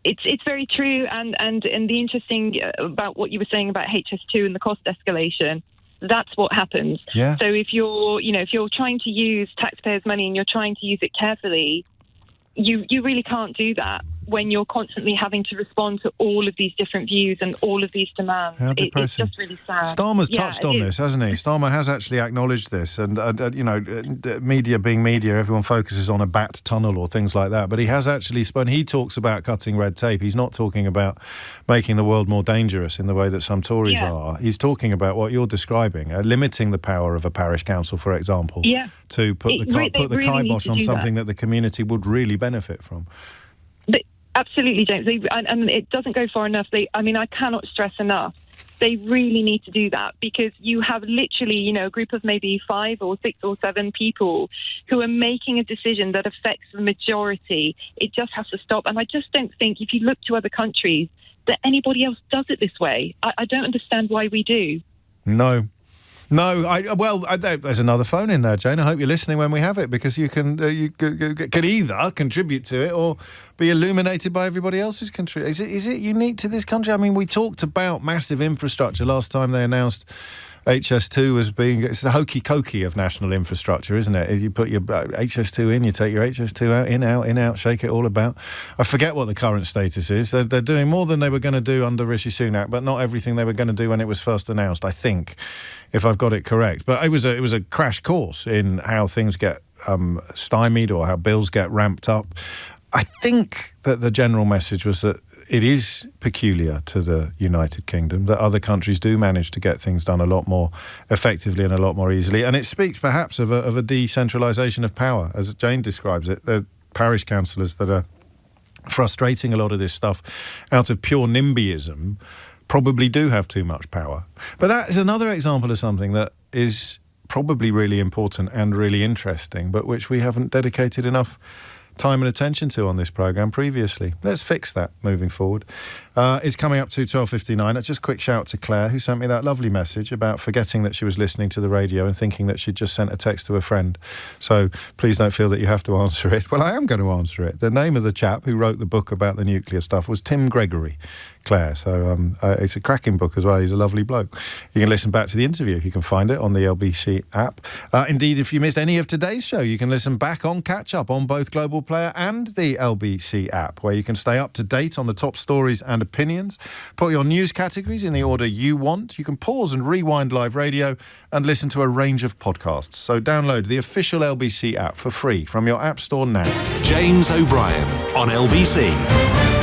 It's very true, and the interesting about what you were saying about HS2 and the cost escalation. That's what happens. Yeah. So if you're trying to use taxpayers' money and you're trying to use it carefully, you really can't do that when you're constantly having to respond to all of these different views and all of these demands. How depressing. It's just really sad. Starmer's touched on this, hasn't he? Starmer has actually acknowledged this. And, media being media, everyone focuses on a bat tunnel or things like that. But he has actually, when he talks about cutting red tape, he's not talking about making the world more dangerous in the way that some Tories are. He's talking about what you're describing, limiting the power of a parish council, for example, to put the kibosh on something that the community would really benefit from. Absolutely, James. And it doesn't go far enough. I cannot stress enough. They really need to do that, because you have literally, a group of maybe 5 or 6 or 7 people who are making a decision that affects the majority. It just has to stop. And I just don't think, if you look to other countries, that anybody else does it this way. I don't understand why we do. No. No, there's another phone in there, Jane. I hope you're listening when we have it, because you can either contribute to it or be illuminated by everybody else's country. Is it unique to this country? I mean, we talked about massive infrastructure last time they announced HS2 as being, it's the hokey cokey of national infrastructure, isn't it? You put your HS2 in, you take your HS2 out, in, out, shake it all about. I forget what the current status is. They're doing more than they were going to do under Rishi Sunak, but not everything they were going to do when it was first announced, I think, if I've got it correct. But it was a crash course in how things get stymied or how bills get ramped up. I think that the general message was that it is peculiar to the United Kingdom, that other countries do manage to get things done a lot more effectively and a lot more easily. And it speaks perhaps of a decentralisation of power, as Jane describes it. The parish councillors that are frustrating a lot of this stuff out of pure NIMBYism probably do have too much power. But that is another example of something that is probably really important and really interesting, but which we haven't dedicated enough time and attention to on this programme previously. Let's fix that moving forward. It's coming up to 12:59. Just a quick shout to Claire, who sent me that lovely message about forgetting that she was listening to the radio and thinking that she'd just sent a text to a friend. So please don't feel that you have to answer it. Well, I am going to answer it. The name of the chap who wrote the book about the nuclear stuff was Tim Gregory, Claire. So it's a cracking book as well. He's a lovely bloke. You can listen back to the interview. You can find it on the LBC app. Indeed, if you missed any of today's show, you can listen back on Catch Up on both Global Player and the LBC app, where you can stay up to date on the top stories and opinions. Put your news categories in the order you want. You can pause and rewind live radio and listen to a range of podcasts. So download the official LBC app for free from your app store now. James O'Brien on LBC.